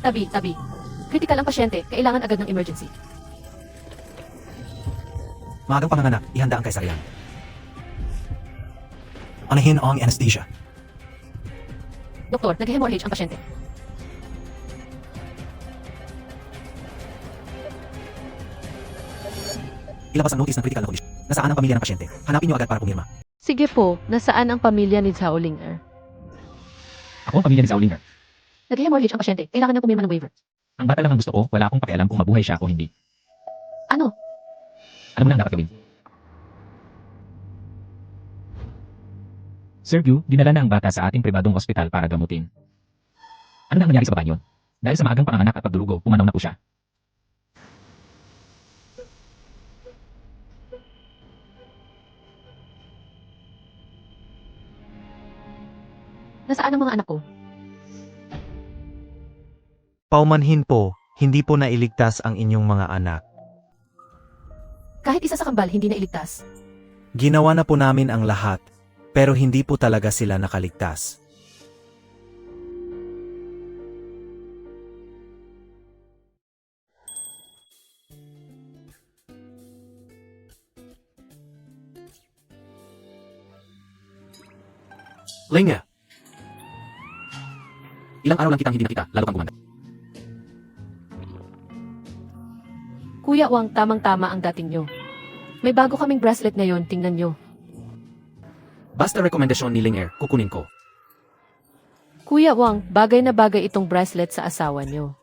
Tabi. Critical ang pasyente, kailangan agad ng emergency. Maagang panganganak, ihanda ang kaisariyan. Anahin ang anesthesia. Doktor, nag-hemorrhage ang pasyente. Ilabas ang notice ng critical na condition. Nasaan ang pamilya ng pasyente? Hanapin niyo agad para pumirma. Sige po, nasaan ang pamilya ni Zhao Linger? Ako ang pamilya ni Zhao Linger. Nag-hemorrhage ang pasyente, kailangan ng pumirma ng waiver. Ang bata lang ang gusto ko, wala akong pakialam kung mabuhay siya o hindi. Ano? Ano mo na ang dapat gawin? Sir Gu, dinala na ang bata sa ating pribadong ospital para gamutin. Ano na ang nangyari sa babae yun? Dahil sa maagang panganganak at pagdurugo, pumanaw na po siya. Nasaan ang mga anak ko? Paumanhin po, hindi po nailigtas ang inyong mga anak. Kahit isa sa kambal, hindi na iligtas. Ginawa na po namin ang lahat, pero hindi po talaga sila nakaligtas. Linga! Ilang araw lang kitang hindi nakita, lalo kang gumanda. Kuya Wang, tamang-tama ang dating nyo. May bago kaming bracelet ngayon, tingnan nyo. Basta rekomendasyon ni Linger, kukunin ko. Kuya Wang, bagay na bagay itong bracelet sa asawa nyo.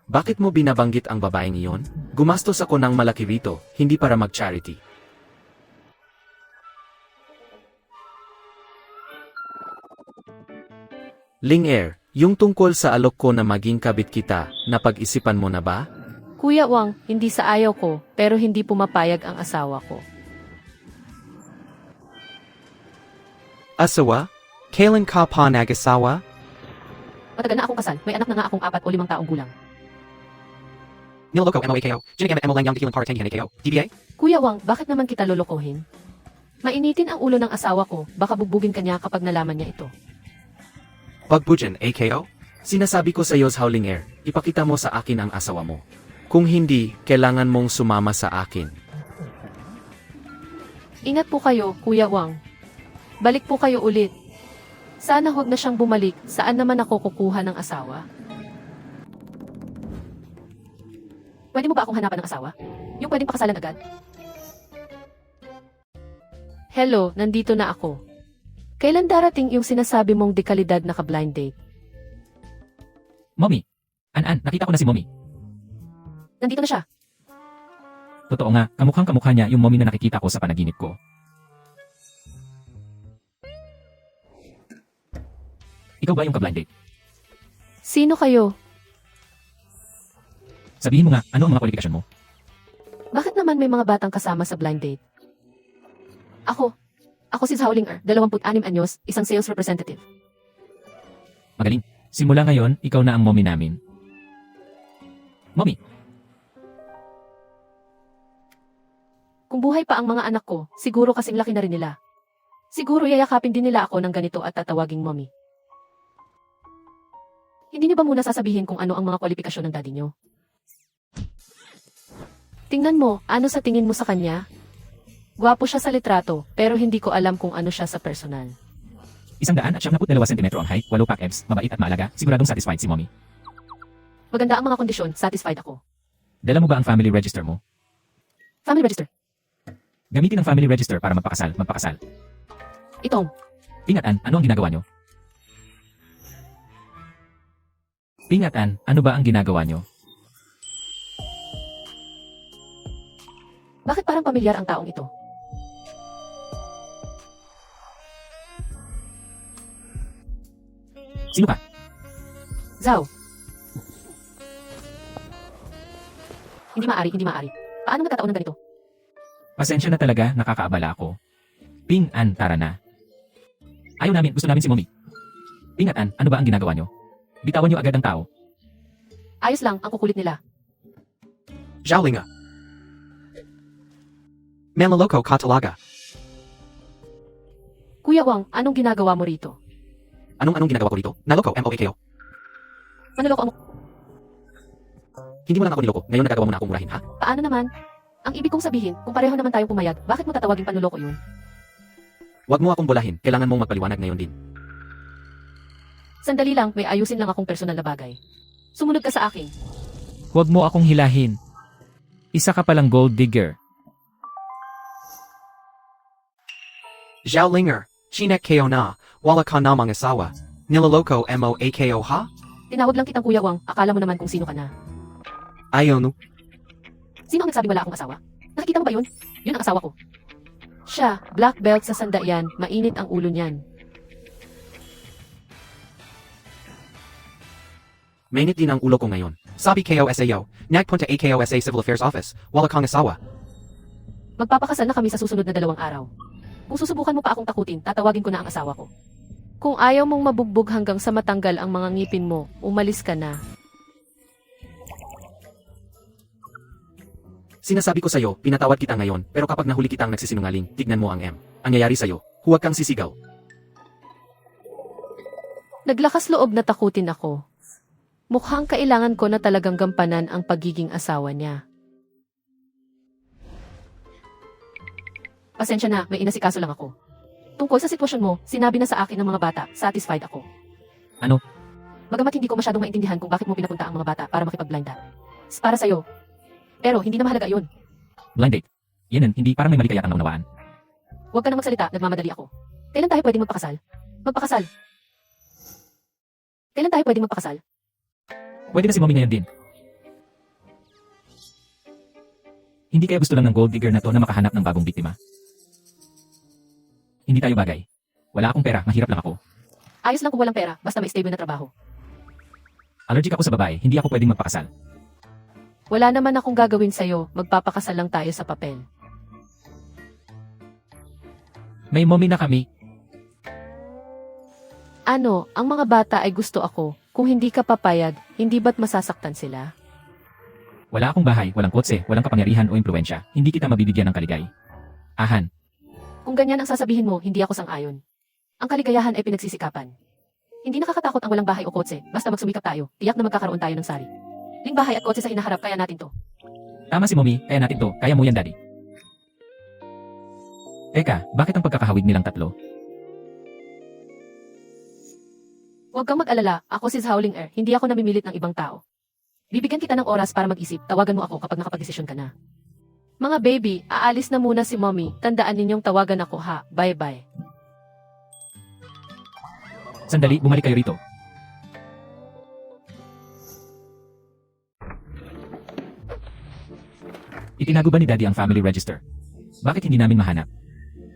Bakit mo binabanggit ang babaeng iyon? Gumastos ako ng malaki rito, hindi para mag-charity. Linger, yung tungkol sa alok ko na maging kabit kita, napag-isipan mo na ba? Kuya Wang, hindi sa ayaw ko, pero hindi pumapayag ang asawa ko. Asawa? Kailan ka pa nag-asawa? Matagal na akong kasal, may anak na nga akong 4 o 5 taong gulang. Niloloko MOAKO, Ginagamet MO lang yung kilang parating HNAKO, DBA? Kuya Wang, bakit naman kita lolokohin? Mainitin ang ulo ng asawa ko, baka bugbugin ka niya kapag nalaman niya ito. Pagbujan, AKO? Sinasabi ko sa iyo, Zhao Linger, ipakita mo sa akin ang asawa mo. Kung hindi, kailangan mong sumama sa akin. Ingat po kayo, Kuya Wang. Balik po kayo ulit. Sana huwag na siyang bumalik, saan naman ako kukuha ng asawa? Pwede mo ba akong hanapan ng asawa? Yung pwedeng pakasalan agad? Hello, nandito na ako. Kailan darating yung sinasabi mong dekalidad na ka-blind date? Mommy! Nakita ko na si Mommy. Nandito na siya. Totoo nga, kamukhang-kamukha niya yung Mommy na nakikita ko sa panaginip ko. Ikaw ba yung ka-blind date? Sino kayo? Sabihin mo nga, ano ang mga kwalifikasyon mo? Bakit naman may mga batang kasama sa blind date? Ako si Zhao Linger, 26 anyos, isang sales representative. Magaling. Simula ngayon, ikaw na ang Mommy namin. Mommy! Kung buhay pa ang mga anak ko, siguro kasing laki na rin nila. Siguro yayakapin din nila ako ng ganito at tatawaging mommy. Hindi niyo ba muna sasabihin kung ano ang mga kwalifikasyon ng daddy niyo? Tingnan mo, ano sa tingin mo sa kanya? Gwapo siya sa litrato, pero hindi ko alam kung ano siya sa personal. 172 cm ang height, 8 pack abs, mabait at maalaga, siguradong satisfied si Mommy. Maganda ang mga kondisyon, satisfied ako. Dala mo ba ang family register mo? Family register. Gamitin ang family register para magpakasal. Itong, Pingatan, ano ang ginagawa nyo? Pingatan, ano ba ang ginagawa nyo? bakit parang pamilyar ang taong ito? Sino ka? Zhao. Hindi maaari. Paano nagkataon ng ganito? Pasensya na talaga, nakakaabala ako. Ping-an, tara na. Ayaw namin, gusto namin si Mommy. Ping-an, ano ba ang ginagawa nyo? Bitawan nyo agad ang tao. Ayos lang, ang kukulit nila. Zhao Linger. Manloloko ka talaga. Kuya Wang, anong ginagawa mo rito? Anong ginagawa ko rito? Naloko MOAKO. Manloloko mo. Hindi mo lang ako niloko, ngayon nagagawa mo na akong murahin, ha? Paano naman? Ang ibig kong sabihin, kung pareho naman tayong pumayag, bakit mo tatawagin panloloko yun? Huwag mo akong bulahin, kailangan mong magpaliwanag ngayon din. Sandali lang, may ayusin lang akong personal na bagay. Sumunod ka sa akin. Huwag mo akong hilahin. Isa ka palang gold digger. Zhaolinger, chinek ko na, wala ka namang asawa. Niloloko mo ako ha? Tinawag lang kitang Kuya Wang, akala mo naman kung sino ka na. Ayonu. Sino ang nagsabi wala akong asawa? Nakikita mo ba yun? Yun ang asawa ko. Siya, black belt sa sandayan, mainit ang ulo niyan. Mainit din ang ulo ko ngayon. Sabi ko sao, nagpunta ako sa Civil Affairs Office, wala kang asawa. Magpapakasal na kami sa susunod na 2 araw. Kung susubukan mo pa akong takutin, tatawagin ko na ang asawa ko. Kung ayaw mong mabugbog hanggang sa matanggal ang mga ngipin mo, umalis ka na. Sinasabi ko sa'yo, pinatawad kita ngayon, pero kapag nahuli kitang nagsisinungaling, tignan mo ang M. Ang nangyayari sa'yo, huwag kang sisigaw. Naglakas loob na takutin ako. Mukhang kailangan ko na talagang gampanan ang pagiging asawa niya. Pasensya na, may inasikaso lang ako. Tungkol sa sitwasyon mo, sinabi na sa akin ng mga bata, satisfied ako. Ano? Bagamat hindi ko masyadong maintindihan kung bakit mo pinapunta ang mga bata para makipag-blind date. Para sa'yo. Pero hindi na mahalaga yun. Blind date. Yan, hindi parang may mali kaya ang naunawaan. Huwag ka na magsalita, nagmamadali ako. Kailan tayo pwedeng magpakasal? Magpakasal. Kailan tayo pwedeng magpakasal? Pwede na si mommy ngayon din. Hindi kaya gusto lang ng gold digger na to na makahanap ng bagong biktima? Hindi tayo bagay. Wala akong pera, mahirap lang ako. Ayos lang kung walang pera, basta may stable na trabaho. Allergic ako sa babae, hindi ako pwedeng magpakasal. Wala naman akong gagawin sa'yo, magpapakasal lang tayo sa papel. May mommy na kami. Ano, ang mga bata ay gusto ako. Kung hindi ka papayag, hindi ba't masasaktan sila? Wala akong bahay, walang kotse, walang kapangyarihan o impluensya. Hindi kita mabibigyan ng kaligay. Ahan, Kung ganyan ang sasabihin mo, hindi ako sang-ayon. Ang kaligayahan ay pinagsisikapan. Hindi nakakatakot ang walang bahay o kotse, basta magsumikap tayo, tiyak na magkakaroon tayo ng sari. Ling bahay at kotse sa hinaharap, kaya natin to. tama si mommy, kaya natin to, kaya mo yan daddy. Teka, bakit ang pagkakahawig nilang tatlo? Huwag kang mag-alala, ako si Howling Air, hindi ako namimilit ng ibang tao. Bibigyan kita ng oras para mag-isip, tawagan mo ako kapag nakapag-desisyon ka na. Mga baby, aalis na muna si mommy, tandaan ninyong tawagan ako ha, bye-bye. Sandali, bumalik kayo rito. Itinago ba ni daddy ang family register? Bakit hindi namin mahanap?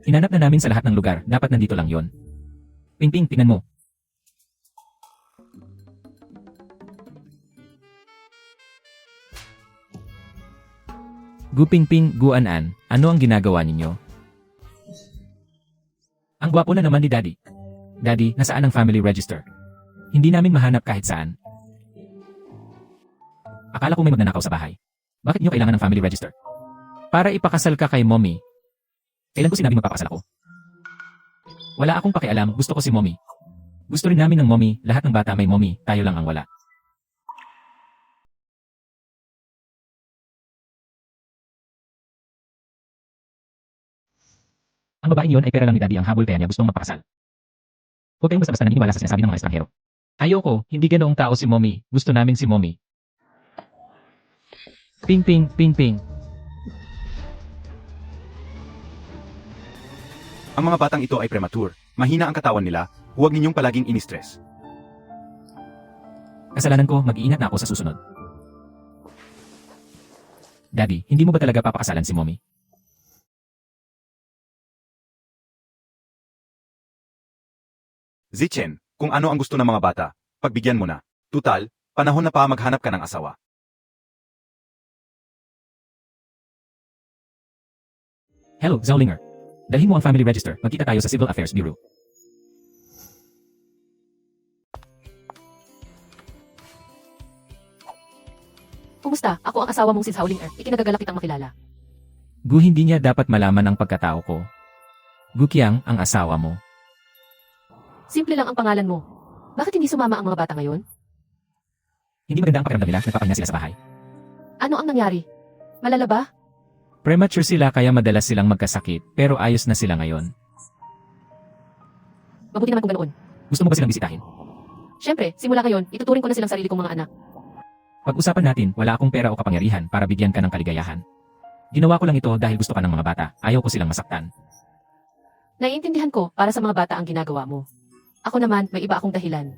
Hinanap na namin sa lahat ng lugar, dapat nandito lang yon. Pingping, tingnan mo. Gupingping, Guanan, ano ang ginagawa ninyo? Ang gwapo na naman ni Daddy. Daddy, nasaan ang family register? Hindi namin mahanap kahit saan. Akala ko may magnanakaw sa bahay. Bakit niyo kailangan ng family register? Para ipakasal ka kay mommy. Kailan ko sinabing magpapakasal ako? Wala akong pakialam, gusto ko si mommy. Gusto rin namin ng mommy, lahat ng bata may mommy, tayo lang ang wala. Ang babaeng yun ay pera lang ni daddy ang habol kaya niya gustong magpakasal. Huwag kayong basta-basta naniniwala sa sinasabi ng mga estranghero. Ayoko, hindi ganoong tao si mommy, gusto namin si mommy. Ping ping, ping ping. Ang mga batang ito ay premature. Mahina ang katawan nila, huwag ninyong palaging inistress. Kasalanan ko, mag-iingat na ako sa susunod. Daddy, hindi mo ba talaga papakasalan si mommy? Zichen, kung ano ang gusto ng mga bata, pagbigyan mo na. Tutal, panahon na pa maghanap ka ng asawa. Hello, Zaulinger. Dalhin mo ang family register, magkita tayo sa Civil Affairs Bureau. Kumusta? Ako ang asawa mong si Howling Air, ikinagagalak kitang makilala. Gu, hindi niya dapat malaman ang pagkatao ko. Gukiang ang asawa mo. Simple lang ang pangalan mo. Bakit hindi sumama ang mga bata ngayon? Hindi maganda ang pakiramdam nila, nagpapahinga sila sa bahay. Ano ang nangyari? Malala ba? Premature sila kaya madalas silang magkasakit, pero ayos na sila ngayon. Mabuti naman kung ganoon. Gusto mo ba silang bisitahin? Siyempre, simula ngayon, ituturing ko na silang sarili kong mga anak. Pag-usapan natin, wala akong pera o kapangyarihan para bigyan ka ng kaligayahan. Ginawa ko lang ito dahil gusto ka ng mga bata, ayaw ko silang masaktan. Naiintindihan ko para sa mga bata ang ginagawa mo. Ako naman, may iba akong dahilan.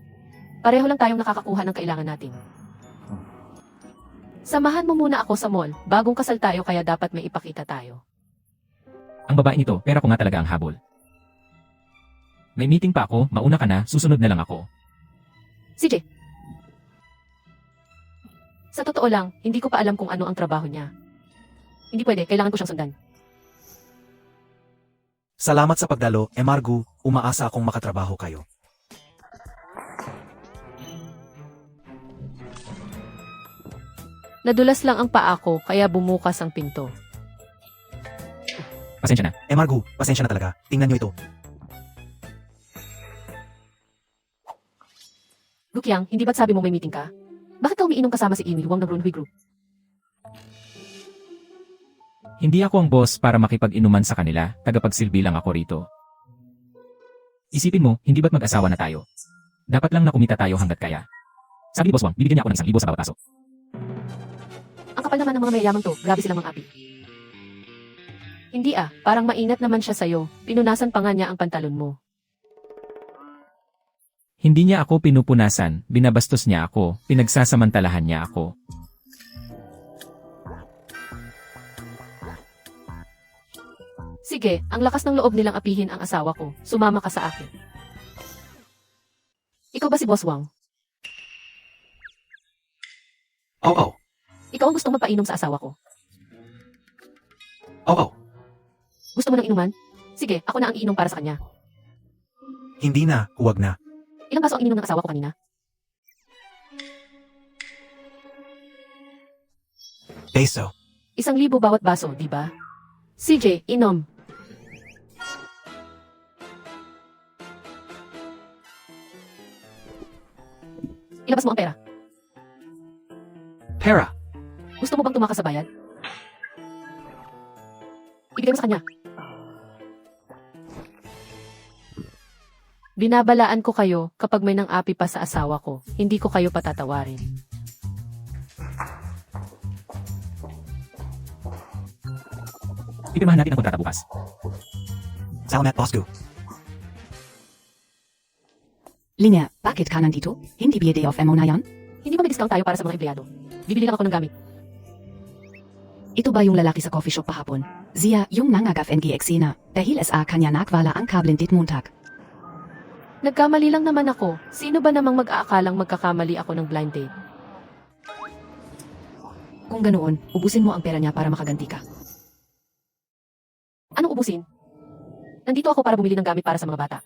Pareho lang tayong nakakakuha ng kailangan natin. Samahan mo muna ako sa mall. Bagong kasal tayo kaya dapat may ipakita tayo. Ang babaeng ito, pera ko nga talaga ang habol. May meeting pa ako, mauna ka na, susunod na lang ako. CJ. Sa totoo lang, hindi ko pa alam kung ano ang trabaho niya. Hindi pwede, kailangan ko siyang sundan. Salamat sa pagdalo, Emargu, umaasa akong makatrabaho kayo. Nadulas lang ang paa ko kaya bumukas ang pinto. Pasensya na. Emargu, pasensya na talaga. Tingnan nyo ito. Gukyang, hindi ba't sabi mo may meeting ka? Bakit ka umiinom kasama si Emil Wang ng Runway Group? Hindi ako ang boss para makipag-inuman sa kanila, tagapagsilbi lang ako rito. Isipin mo, hindi ba't mag-asawa na tayo? Dapat lang na kumita tayo hanggat kaya. Sabi ni Boss Wang, bibigyan niya ako ng 1,000 sa bawat pasok. Ang kapal naman ng mga mayayamang to, grabe silang mga api. Hindi parang maingat naman siya sa'yo. Pinunasan pa nga niya ang pantalon mo. Hindi niya ako pinupunasan, binabastos niya ako, pinagsasamantalahan niya ako. Sige, ang lakas ng loob nilang apihin ang asawa ko. Sumama ka sa akin. Ikaw ba si Boss Wang? Oo. Ikaw ang gustong magpainom sa asawa ko. Oo. Gusto mo ng inuman? Sige, ako na ang iinom para sa kanya. Hindi na, huwag na. Ilang baso ang ininom ng asawa ko kanina? Peso. 1,000 bawat baso, di ba? CJ, inom. Ilabas mo ang pera. Pera. Gusto mo bang tumakas sa bayad? Ibigay mo sa kanya. Binabalaan ko kayo kapag may nang-api pa sa asawa ko. Hindi ko kayo patatawarin. Pipirmahan natin ang kontrata bukas. Salamat, Bosco. Linya, bakit ka nandito? Hindi ba day off mo na yan? Hindi ba may discount tayo para sa mga empleyado? Bibili lang ako ng gamit. Ito ba yung lalaki sa coffee shop pahapon? Siya yung nangagaf ng eksena dahil sa kanya nakwala ang kablen dit Montag. Nagkamali lang naman ako. Sino ba namang mag-aakalang magkakamali ako ng blind date? Kung ganoon, ubusin mo ang pera niya para makaganti ka. Anong ubusin? Nandito ako para bumili ng gamit para sa mga bata.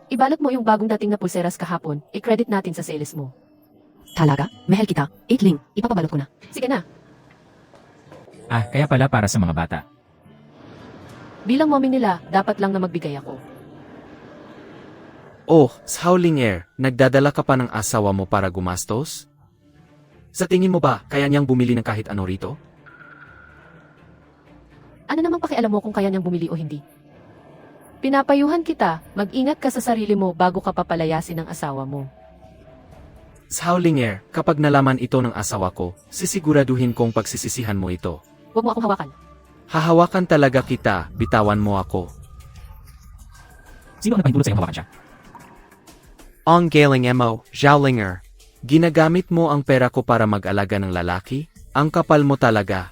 Ibalot mo yung bagong dating na pulseras kahapon, i-credit natin sa sales mo. Talaga? Mahal kita. Itling, ipapabalot ko na. Sige na. Kaya pala para sa mga bata. Bilang mommy nila, dapat lang na magbigay ako. Oh, Howling Air, nagdadala ka pa ng asawa mo para gumastos? Sa tingin mo ba, kaya niyang bumili ng kahit ano rito? Ano namang pakialam mo kung kaya niyang bumili o hindi? Pinapayuhan kita, mag-ingat ka sa sarili mo bago ka papalayasin ng asawa mo. Howling Air, kapag nalaman ito ng asawa ko, sisiguraduhin kong pagsisisihan mo ito. Huwag mo akong hawakan. Hahawakan talaga kita, bitawan mo ako. Sino ang nagpahintulot sa'yo hawakan siya? Ang galing mo, Zhaolinger. Ginagamit mo ang pera ko para mag-alaga ng lalaki? Ang kapal mo talaga.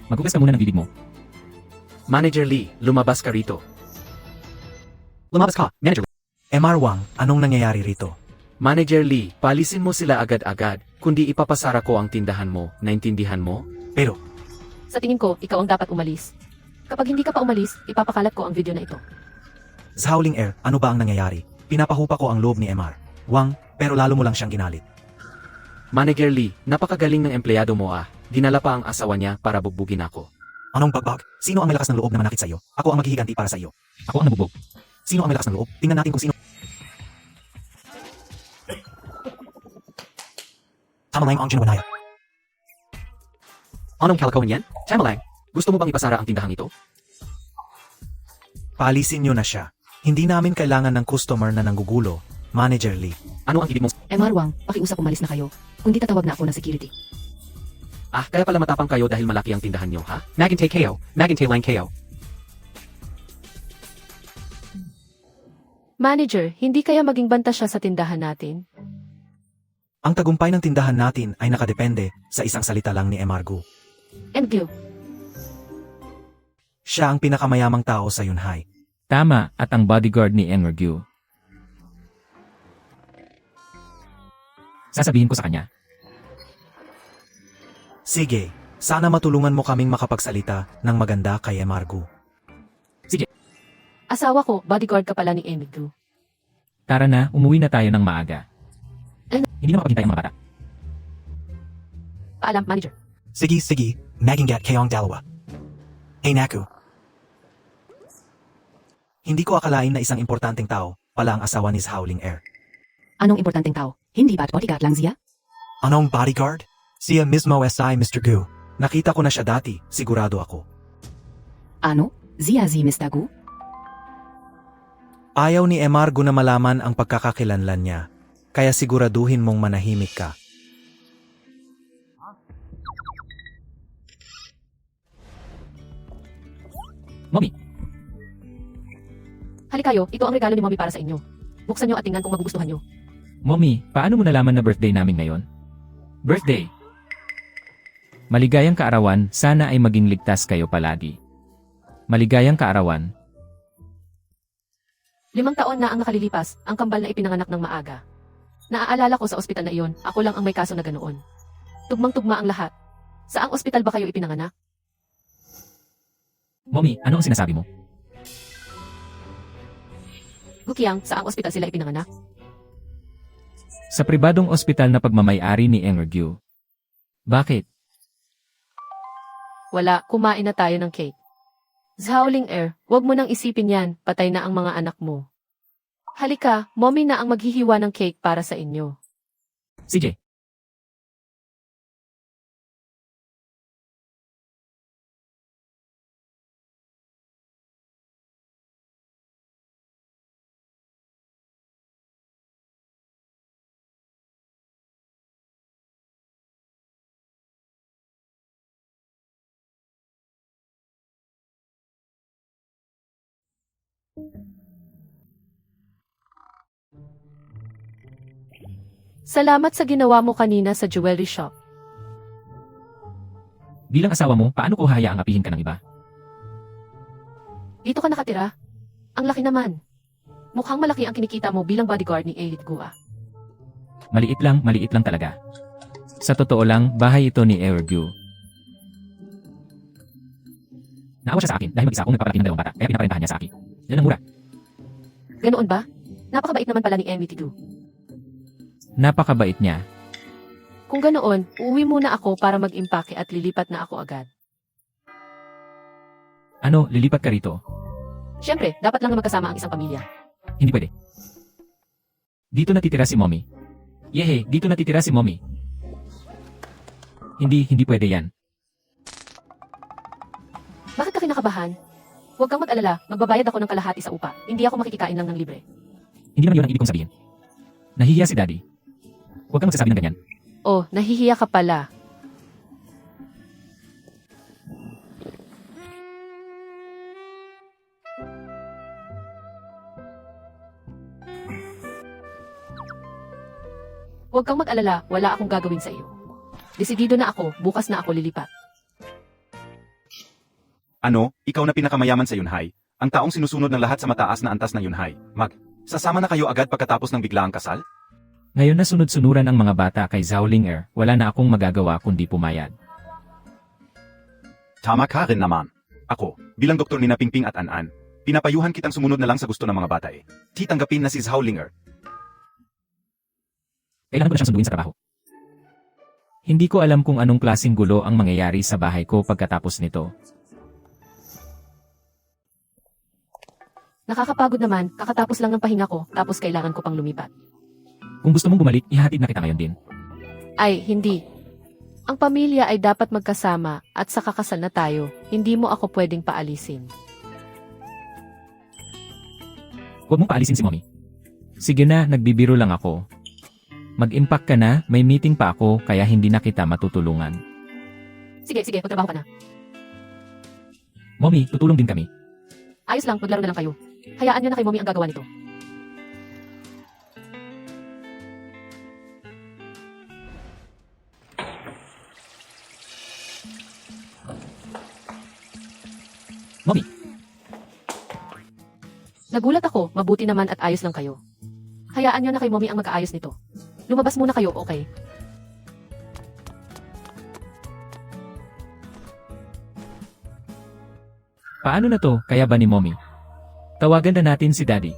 Maghugas ka muna ng bibig mo. Manager Lee, lumabas ka rito. Lumabas ka, manager. Emar Wang, anong nangyayari rito? Manager Lee, palisin mo sila agad-agad, kundi ipapasara ko ang tindahan mo, naintindihan mo? Pero, Sa tingin ko, ikaw ang dapat umalis. Kapag hindi ka pa umalis, ipapakalat ko ang video na ito. sa Howling Air, ano ba ang nangyayari? Pinapahupa ko ang loob ni Emar Wang, pero lalo mo lang siyang ginalit. Manager Lee, napakagaling ng empleyado mo Dinala pa ang asawa niya para bugbugin ako. Anong bagbag? Sino ang may lakas ng loob na manakit sa'yo? Ako ang maghihiganti para sa'yo. Ako ang nabugbog. Sino ang may lakas ng loob? Tingnan natin kung sino. Tama lang ang ginawa niya. Anong kalokohan yan? Tama lang. Gusto mo bang ipasara ang tindahang ito? Paalisin niyo na siya. Hindi namin kailangan ng customer na nanggugulo. Manager Lee. Ano ang ibig mong... MR Wang, pakiusap umalis na kayo. Kundi tatawag na ako ng security. Ah, kaya pala matapang kayo dahil malaki ang tindahan niyo, ha? Magintay kayo. Magintay lang kayo. Manager, hindi kaya maging banta siya sa tindahan natin? Ang tagumpay ng tindahan natin ay nakadepende sa isang salita lang ni MR Gu. And glue. Siya ang pinakamayamang tao sa Yunhai. Tama, at ang bodyguard ni Enragyu. Sasabihin ko sa kanya. Sige, sana matulungan mo kaming makapagsalita ng maganda kay MR Gu. Asawa ko, bodyguard ka pala ni Amy Glue. Tara na, umuwi na tayo ng maaga. Ano? Hindi na makapaghintay ang mga bata. Paalam, manager. Sige, magingat kayong dalawa. Hey Naku. Hindi ko akalain na isang importanteng tao pala ang asawa ni Howling Air. Anong importanteng tao? Hindi ba't bodyguard lang Zia? Anong bodyguard? Siya mismo SI Mr. Gu. Nakita ko na siya dati, sigurado ako. Ano? Zia Z Mr. Gu? Ayaw ni MR Gu na malaman ang pagkakakilanlan niya, kaya siguraduhin mong manahimik ka. Mommy, Halikayo, ito ang regalo ni Mommy para sa inyo. Buksan nyo at tingnan kung magugustuhan nyo. Mommy, paano mo nalaman na birthday namin ngayon? Birthday! Maligayang kaarawan, sana ay maging ligtas kayo palagi. Maligayang kaarawan. 5 taon na ang nakalilipas, ang kambal na ipinanganak ng maaga. Naaalala ko sa ospital na iyon, ako lang ang may kaso na ganoon. Tugmang-tugma ang lahat. Saang ospital ba kayo ipinanganak? Mommy, ano ang sinasabi mo? Gukiang, saang ospital sila ipinanganak? Sa pribadong ospital na pagmamayari ni Enragyu. Bakit? Wala, kumain na tayo ng cake. Howling Air, wag mo nang isipin yan, patay na ang mga anak mo. Halika, Mommy na ang maghihiwa ng cake para sa inyo. CJ, Salamat sa ginawa mo kanina sa jewelry shop. bilang asawa mo, paano ko hayaang apihin ka ng iba? Dito ka nakatira? Ang laki naman. Mukhang malaki ang kinikita mo bilang bodyguard ni Elite Gua. Maliit lang talaga. Sa totoo lang, bahay ito ni Enragyu. Naawa siya sa akin dahil mag-isa akong nagpapalaki ng 2 bata, kaya pinaparentahan niya sa akin. Yan ang mura. Ganoon ba? Napakabait naman pala ni Emily Gu. Napakabait niya. Kung ganoon, uuwi muna ako para mag-impake at lilipat na ako agad. Ano, lilipat ka rito? Siyempre, dapat lang na magkasama ang isang pamilya. Hindi pwede. Dito natitira si Mommy. Yehe, dito natitira si Mommy. Hindi pwede yan. Bakit ka kinakabahan? Huwag kang mag-alala, magbabayad ako ng kalahati sa upa. Hindi ako makikikain lang ng libre. Hindi naman yun ang ibig kong sabihin. Nahihiya si Daddy. Huwag kang magsasabi ng ganyan. Oh, nahihiya ka pala. Huwag kang mag-alala, wala akong gagawin sa iyo. Desidido na ako, bukas na ako lilipat. Ano, ikaw na pinakamayaman sa Yunhai, ang taong sinusunod ng lahat sa mataas na antas ng Yunhai. Sasama na kayo agad pagkatapos ng biglaang kasal? Ngayon na sunod-sunuran ang mga bata kay Howling Air, wala na akong magagawa kundi pumayag. Tama ka rin naman. Ako, bilang doktor ni Napingping at An-An, pinapayuhan kitang sumunod na lang sa gusto ng mga bata eh. Titanggapin na si Howlinger. Kailangan ko na siyang sunduin sa trabaho. Hindi ko alam kung anong klaseng gulo ang mangyayari sa bahay ko pagkatapos nito. Nakakapagod naman, kakatapos lang ng pahinga ko, tapos kailangan ko pang lumipat. Kung gusto mong bumalik, ihatid na kita ngayon din. Ay, hindi. Ang pamilya ay dapat magkasama at sa kakasal na tayo, hindi mo ako pwedeng paalisin. Huwag mong paalisin si mommy. Sige na, nagbibiro lang ako. Mag-impact ka na, may meeting pa ako kaya hindi na kita matutulungan. Sige, magtrabaho ka na. Mommy, tutulong din kami. Ayos lang, maglaro na lang kayo. Hayaan niyo na kay mommy ang gagawa nito. Mommy, Nagulat ako, mabuti naman at ayos lang kayo. Hayaan niyo na kay mommy ang mag-aayos nito. Lumabas muna kayo, okay? paano na to, kaya ba ni mommy? Tawagan na natin si daddy.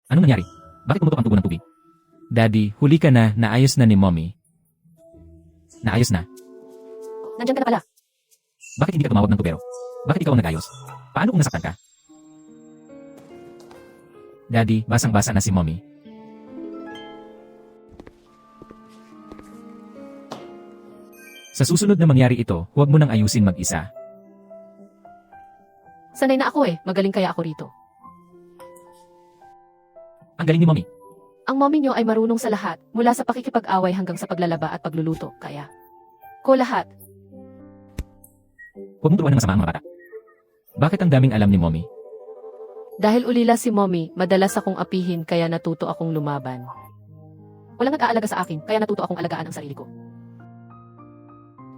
Anong nangyari? Bakit pumutok ang tubo ng tubig? Daddy, huli ka na, naayos na ni mommy. Naayos na? Nandiyan ka na pala. Bakit hindi ka tumawag ng tubero? Bakit ikaw ang nag-ayos? Paano kung nasaktan ka? Daddy, basang-basa na si mommy. Sa susunod na mangyari ito, huwag mo nang ayusin mag-isa. Sanay na ako magaling kaya ako rito. Ang galing ni mommy. Ang mommy niyo ay marunong sa lahat, mula sa pakikipag-away hanggang sa paglalaba at pagluluto, kaya ko lahat. Huwag mong turuan ng masama ang mga bata. Bakit ang daming alam ni mommy? Dahil ulila si mommy, madalas akong apihin kaya natuto akong lumaban. Walang nag-aalaga sa akin, kaya natuto akong alagaan ang sarili ko.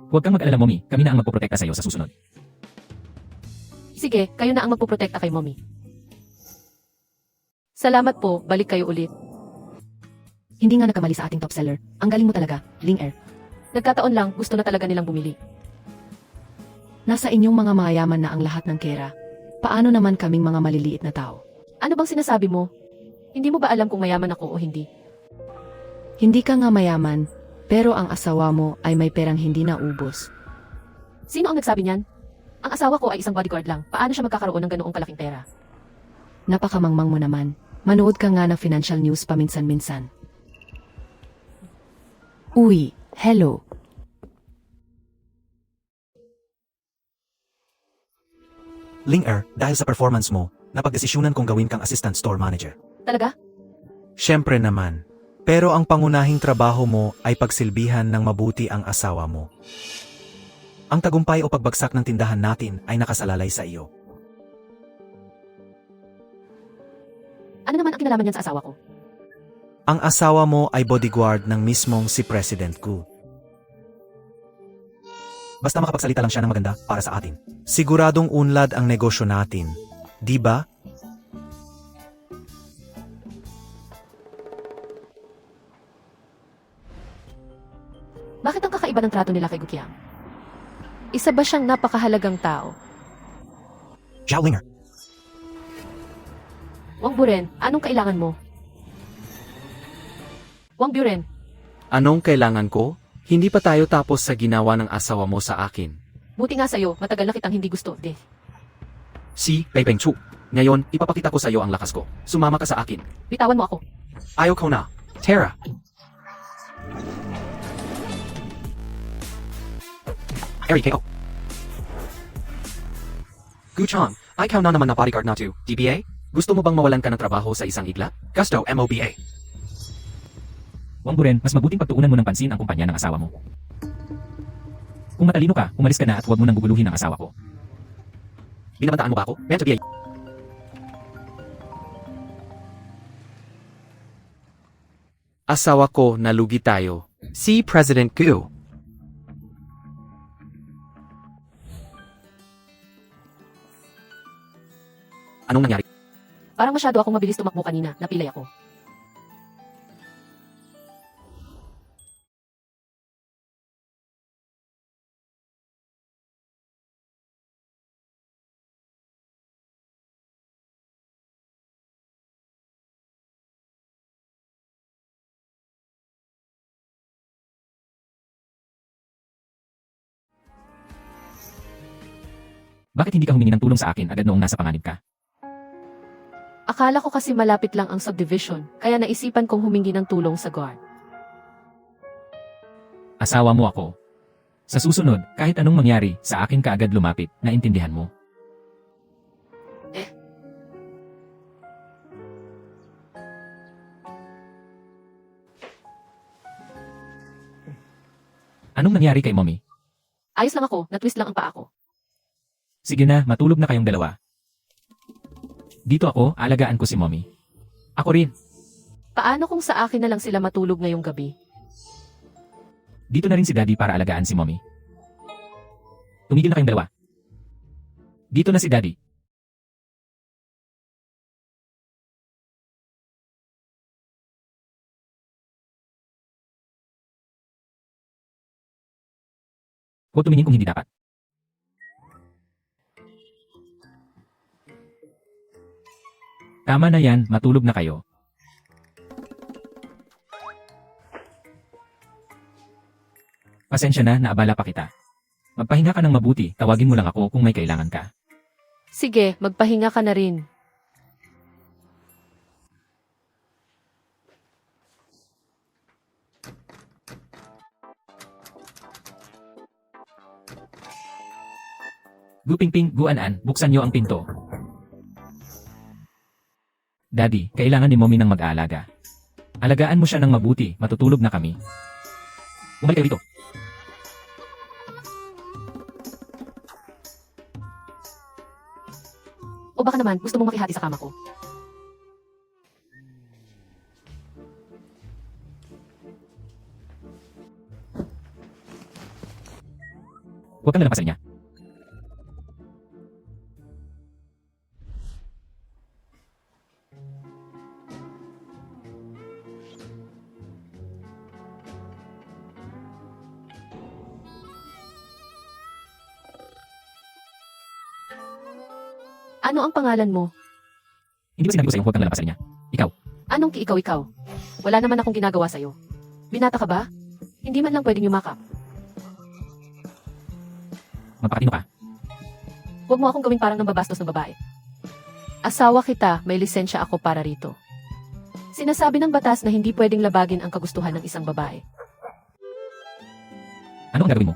Huwag kang mag-alala mommy, kami na ang magpoprotekta sa iyo sa susunod. Sige, kayo na ang magpuprotekta kay mommy. Salamat po, balik kayo ulit. Hindi nga nagkamali sa ating top seller. Ang galing mo talaga, Ling Er. Nagkataon lang, gusto na talaga nilang bumili. Nasa inyong mga mayaman na ang lahat ng kera. Paano naman kaming mga maliliit na tao? Ano bang sinasabi mo? Hindi mo ba alam kung mayaman ako o hindi? Hindi ka nga mayaman, pero ang asawa mo ay may perang hindi naubos. Sino ang nagsabi niyan? Ang asawa ko ay isang bodyguard lang. Paano siya magkakaroon ng ganoong kalaking pera? Napakamangmang mo naman. Manood ka nga ng financial news paminsan-minsan. Uy, hello. Ling Er, dahil sa performance mo, napagdesisyonan kong gawin kang assistant store manager. Talaga? Siyempre naman. Pero ang pangunahing trabaho mo ay pagsilbihan ng mabuti ang asawa mo. Ang tagumpay o pagbagsak ng tindahan natin ay nakasalalay sa iyo. Ano naman ang kinalaman niyan sa asawa ko? Ang asawa mo ay bodyguard ng mismong si President Gu. Basta makapagsalita lang siya ng maganda para sa atin. Siguradong unlad ang negosyo natin, di ba? Bakit ang kakaiba ng trato nila kay Gukiang? Isa ba siyang napakahalagang tao? Zhao Linger, Wang Buren, anong kailangan mo? Wang Buren, Anong kailangan ko? Hindi pa tayo tapos sa ginawa ng asawa mo sa akin. buti nga sa'yo, matagal na kitang hindi gusto, Si Pei Peng Chu. Ngayon, ipapakita ko sa iyo ang lakas ko. Sumama ka sa akin. Bitawan mo ako. Ayaw ko na. Tara. Harry K.O. Guchong, ikaw na naman na bodyguard na to, DBA? Gusto mo bang mawalan ka ng trabaho sa isang igla? Gusto, MOBA. Wang Buren, mas mabuting pagtuunan mo ng pansin ang kumpanya ng asawa mo. Kung matalino ka, umalis ka na at huwag mo nang guguluhin ang asawa ko. Binabantaan mo ba ako? Meant to be a... Asawa ko, nalugi tayo. See President Gu. Anong nangyari? Parang masyado akong mabilis tumakbo kanina, napilay ako. Bakit hindi ka humingi ng tulong sa akin agad noong nasa panganib ka? Akala ko kasi malapit lang ang subdivision, kaya naisipan kong humingi ng tulong sa guard. Asawa mo ako. Sa susunod, kahit anong mangyari, sa akin ka agad lumapit, naintindihan mo. Anong nangyari kay mommy? Ayos lang ako, natwist lang ang paa ko. Sige na, matulog na kayong dalawa. Dito ako, alagaan ko si mommy. Ako rin. Paano kung sa akin na lang sila matulog ngayong gabi? Dito na rin si daddy para alagaan si mommy. Tumigil na kayong dalawa. Dito na si daddy. Huwag tumingin kung hindi dapat. Tama na yan, matulog na kayo. Pasensya na, naabala pa kita. Magpahinga ka ng mabuti, tawagin mo lang ako kung may kailangan ka. Sige, magpahinga ka na rin. Gupingping, guanaan, buksan niyo ang pinto. Daddy, kailangan ni mommy ng mag-aalaga. Alagaan mo siya ng mabuti, matutulog na kami. Bumalik kayo rito. O baka naman, gusto mong makihati sa kama ko. Huwag kang lalapasan niya. Ano ang pangalan mo? Hindi ba sinabi ko sa'yo huwag kang lalapasan niya? Ikaw, Anong ikaw? Wala naman akong ginagawa sa'yo. Binata ka ba? Hindi man lang pwedeng yumakap. mapakatino ka. Huwag mo akong gawing parang nambabastos ng babae. Asawa kita, may lisensya ako para rito. Sinasabi ng batas na hindi pwedeng labagin ang kagustuhan ng isang babae. Ano ang gagawin mo?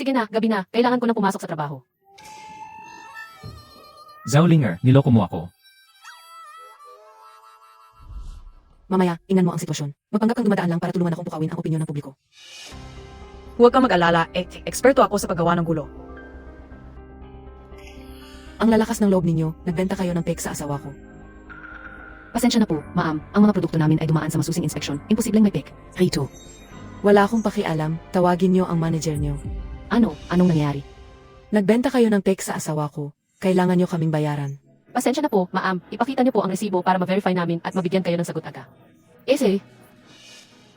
Sige na, gabi na. Kailangan ko nang pumasok sa trabaho. Zaulinger, niloko mo ako. Mamaya, ingnan mo ang sitwasyon. Magpanggap kang dumadaan lang para tulungan akong pukawin ang opinyon ng publiko. Huwag kang mag-alala, eksperto ako sa paggawa ng gulo. Ang lalakas ng loob ninyo, nagbenta kayo ng fake sa asawa ko. Pasensya na po, ma'am. Ang mga produkto namin ay dumaan sa masusing inspeksyon. Imposibleng may fake. Rito. Wala akong pakialam. Tawagin niyo ang manager niyo. Ano? Anong nangyari? Nagbenta kayo ng fake sa asawa ko. Kailangan niyo kaming bayaran. Pasensya na po, ma'am. Ipakita niyo po ang resibo para ma-verify namin at mabigyan kayo ng sagot agad.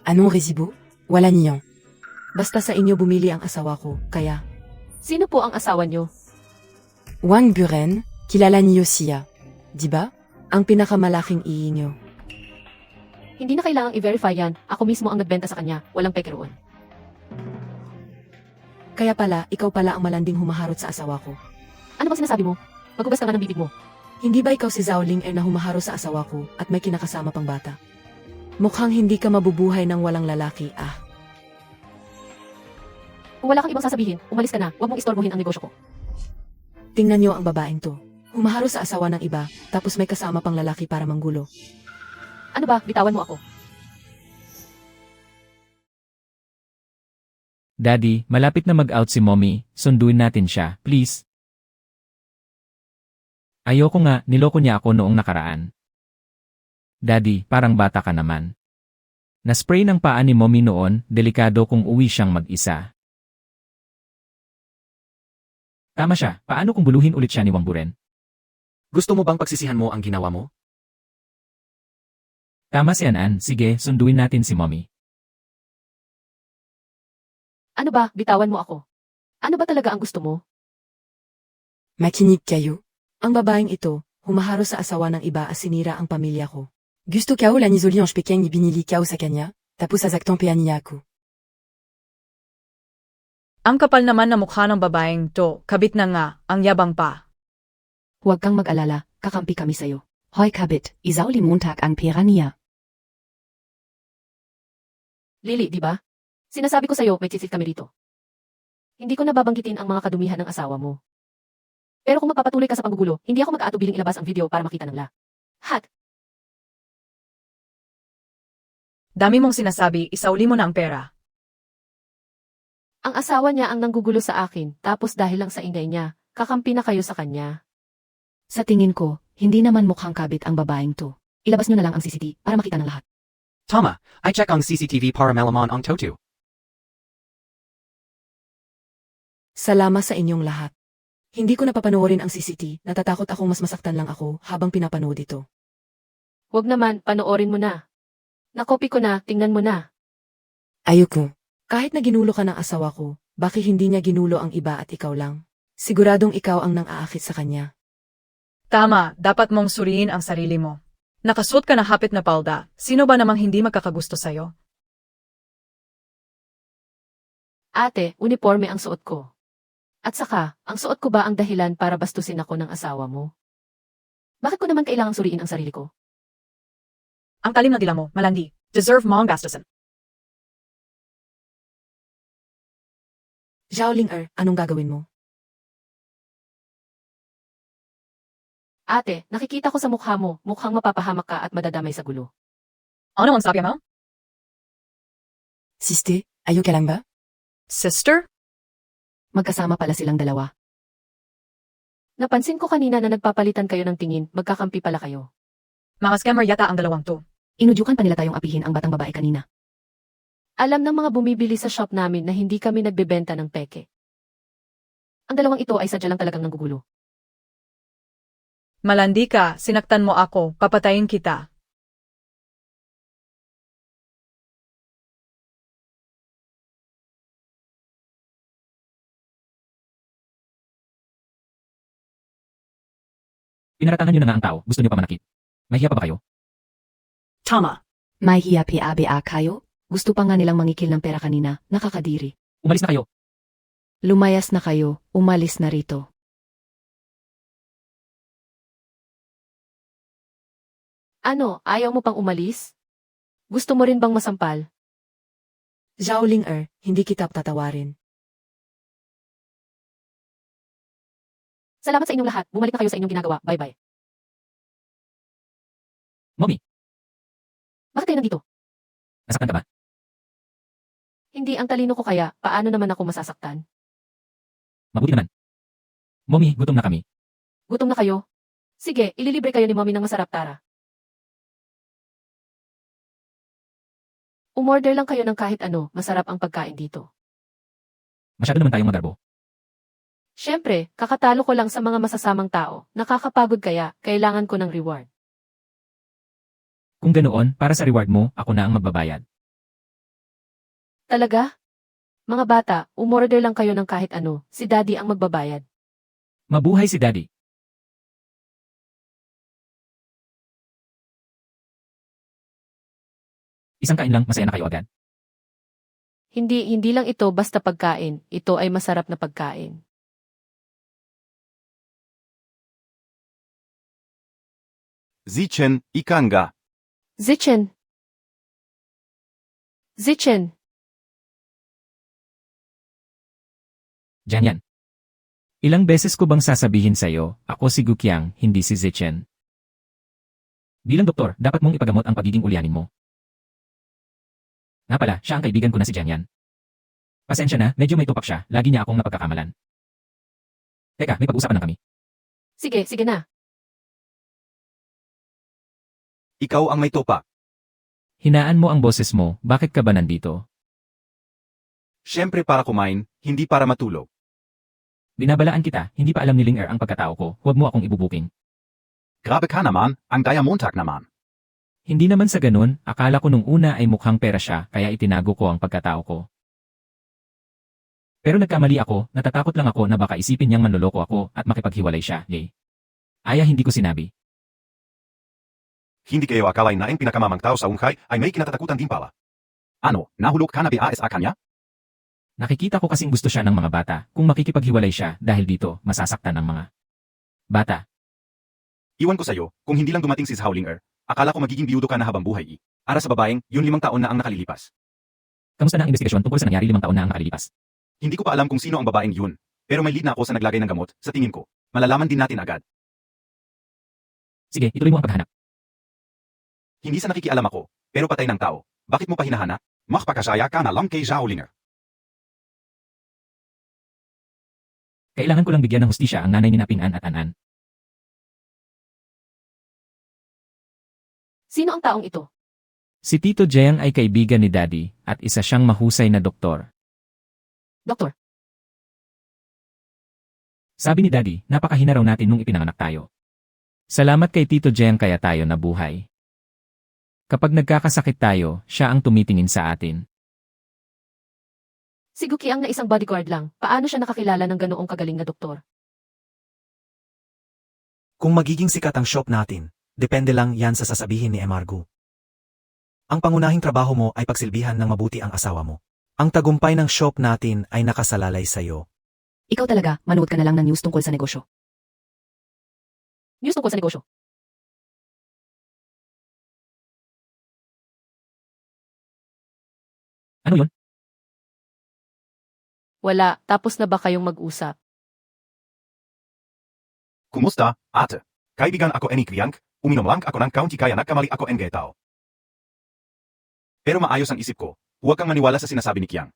Anong resibo? Wala niyo. Basta sa inyo bumili ang asawa ko, kaya... Sino po ang asawa niyo? Wang Buren, kilala niyo siya. Di ba? Ang pinakamalaking iyi niyo. Hindi na kailangang i-verify yan. Ako mismo ang nagbenta sa kanya. Walang peke roon. Kaya pala, ikaw pala ang malanding humaharot sa asawa ko. Ano bang sinasabi mo? Magugas ka nga ng bibig mo. Hindi ba ikaw si Zhao Ling na humaharo sa asawa ko at may kinakasama pang bata? Mukhang hindi ka mabubuhay ng walang lalaki, ah. Kung wala kang ibang sasabihin, umalis ka na. Huwag mong istorbohin ang negosyo ko. Tingnan niyo ang babaeng to. Humaharo sa asawa ng iba, tapos may kasama pang lalaki para manggulo. Ano ba? Bitawan mo ako. Daddy, malapit na mag-out si mommy. Sunduin natin siya, please. Ayoko nga, niloko niya ako noong nakaraan. Daddy, parang bata ka naman. Na-spray ng paa ni mommy noon, delikado kung uwi siyang mag-isa. Tama siya, paano kung buluhin ulit siya ni Wang Buren? Gusto mo bang pagsisihan mo ang ginawa mo? Tama si Anan, sige, sunduin natin si mommy. Ano ba? Bitawan mo ako. Ano ba talaga ang gusto mo? Makinig kayo. Ang babaeng ito, humaharo sa asawa ng iba at sinira ang pamilya ko. Gusto ko lang izoli ang pequeño binili ko sa kanya. Tapos sasaktampihan niya ako. Ang kapal naman na mukha ng babaeng to, kabit na nga, ang yabang pa. Huwag kang mag-alala, kakampi kami sa'yo. Hoy kabit, isauli Montag ang pera niya. Lily, di ba? Sinasabi ko sa'yo, may tsitsit kami rito. Hindi ko nababanggitin ang mga kadumihan ng asawa mo. Pero kung magpapatuloy ka sa panggugulo, hindi ako mag-aatubiling ilabas ang video para makita ng lahat. Dami mong sinasabi, isauli mo na ang pera. Ang asawa niya ang nanggugulo sa akin, tapos dahil lang sa ingay niya, kakampi na kayo sa kanya. Sa tingin ko, hindi naman mukhang kabit ang babaeng to. Ilabas niyo na lang ang CCTV para makita ng lahat. Tama, I check ang CCTV para malaman ang totu. Salamat sa inyong lahat. Hindi ko napapanoorin ang CCTV, natatakot akong mas masaktan lang ako habang pinapanood ito. Huwag naman, panoorin mo na. Nakopy ko na, tingnan mo na. Ayoko. Kahit na ginulo ka ng asawa ko, bakit hindi niya ginulo ang iba at ikaw lang? Siguradong ikaw ang nang-aakit sa kanya. Tama, dapat mong suriin ang sarili mo. Nakasuot ka na hapit na palda, sino ba namang hindi magkakagusto sa'yo? Ate, uniforme ang suot ko. At saka, ang suot ko ba ang dahilan para bastusin ako ng asawa mo? Bakit ko naman kailangang suriin ang sarili ko? Ang talim na dila mo, malandi. Deserve mo ang gastusin. Xiaoling anong gagawin mo? Ate, nakikita ko sa mukha mo, mukhang mapapahamak ka at madadamay sa gulo. Ano ang sabi mo? Siste, ayun ka lang ba? Sister? Magkasama pala silang dalawa. Napansin ko kanina na nagpapalitan kayo ng tingin, magkakampi pala kayo. Mga scammer yata ang dalawang to. Inudyukan pa nila tayong apihin ang batang babae kanina. Alam ng mga bumibili sa shop namin na hindi kami nagbebenta ng peke. Ang dalawang ito ay sadya lang talagang nanggugulo. Malandi ka, sinaktan mo ako, papatayin kita. Pinaratangan niyo na nga ang tao, gusto niyo pa manakit. Mahiya pa ba kayo? Tama. May hiya PABA kayo? Gusto pa nga nilang mangikil ng pera kanina, nakakadiri. Umalis na kayo. Lumayas na kayo, umalis na rito. Ano, ayaw mo pang umalis? Gusto mo rin bang masampal? Xiaoling hindi kita tatawarin. Salamat sa inyong lahat, bumalik na kayo sa inyong ginagawa, bye-bye. Mommy, Bakit kayo nandito? nasaktan ka ba? Hindi ang talino ko kaya, paano naman ako masasaktan? Mabuti naman. Mommy, gutom na kami. Gutom na kayo? Sige, ililibre kayo ni Mommy ng masarap tara. Umorder lang kayo ng kahit ano, masarap ang pagkain dito. Masyado naman tayong magarbo. Siyempre, kakatalo ko lang sa mga masasamang tao, nakakapagod kaya, kailangan ko ng reward. Kung ganoon, para sa reward mo, ako na ang magbabayad. Talaga? Mga bata, umorder lang kayo ng kahit ano, si Daddy ang magbabayad. Mabuhay si Daddy. Isang kain lang, masaya na kayo agad. Hindi lang ito basta pagkain, ito ay masarap na pagkain. Zichen, ikanga. Zichen! Zichen! Diyan yan. Ilang beses ko bang sasabihin sa'yo, ako si Gukiang, hindi si Zichen. Bilang doktor, dapat mong ipagamot ang pagiging ulyanin mo. Nga pala, siya ang kaibigan ko na si Jianyan. Pasensya na, medyo may tupak siya, lagi niya akong napagkakamalan. Teka, may pag-usapan na kami. Sige na. Ikaw ang may topa. Hinaan mo ang boses mo, bakit ka ba nandito? Siyempre para kumain, hindi para matulog. Binabalaan kita, hindi pa alam ni Ling ang pagkatao ko, huwag mo akong ibubuking. Grabe ka naman, ang Diamontak naman. Hindi naman sa ganun, akala ko nung una ay mukhang pera siya, kaya itinago ko ang pagkatao ko. Pero nagkamali ako, natatakot lang ako na baka isipin niyang manloloko ako at makipaghiwalay siya, yay. Aya hindi ko sinabi. Hindi kayo akalain na ang pinakamamang tao sa ungkay ay may kinatatakutan din pala. Ano, nahulog ka na ba sa kanya? Nakikita ko kasing gusto siya ng mga bata. Kung makikipaghiwalay siya dahil dito, masasaktan ang mga bata. Iwan ko sa'yo, kung hindi lang dumating si Howlinger, akala ko magiging biyudo ka na habang buhay. Ara sa babaeng, yun 5 taon na ang nakalilipas. Kamusta na ang investigasyon tungkol sa nangyari 5 taon na ang nakalilipas? Hindi ko pa alam kung sino ang babaeng yun, pero may lead na ako sa naglagay ng gamot, sa tingin ko. Malalaman din natin agad. Sige, ituloy mo ang paghahanap. Hindi sa nakikialam ako, pero patay ng tao. Bakit mo pa hinahanap? Makpakasaya ka na lang kay Howlinger. Kailangan ko lang bigyan ng hustisya ang nanay ni Napin-an at Anan. Sino ang taong ito? Si Tito Jeng ay kaibigan ni Daddy at isa siyang mahusay na doktor. Doktor, Sabi ni Daddy, napakahina raw natin nung ipinanganak tayo. Salamat kay Tito Jeng kaya tayo nabuhay. Kapag nagkakasakit tayo, siya ang tumitingin sa atin. si Gukiang na isang bodyguard lang. Paano siya nakakilala ng ganoong kagaling na doktor? Kung magiging sikat ang shop natin, depende lang yan sa sasabihin ni Emargo. Ang pangunahing trabaho mo ay pagsilbihan ng mabuti ang asawa mo. Ang tagumpay ng shop natin ay nakasalalay sa'yo. Ikaw talaga, manood ka na lang ng news tungkol sa negosyo. News tungkol sa negosyo. Ano yun? Wala, tapos na ba kayong mag-usap? Kumusta, ate? Kaibigan ako ni Kriyank, uminom lang ako ng kaunti kaya nagkamali ako ng getaw. Pero maayos ang isip ko, huwag kang maniwala sa sinasabi ni Kiang.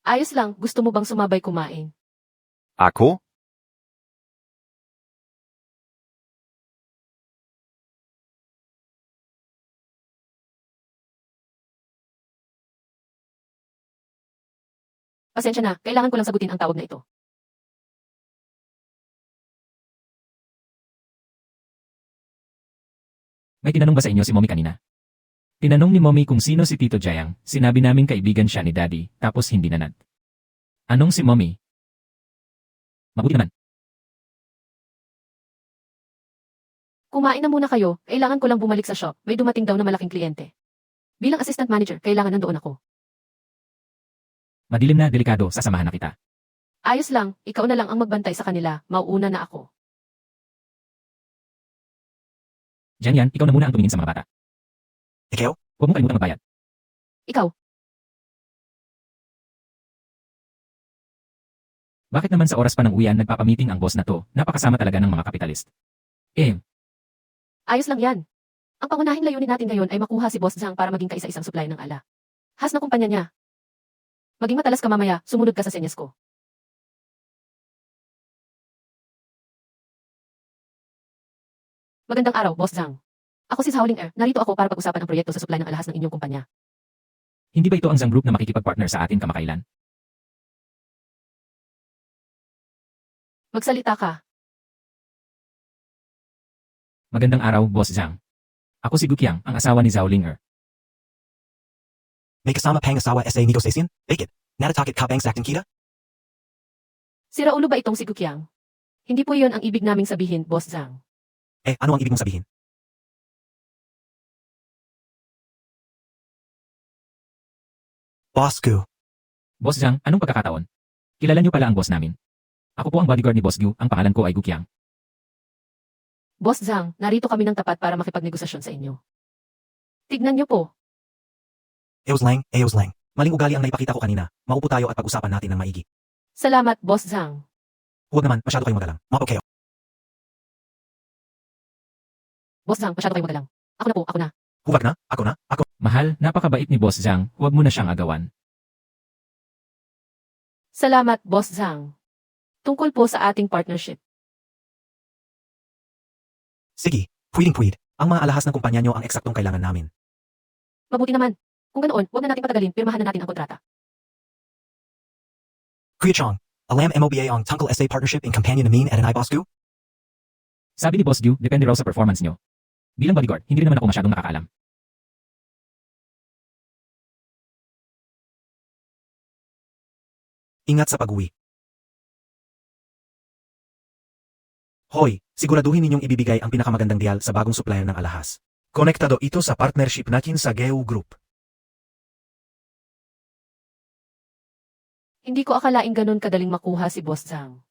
Ayos lang, gusto mo bang sumabay kumain? Ako? Pasensya na, kailangan ko lang sagutin ang tawag na ito. May tinanong ba sa inyo si Mommy kanina? Tinanong ni Mommy kung sino si Tito Jayang, sinabi namin kaibigan siya ni Daddy, tapos hindi nanad. Anong si Mommy? Mabuti naman. Kumain na muna kayo, kailangan ko lang bumalik sa shop, may dumating daw na malaking kliyente. Bilang assistant manager, kailangan nandoon ako. Madilim na, delikado, sasamahan na kita. Ayos lang, ikaw na lang ang magbantay sa kanila, mauuna na ako. Diyan yan, ikaw na muna ang tumingin sa mga bata. Ikaw? Huwag mong kalimutang magbayad. Ikaw, Bakit naman sa oras pa ng uwian nagpapamiting ang boss na to, napakasama talaga ng mga kapitalist. ayos lang yan. Ang pangunahing layunin natin ngayon ay makuha si Boss Zhang para maging kaisa-isang supply ng ala. Has na kumpanya niya. Maging matalas ka mamaya, sumunod ka sa senyas ko. Magandang araw, Boss Zhang. Ako si Howlinger, narito ako para pag-usapan ang proyekto sa supply ng alahas ng inyong kumpanya. Hindi ba ito ang Zhang Group na makikipag-partner sa atin kamakailan? Magsalita ka. Magandang araw, Boss Zhang. Ako si Gukiang, ang asawa ni Zhao Linger. May kasama pang asawa sa negosasyon? Bakit? Natatakit ka bang saktan kita? Sira ulo ba itong si Gukiang? Hindi po iyon ang ibig naming sabihin, Boss Zhang. Ano ang ibig mong sabihin? Boss Gu. Boss Zhang, anong pagkakataon? Kilala niyo pala ang boss namin. Ako po ang bodyguard ni Boss Gu, ang pangalan ko ay Gukiang. Boss Zhang, narito kami ng tapat para makipagnegosasyon sa inyo. Tignan niyo po. Eos lang. Maling ugali ang naipakita ko kanina. Maupo tayo at pag-usapan natin ng maigi. Salamat, Boss Zhang. Huwag naman, masyado kayong magalang. Mapo kayo. Boss Zhang, masyado kayo magalang. Ako na. Huwag na, ako. Mahal, napakabait ni Boss Zhang, huwag mo na siyang agawan. Salamat, Boss Zhang. Tungkol po sa ating partnership. Sige, pwedeng. Ang mga alahas ng kumpanya nyo ang eksaktong kailangan namin. Mabuti naman. Kung ganoon, huwag na natin patagalin, pirmahan na natin ang kontrata. Kuya Chong, alam MOBA ang tungkol SA partnership in companion namin at an Boss Gu? Sabi ni Boss Gu, depende raw sa performance niyo. Bilang bodyguard, hindi rin naman ako masyadong nakakaalam. Ingat sa pag-uwi. Hoy, siguraduhin ninyong ibibigay ang pinakamagandang deal sa bagong supplier ng alahas. Konektado ito sa partnership natin sa Geo Group. Hindi ko akalaing ganun kadaling makuha si Boss Zhang.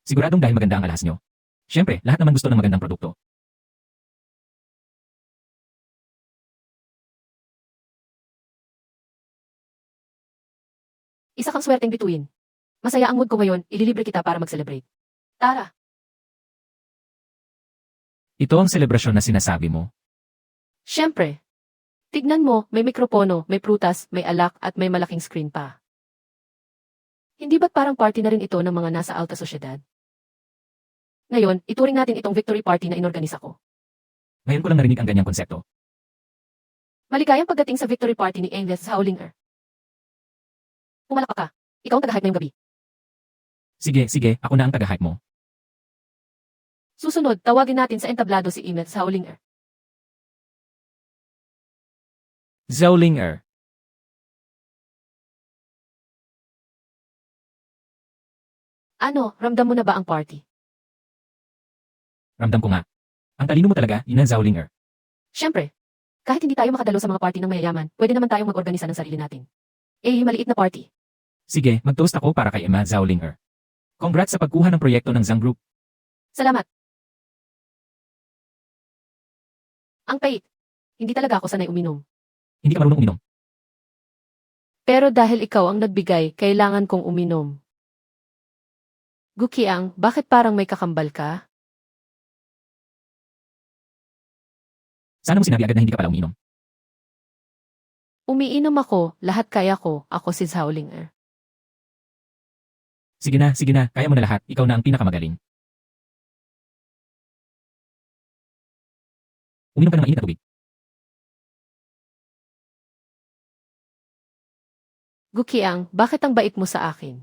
Siguradong dahil maganda ang alahas nyo. Siyempre, lahat naman gusto ng magandang produkto. Isa kang swerteng bituin. Masaya ang mood ko ngayon, ililibre kita para mag-celebrate. Tara, Ito ang selebrasyon na sinasabi mo. syempre. Tignan mo, may mikropono, may prutas, may alak at may malaking screen pa. Hindi ba't parang party na rin ito ng mga nasa alta sosyedad? Ngayon, ituring natin itong victory party na inorganisa ko. Ngayon ko lang narinig ang ganyang konsepto. Maligayang pagdating sa victory party ni Engels sa Howlinger. Pumalakpak ka. Ikaw ang tagahype ngayong gabi. Sige, ako na ang taga-hype mo. Susunod, tawagin natin sa entablado si Engels sa Howlinger. Zhoulinger. Ano, ramdam mo na ba ang party? Ramdam ko nga. Ang talino mo talaga, yun ang Zhoulinger. Syempre. Kahit hindi tayo makadalo sa mga party ng mayayaman, pwede naman tayong mag-organisa ng sarili natin. Maliit na party. Sige, mag-toast ako para kay Emma Zhoulinger. Congrats sa pagkuha ng proyekto ng Zhang Group. Salamat. Ang pait. Hindi talaga ako sanay uminom. Hindi ka marunong uminom. Pero dahil ikaw ang nagbigay, kailangan kong uminom. Gukiang, bakit parang may kakambal ka? Sana mo sinabi agad na hindi ka pala uminom. Umiinom ako, lahat kaya ko, ako si Zhoulinger. Sige na, kaya mo na lahat, ikaw na ang pinakamagaling. Uminom ka ng mainit na tubig. Gukiang, bakit ang bait mo sa akin?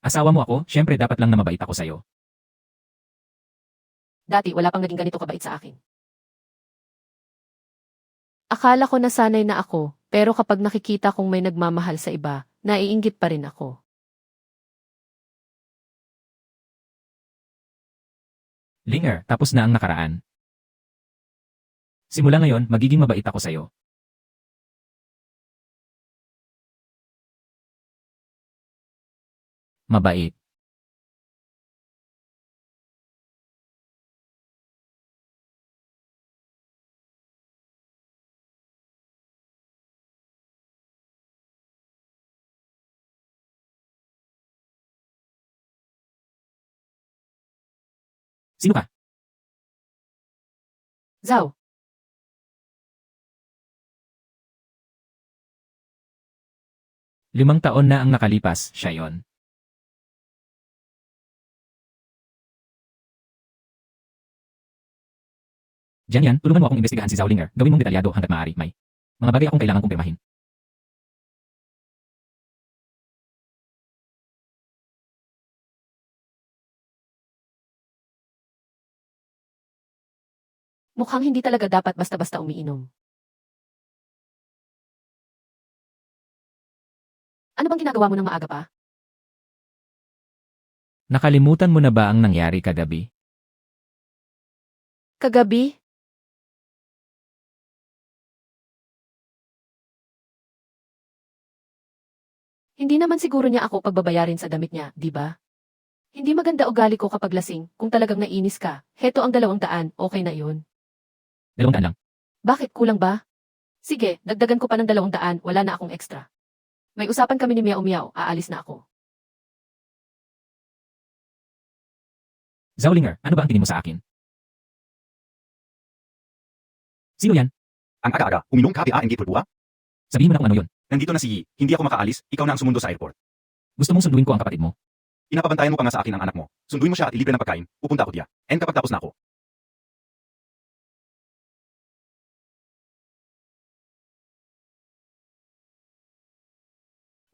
Asawa mo ako, syempre dapat lang na mabait ako sa'yo. Dati wala pang naging ganito kabait sa akin. Akala ko nasanay na ako, pero kapag nakikita kong may nagmamahal sa iba, naiinggit pa rin ako. Linger, tapos na ang nakaraan. Simula ngayon, magiging mabait ako sa'yo. Mabait. Sino ka? Zhao, 5 taon na ang nakalipas, siya yon. Diyan yan, tulungan mo akong imbestigahan si Zhoulinger. Gawin mong detalyado hanggat maaari, May. Mga bagay akong kailangan kumpirmahin. mukhang hindi talaga dapat basta-basta umiinom. Ano bang ginagawa mo ng maaga pa? Nakalimutan mo na ba ang nangyari kagabi? Kagabi? Hindi naman siguro niya ako pagbabayarin sa damit niya, di ba? Hindi maganda ugali ko kapag lasing, kung talagang nainis ka. Heto ang 200, okay na yun. 200 lang. Bakit kulang ba? Sige, dagdagan ko pa ng 200, wala na akong extra. May usapan kami ni Miao Miao, aalis na ako. Zhoulinger, ano ba ang tingin mo sa akin? Sino yan? Ang aga-aga, uminom kape ang gate pulpua? Sabihin mo na kung ano yun. Nandito na si Yi, hindi ako makaalis, ikaw na ang sumundo sa airport. Gusto mong sunduin ko ang kapatid mo. Inapabantayan mo pa nga sa akin ang anak mo. Sunduin mo siya at ilibre ng pagkain, pupunta ako diya. And kapag tapos na ako,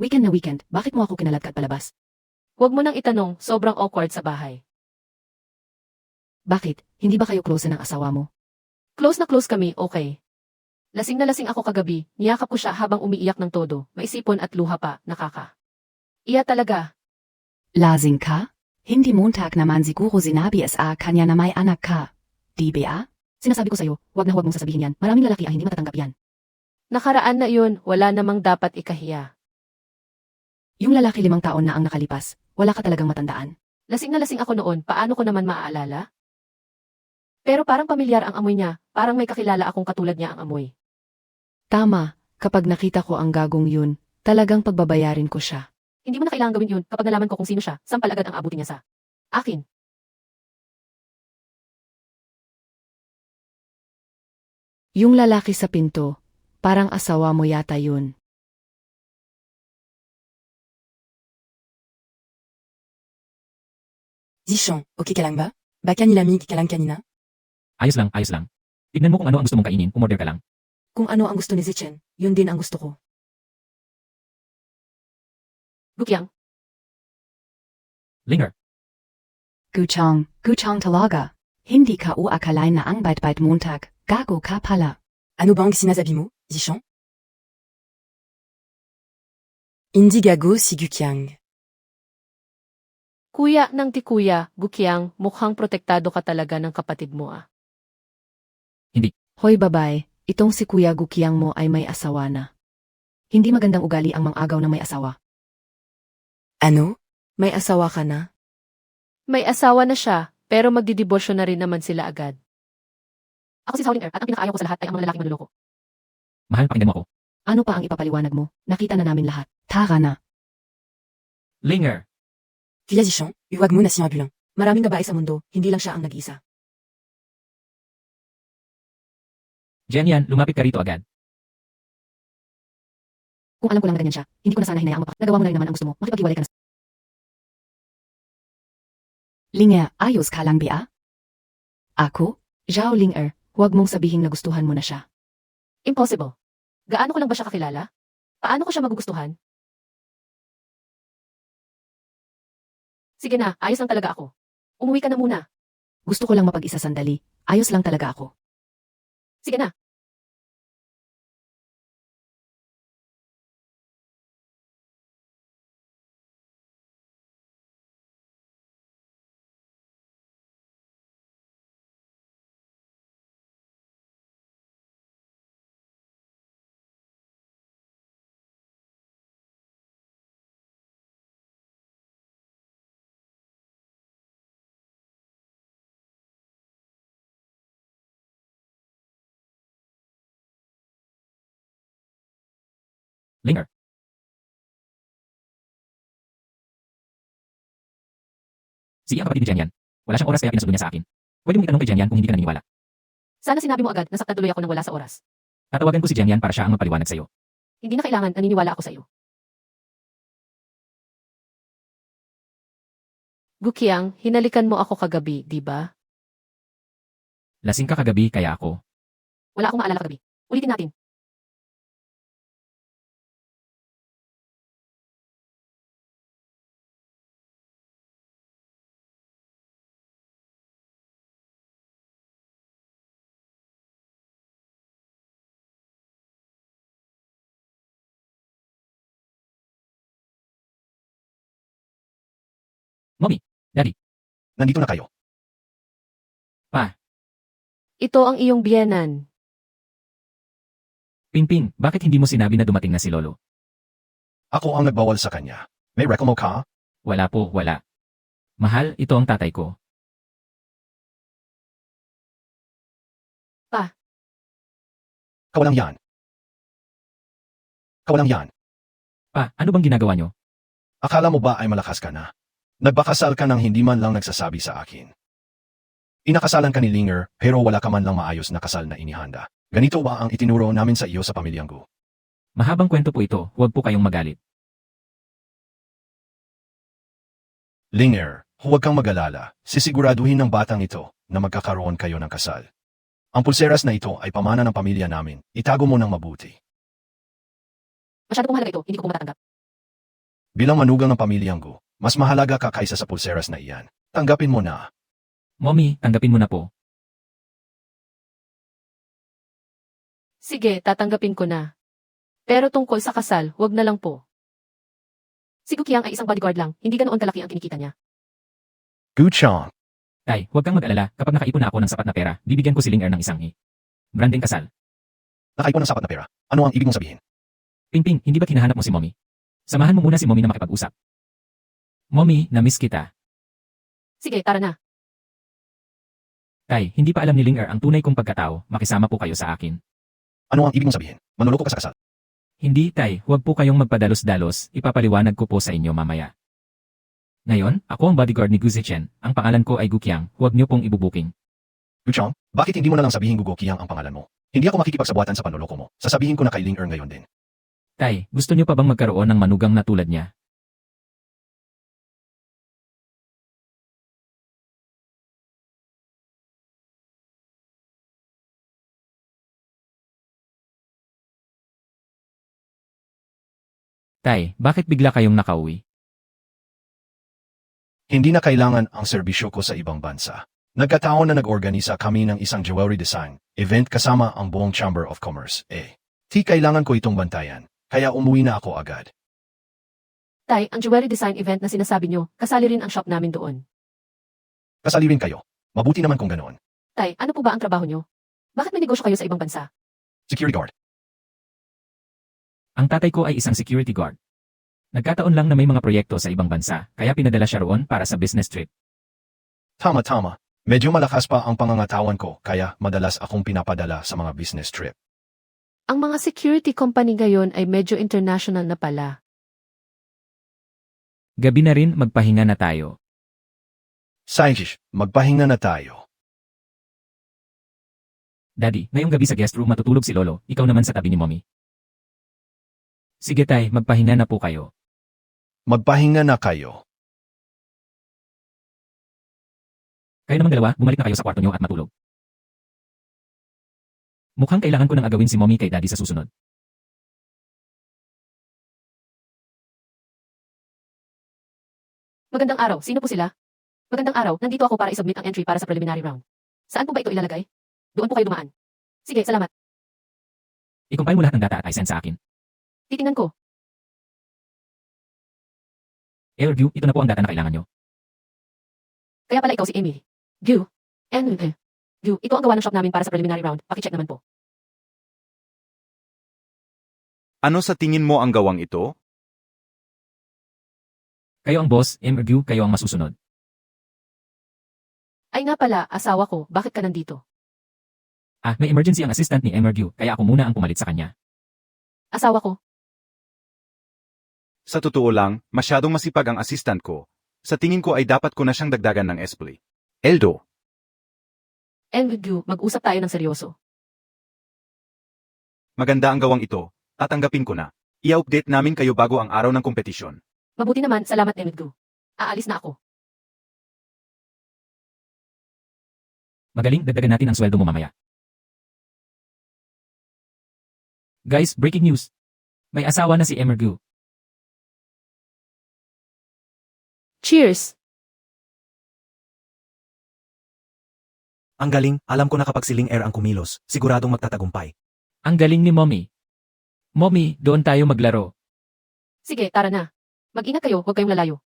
Weekend na weekend, bakit mo ako kinaladkad palabas? Huwag mo nang itanong, sobrang awkward sa bahay. Bakit? Hindi ba kayo close ng asawa mo? Close na close kami, okay. Lasing na lasing ako kagabi, niyakap ko siya habang umiiyak ng todo, maisipon at luha pa, nakaka. Iya talaga. Lasing ka? Hindi Montag naman siguro sinabi sa kanya na may anak ka. Di ba? Sinasabi ko sa'yo, huwag na huwag mong sasabihin yan. Maraming lalaki ang hindi matatanggap yan. Nakaraan na yun, wala namang dapat ikahiya. Yung lalaki 5 taon na ang nakalipas, wala ka talagang matandaan. Lasing na lasing ako noon, paano ko naman maaalala? Pero parang pamilyar ang amoy niya, parang may kakilala akong katulad niya ang amoy. Tama, kapag nakita ko ang gagong yun, talagang pagbabayarin ko siya. Hindi mo na kailangan gawin yun kapag nalaman ko kung sino siya, sampal agad ang abutin niya sa akin. Yung lalaki sa pinto, parang asawa mo yata yun. Zichan, okay ka lang ba? Baka nilamig ka lang kanina? Ayos lang, ayos lang. Tignan mo kung ano ang gusto mong kainin, umorder ka lang. Kung ano ang gusto ni Zichen, yun din ang gusto ko. Gukyang, Linger, Guchong talaga. Hindi ka uakalain na ang bait-bait Montag, gago ka pala. Ano bang sinasabi mo, Zichan? Indigago si Gukyang. kuya ng di kuya, Gukyang, mukhang protektado ka talaga ng kapatid mo ah. Hoy babae, itong si Kuya Gukyang mo ay may asawa na. Hindi magandang ugali ang mang-agaw na may asawa. Ano? May asawa ka na? May asawa na siya, pero magdidiborsyo na rin naman sila agad. Ako si Howling Earth at ang pinakaayaw ko sa lahat ay ang mga lalaking manluloko. mahal pakinggan mo ako. Ano pa ang ipapaliwanag mo? Nakita na namin lahat. Tara na. Linger, Kuya Zichan, huwag mo na si ambulant. Maraming babae sa mundo, hindi lang siya ang nag-iisa. Jian, lumapit ka rito agad. Kung alam ko lang na ganyan siya, hindi ko na sana hinayaang nagawa mo na rin naman ang gusto mo. Makipag-iwalay ka na. Linger, ayos ka lang bia? Ako? Zhao Ling huwag mong sabihin na gustuhan mo na siya. Impossible. Gaano ko lang ba siya kakilala? Paano ko siya magugustuhan? Sige na, ayos lang talaga ako. Umuwi ka na muna. Gusto ko lang mapag-isa sandali. Ayos lang talaga ako. Sige na. Linger. Sige ang kapatid ni Jian. Wala siyang oras kaya pinasundo niya sa akin. Pwede mong itanong kay Jian kung hindi ka naniniwala. Sana sinabi mo agad, nasaktan tuloy ako nang wala sa oras. Tatawagan ko si Jian para siya ang magpaliwanag sa'yo. Hindi na kailangan, naniniwala ako sa iyo. Gukyang, hinalikan mo ako kagabi, di ba? Lasing ka kagabi kaya ako. Wala akong maalala kagabi. Ulitin natin. Mommy, Daddy, Nandito na kayo. Ito ang iyong biyenan. Pingping, bakit hindi mo sinabi na dumating na si Lolo? Ako ang nagbawal sa kanya. May reklamo ka? Wala po, wala. Mahal, ito ang tatay ko. Kawalang yan. Kawalang yan. Pa, ano bang ginagawa nyo? Akala mo ba ay malakas ka na? Nagbakasal ka nang hindi man lang nagsasabi sa akin. Inakasalan ka ni Linger pero wala ka man lang maayos na kasal na inihanda. Ganito ba ang itinuro namin sa iyo sa pamilyang ko? Mahabang kwento po ito, huwag po kayong magalit. Linger, huwag kang mag-alala. Sisiguraduhin ng batang ito na magkakaroon kayo ng kasal. Ang pulseras na ito ay pamana ng pamilya namin. Itago mo ng mabuti. Masyado kong mahalaga ito, hindi ko po matatanggap. Bilang manugang ng pamilyang ko, mas mahalaga ka kaysa sa pulseras na iyan. Tanggapin mo na. Mommy, tanggapin mo na po. Sige, tatanggapin ko na. Pero tungkol sa kasal, wag na lang po. Si Gukyang ay isang bodyguard lang, hindi ganoon kalaki ang kinikita niya. Guchong. Tay, huwag kang mag-alala, kapag nakaipon na ako ng sapat na pera, bibigyan ko si Linger ng isang branding kasal. Nakaipon ng sapat na pera. Ano ang ibig mong sabihin? Pingping, hindi ba kinahanap mo si Mommy? Samahan mo muna si Mommy na makipag-usap. Mommy, na-miss kita. Sige, tara na. Tay, hindi pa alam ni Ling ang tunay kong pagkatao, makisama po kayo sa akin. Ano ang ibig mong sabihin? Manloloko ka sa kasal. Hindi, Tay, huwag po kayong magpadalos-dalos, ipapaliwanag ko po sa inyo mamaya. Ngayon, ako ang bodyguard ni Gu Zichen, ang pangalan ko ay Gu Qiang, huwag niyo pong ibubuking. Guchong, bakit hindi mo na lang sabihin Gugo Kiyang ang pangalan mo? Hindi ako makikipagsabuatan sa panloloko mo. Sasabihin ko na kay Ling ngayon din. Tay, gusto niyo pa bang magkaroon ng manugang na tulad niya? Tay, bakit bigla kayong nakauwi? Hindi na kailangan ang serbisyo ko sa ibang bansa. Nagkataon na nag-organisa kami ng isang jewelry design event kasama ang buong Chamber of Commerce. Kailangan ko itong bantayan, kaya umuwi na ako agad. Tay, ang jewelry design event na sinasabi nyo, kasali rin ang shop namin doon. Kasali rin kayo. Mabuti naman kung ganoon. Tay, ano po ba ang trabaho nyo? Bakit may negosyo kayo sa ibang bansa? Security guard. Ang tatay ko ay isang security guard. Nagkataon lang na may mga proyekto sa ibang bansa, kaya pinadala siya roon para sa business trip. Tama. Medyo malakas pa ang pangangatawan ko, kaya madalas akong pinapadala sa mga business trip. Ang mga security company ngayon ay medyo international na pala. Gabi na rin, magpahinga na tayo. Saikish, magpahinga na tayo. Daddy, ngayong gabi sa guest room matutulog si Lolo, ikaw naman sa tabi ni Mommy. Sige tay, magpahinga na po kayo. Magpahinga na kayo. Kayo naman dalawa, bumalik na kayo sa kwarto nyo at matulog. Mukhang kailangan ko nang agawin si Mommy kay Daddy sa susunod. Magandang araw, sino po sila? Magandang araw, nandito ako para isubmit ang entry para sa preliminary round. Saan po ba ito ilalagay? Doon po kayo dumaan. Sige, salamat. I-compile mo lahat ng data at i-send sa akin. Titingnan ko. Airview, ito na po ang data na kailangan nyo. Kaya pala ikaw si Amy. Gu. Gu, ito ang gawa ng shop namin para sa preliminary round. Pakicheck naman po. Ano sa tingin mo ang gawang ito? Kayo ang boss, Airview, kayo ang masusunod. Ay nga pala, asawa ko, bakit ka nandito? May emergency ang assistant ni Airview, kaya ako muna ang pumalit sa kanya. Asawa ko. Sa totoo lang, masyadong masipag ang assistant ko. Sa tingin ko ay dapat ko na siyang dagdagan ng espli. Eldo. Gu, mag-usap tayo ng seryoso. Maganda ang gawang ito. Tatanggapin ko na. I-update namin kayo bago ang araw ng kompetisyon. Mabuti naman, salamat Gu. Aalis na ako. Magaling, dagdagan natin ang sweldo mo mamaya. Guys, breaking news. May asawa na si Emergu. Cheers! Ang galing, alam ko na kapag si Ling ang kumilos, siguradong magtatagumpay. Ang galing ni Mommy. Mommy, doon tayo maglaro. Sige, tara na. Mag-ingat kayo, huwag kayong lalayo.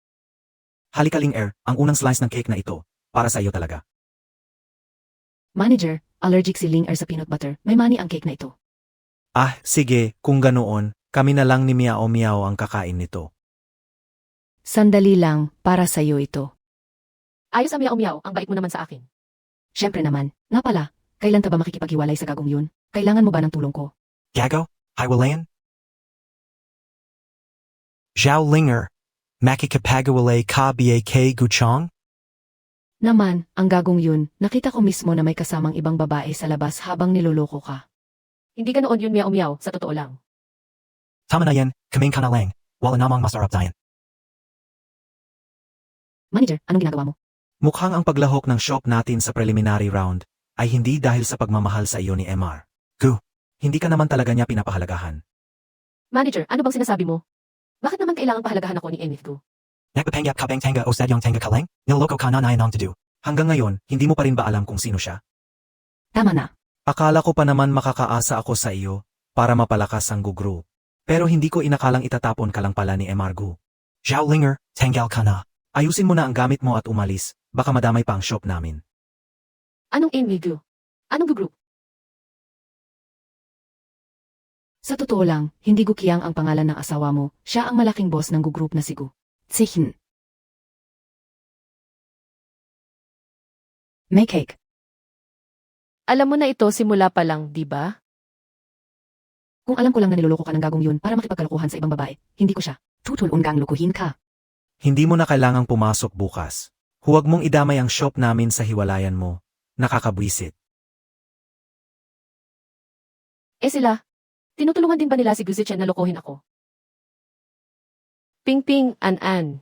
Halika Ling ang unang slice ng cake na ito, para sa iyo talaga. Manager, allergic si Ling sa peanut butter. May mani ang cake na ito. Sige, kung ganoon, kami na lang ni Miao Miao ang kakain nito. Sandali lang, para sa iyo ito. Ayos ang miyaw-miyaw, ang bait mo naman sa akin. Siyempre naman. Nga pala, kailan ka ba makikipaghiwalay sa gagong yun? Kailangan mo ba ng tulong ko? Gago, hiwalayan? Zhao Linger, makikipaghiwalay ka ba kay Guchong? Naman, ang gagong yun, nakita ko mismo na may kasamang ibang babae sa labas habang niloloko ka. Hindi ka noon yun miyaw-miyaw, sa totoo lang. Tama na yan, kaming ka na lang, wala namang masarap tayo. Manager, anong ginagawa mo? Mukhang ang paglahok ng shop natin sa preliminary round ay hindi dahil sa pagmamahal sa iyo ni MR. Gu, hindi ka naman talaga niya pinapahalagahan. Manager, ano bang sinasabi mo? Bakit naman kailangang pahalagahan ako ni Gu? Nagpapanggap ka bang tanga o sadyang tanga ka lang? Niloloko ka na nainong to do. Hanggang ngayon, hindi mo pa rin ba alam kung sino siya? Tama na. Akala ko pa naman makakaasa ako sa iyo para mapalakas ang gugro. Pero hindi ko inakalang itatapon ka lang pala ni MR Gu. Zhao Linger, tanggal ka na. Ayusin mo na ang gamit mo at umalis. Baka madamay pa ang shop namin. Anong Gu? Anong group? Sa totoo lang, hindi Gu Qiang ang pangalan ng asawa mo, siya ang malaking boss ng Gu Group na si Gu. Zichen. May cake. Alam mo na ito simula pa lang, di ba? Kung alam ko lang na niloloko ka ng gagong yun para makipagkalokohan sa ibang babae, hindi ko siya. Tutul ungang lukuhin ka. Hindi mo na kailangang pumasok bukas. Huwag mong idamay ang shop namin sa hiwalayan mo. Nakakabwisit. Sila, tinutulungan din ba nila si Gu Zichen na lokohin ako? Ping, an.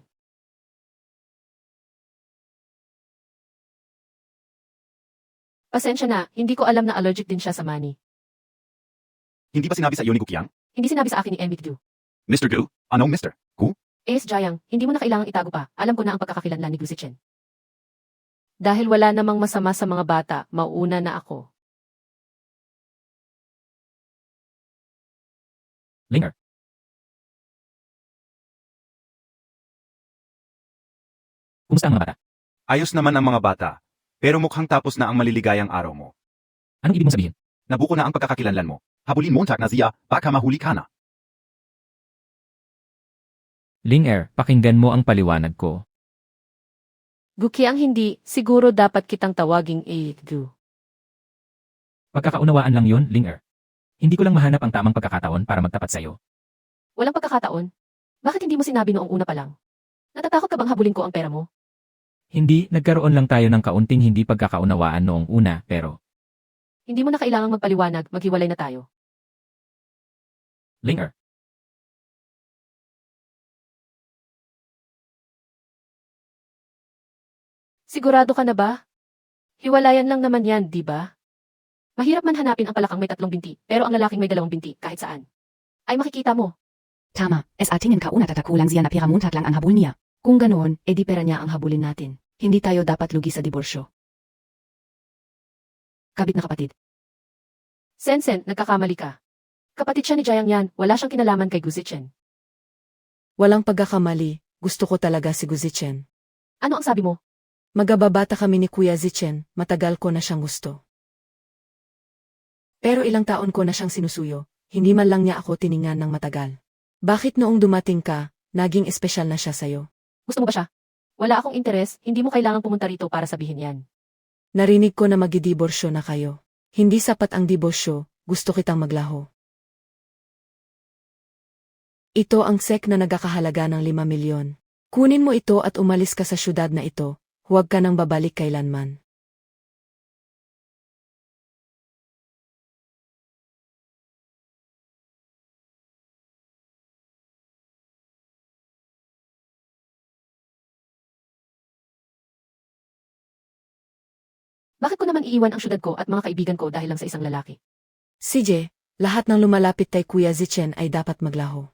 Pasensya na, hindi ko alam na allergic din siya sa money. Hindi ba sinabi sa iyo ni Gukiang? Hindi sinabi sa akin ni Emmett Gu. Mr. Gu? Anong Mr. Gu? Jayang, hindi mo na kailangang itago pa. Alam ko na ang pagkakakilanlan ni Gu Zichen. Dahil wala namang masama sa mga bata, mauuna na ako. Linger. Kumusta ang mga bata? Ayos naman ang mga bata, pero mukhang tapos na ang maliligayang araw mo. Anong ibig mong sabihin? Nabuko na ang pagkakakilanlan mo. Habulin Montag na Zia, baka mahuli ka na. Linger, pakinggan mo ang paliwanag ko. Gu Qiang hindi, siguro dapat kitang tawaging Gu. Pagkakaunawaan lang yun, Linger. Hindi ko lang mahanap ang tamang pagkakataon para magtapat sa'yo. Walang pagkakataon? Bakit hindi mo sinabi noong una pa lang? Natatakot ka bang habulin ko ang pera mo? Hindi, nagkaroon lang tayo ng kaunting hindi pagkakaunawaan noong una, pero... Hindi mo na kailangang magpaliwanag, maghiwalay na tayo. Linger. Sigurado ka na ba? Hiwalayan lang naman yan, di ba? Mahirap man hanapin ang palakang may 3 binti, pero ang lalaking may 2 binti, kahit saan. Ay makikita mo. Tama, es atingin ka una tatakulang siya na pira Montag lang ang habul niya. Kung ganoon, edi pera niya ang habulin natin. Hindi tayo dapat lugi sa diborsyo. Kabit na kapatid. Sensen, nagkakamali ka. Kapatid siya ni Jayang yan, wala siyang kinalaman kay Gu Zichen. Walang pagkakamali, gusto ko talaga si Gu Zichen. Ano ang sabi mo? Magababata kami ni Kuya Zichen, matagal ko na siyang gusto. Pero ilang taon ko na siyang sinusuyo, hindi man lang niya ako tiningan ng matagal. Bakit noong dumating ka, naging espesyal na siya sa'yo? Gusto mo ba siya? Wala akong interes, hindi mo kailangang pumunta rito para sabihin yan. Narinig ko na magdidiborsyo na kayo. Hindi sapat ang diborsyo, gusto kitang maglaho. Ito ang sek na nagkakahalaga ng 5 milyon. Kunin mo ito at umalis ka sa syudad na ito, huwag ka nang babalik kailanman. Bakit ko naman iiwan ang syudad ko at mga kaibigan ko dahil lang sa isang lalaki? CJ, lahat ng lumalapit kay Kuya Zichen ay dapat maglaho.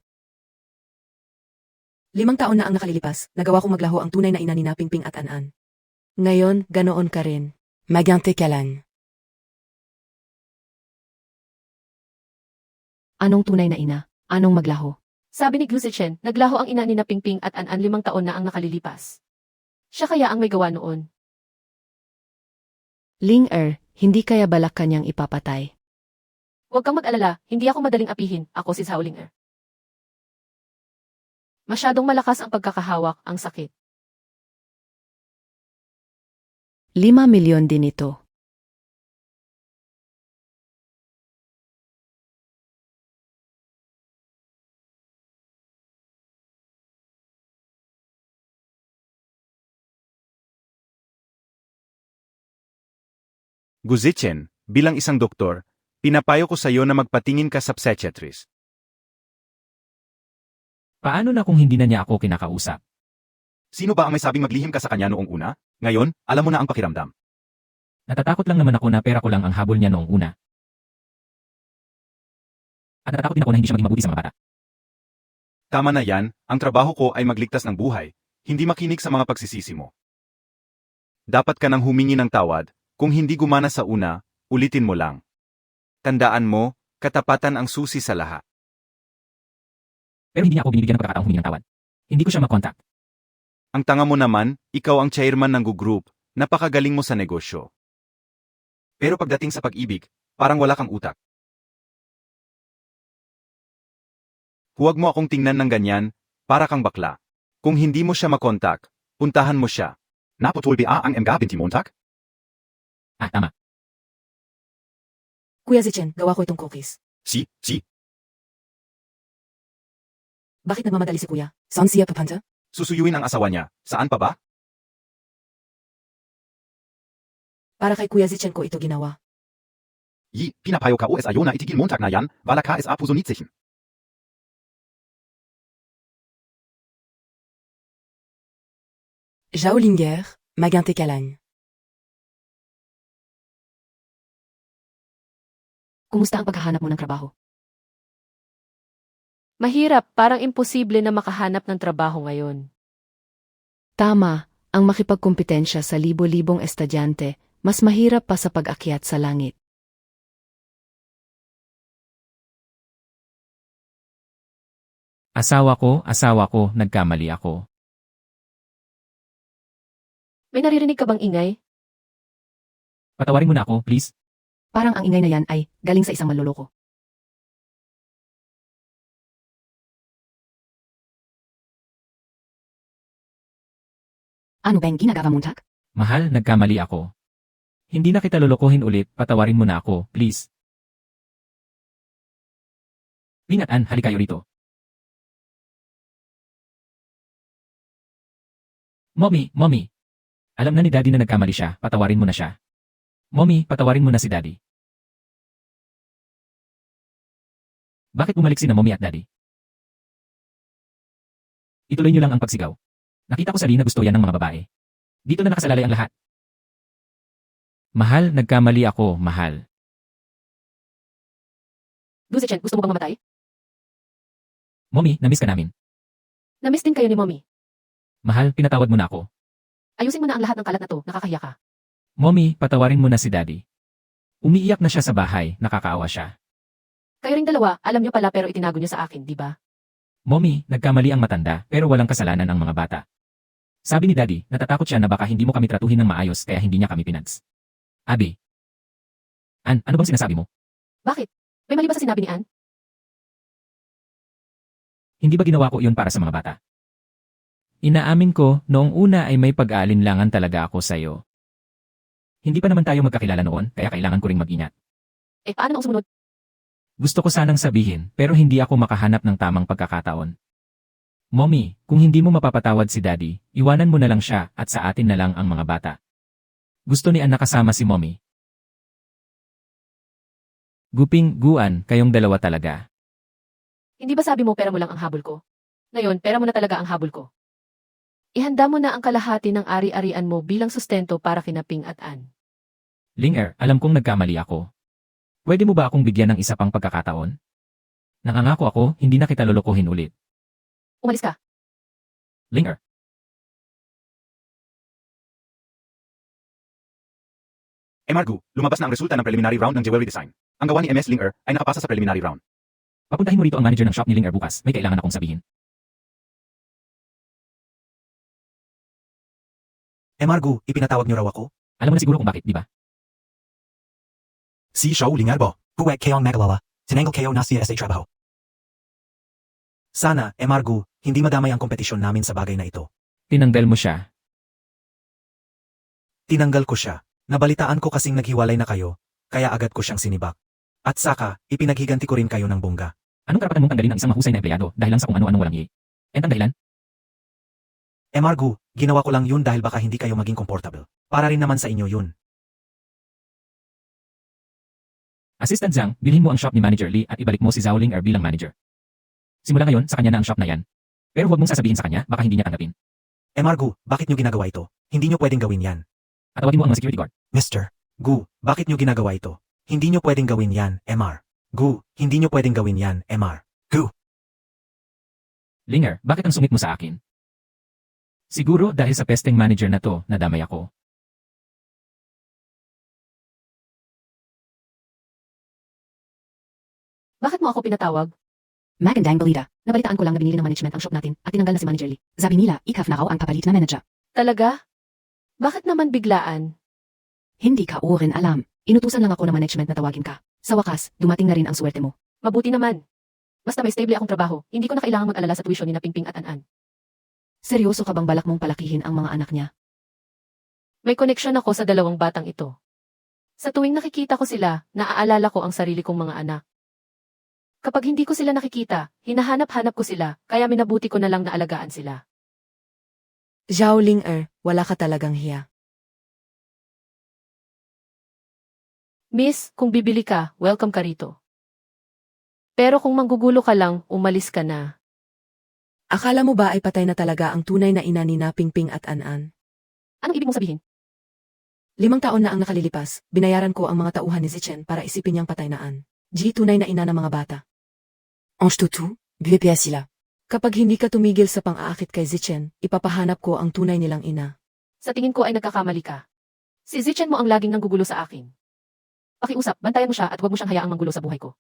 5 taon na ang nakalilipas, nagawa kong maglaho ang tunay na ina ni Pingping at An-An. Ngayon, ganoon ka rin. Magante Kalan. Anong tunay na ina? Anong maglaho? Sabi ni Gu Zichen, naglaho ang ina ni Pingping at An-An 5 taon na ang nakalilipas. Siya kaya ang may gawa noon. Linger, hindi kaya balak kanyang ipapatay. Huwag kang mag-alala, hindi ako madaling apihin, ako si Zhao Linger. Masyadong malakas ang pagkakahawak, ang sakit. 5 milyon din ito. Gu Zichen, bilang isang doktor, pinapayo ko sa iyo na magpatingin ka sa psychiatrist. Paano na kung hindi na niya ako kinakausap? Sino ba ang may sabing maglihim ka sa kanya noong una? Ngayon, alam mo na ang pakiramdam. Natatakot lang naman ako na pera ko lang ang habol niya noong una. At natatakot din ako na hindi siya maging mabuti sa mga bata. Tama na yan, ang trabaho ko ay magligtas ng buhay, hindi makinig sa mga pagsisisi mo. Dapat ka nang humingi ng tawad, kung hindi gumana sa una, ulitin mo lang. Tandaan mo, katapatan ang susi sa lahat. Pero hindi niya ako binibigyan ng pagkakataong humingi ng tawad. Hindi ko siya makontak. Ang tanga mo naman, ikaw ang chairman ng Gu Group, napakagaling mo sa negosyo. Pero pagdating sa pag-ibig, parang wala kang utak. Huwag mo akong tingnan ng ganyan, para kang bakla. Kung hindi mo siya makontak, puntahan mo siya. Naputol ba ang mga Montag? Ah, tama. Kuya Zichen, gawa ko itong cookies. Si. Bakit nagmamadali si kuya? Saan siya papunta? Susuyuin ang asawa niya. Saan pa ba? Para kay Kuya Zichen ko ito ginawa. Pinapayo ka os ayo na itigil Montag na yan, wala ka is apuzonitsihin. Jaulinger, Magante Kalagne. Kumusta ang paghahanap mo ng trabaho? Mahirap, parang imposible na makahanap ng trabaho ngayon. Tama, ang makipagkompetensya sa libo-libong estudyante, mas mahirap pa sa pag-akyat sa langit. Asawa ko, nagkamali ako. May naririnig ka bang ingay? Patawarin mo na ako, please. Parang ang ingay na yan ay galing sa isang manloloko. Ano bang ginagawa Montag? Mahal, nagkamali ako. Hindi na kita lolokohin ulit, patawarin mo na ako, please. Lingat-an, halika kayo rito. Mommy. Alam na ni Daddy na nagkamali siya, patawarin mo na siya. Mommy, patawarin mo na si Daddy. Bakit bumalik si na Mommy at Daddy? Ituloy niyo lang ang pagsigaw. Nakita ko sa na gusto yan ng mga babae. Dito na nakasalalay ang lahat. Mahal, nagkamali ako, mahal. Zichen, gusto mo bang mamatay? Mommy, namiss ka namin. Namiss din kayo ni Mommy. Mahal, pinatawad mo na ako. Ayusin mo na ang lahat ng kalat na to, nakakahiya ka. Mommy, patawarin mo na si Daddy. Umiiyak na siya sa bahay, nakakaawa siya. Kayo ring dalawa, alam niyo pala pero itinago niyo sa akin, di ba? Mommy, nagkamali ang matanda pero walang kasalanan ang mga bata. Sabi ni Daddy, natatakot siya na baka hindi mo kami tratuhin ng maayos kaya hindi niya kami pinans. Abby. Ann, ano bang sinasabi mo? Bakit? May mali ba sa sinabi ni Ann? Hindi ba ginawa ko iyon para sa mga bata? Inaamin ko, noong una ay may pag-aalinlangan talaga ako sa'yo. Hindi pa naman tayo magkakilala noon, kaya kailangan ko ring mag-ingat. Paano ang sumunod? Gusto ko sanang sabihin, pero hindi ako makahanap ng tamang pagkakataon. Mommy, kung hindi mo mapapatawad si Daddy, iwanan mo na lang siya at sa atin na lang ang mga bata. Gusto ni Ann nakasama si Mommy. Guan, kayong dalawa talaga. Hindi ba sabi mo pera mo lang ang habol ko? Ngayon, pera mo na talaga ang habol ko. Ihanda mo na ang kalahati ng ari-arian mo bilang sustento para kina Ping at Ann. Linger, alam kong nagkamali ako. Pwede mo ba akong bigyan ng isa pang pagkakataon? Nangangako ako, hindi na kita lolokohin ulit. Umalis ka. Linger. Margu, lumabas na ang resulta ng preliminary round ng jewelry design. Ang gawa ni MS Linger ay nakapasa sa preliminary round. Papuntahin mo rito ang manager ng shop ni Linger bukas, may kailangan akong sabihin. Margu, ipinatawag niyo raw ako? Alam mo na siguro kung bakit, di ba? Si Jaulinger ba? Huwag kayong maglala. Tinanggal kayo na siya sa trabaho. Sana, Margu, hindi madamay ang kompetisyon namin sa bagay na ito. Tinanggal mo siya. Tinanggal ko siya. Nabalitaan ko kasing naghiwalay na kayo, kaya agad ko siyang sinibak. At saka, ipinaghiganti ko rin kayo ng bongga. Anong karapatan mong tanggalin ang isang mahusay na empleyado dahil lang sa kung ano-anong walang iye? And ang dahilan? Margu, ginawa ko lang yun dahil baka hindi kayo maging comfortable. Para rin naman sa inyo yun. Assistant Zhang, bilhin mo ang shop ni Manager Lee at ibalik mo si Zhao Linger bilang manager. Simula ngayon, sa kanya na ang shop na yan. Pero huwag mong sasabihin sa kanya, baka hindi niya tanggapin. Margu, bakit nyo ginagawa ito? Hindi nyo pwedeng gawin yan. At tawagin mo ang mga security guard. Mr. Gu, bakit nyo ginagawa ito? Hindi nyo pwedeng gawin yan, MR. Gu, hindi nyo pwedeng gawin yan, MR. Gu. Linger, bakit ang sungit mo sa akin? Siguro dahil sa pesteng manager na to, nadamay ako. Bakit mo ako pinatawag? Magandang balita. Nabalitaan ko lang na binili ng management ang shop natin at tinanggal na si Manager Lee. Sabi nila, ikaf na raw ang papalit na manager. Talaga? Bakit naman biglaan? Hindi ka o rin alam. Inutusan lang ako ng management na tawagin ka. Sa wakas, dumating na rin ang swerte mo. Mabuti naman. Basta may stable akong trabaho, hindi ko na kailangang mag-alala sa tuition ni na Pingping at An-An. Seryoso ka bang balak mong palakihin ang mga anak niya? May koneksyon ako sa dalawang batang ito. Sa tuwing nakikita ko sila, naaalala ko ang sarili kong mga anak. Kapag hindi ko sila nakikita, hinahanap-hanap ko sila, kaya minabuti ko na lang na alagaan sila. Zhao Ling wala ka talagang hiya. Miss, kung bibili ka, welcome ka rito. Pero kung manggugulo ka lang, umalis ka na. Akala mo ba ay patay na talaga ang tunay na ina ni na Pingping at An-An? Anong ibig mong sabihin? 5 taon na ang nakalilipas, binayaran ko ang mga tauhan ni Zichen para isipin niyang patay na An. G tunay na ina ng mga bata. Ange Toutou, buvez assis là. Kapag hindi ka tumigil sa pang-aakit kay Zichen, ipapahanap ko ang tunay nilang ina. Sa tingin ko ay nagkakamali ka. Si Zichen mo ang laging nanggugulo sa akin. Pakiusap, bantayan mo siya at huwag mo siyang hayaang manggulo sa buhay ko.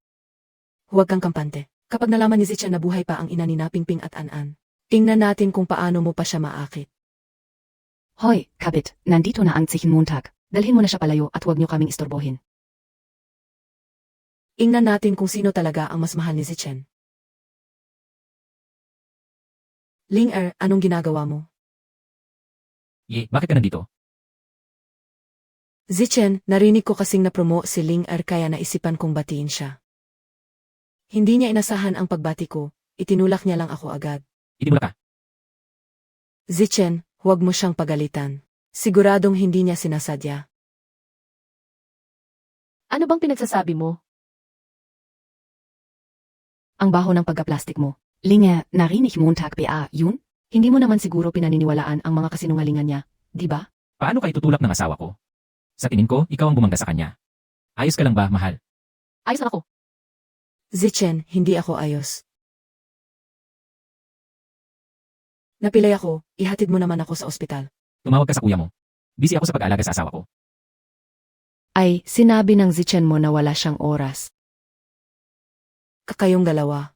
Huwag kang kampante. Kapag nalaman ni Zichen na buhay pa ang ina ni na Pingping at An-An, tingnan natin kung paano mo pa siya maakit. Hoy, Kabit, nandito na ang tsihin Montag. Dalhin mo na siya palayo at huwag niyo kaming istorbohin. Ingnan natin kung sino talaga ang mas mahal ni Zichen. Ling anong ginagawa mo? Ye, bakit ka nandito? Zichen, narinig ko kasing na-promo si Ling kaya naisipan kong batiin siya. Hindi niya inasahan ang pagbati ko, itinulak niya lang ako agad. Itinulak ka. Zichen, huwag mo siyang pagalitan. Siguradong hindi niya sinasadya. Ano bang pinagsasabi mo? Ang baho ng pagka-plastic mo. Linga, narinig Montag ba yun? Hindi mo naman siguro pinaniniwalaan ang mga kasinungalingan niya, di ba? Paano ka itutulak ng asawa ko? Sa tingin ko, ikaw ang bumangga sa kanya. Ayos ka lang ba, mahal? Ayos lang ako. Zichen, hindi ako ayos. Napilay ako, ihatid mo naman ako sa ospital. Tumawag ka sa kuya mo. Busy ako sa pag-aalaga sa asawa ko. Ay, sinabi ng Zichen mo na wala siyang oras. Kakayong dalawa.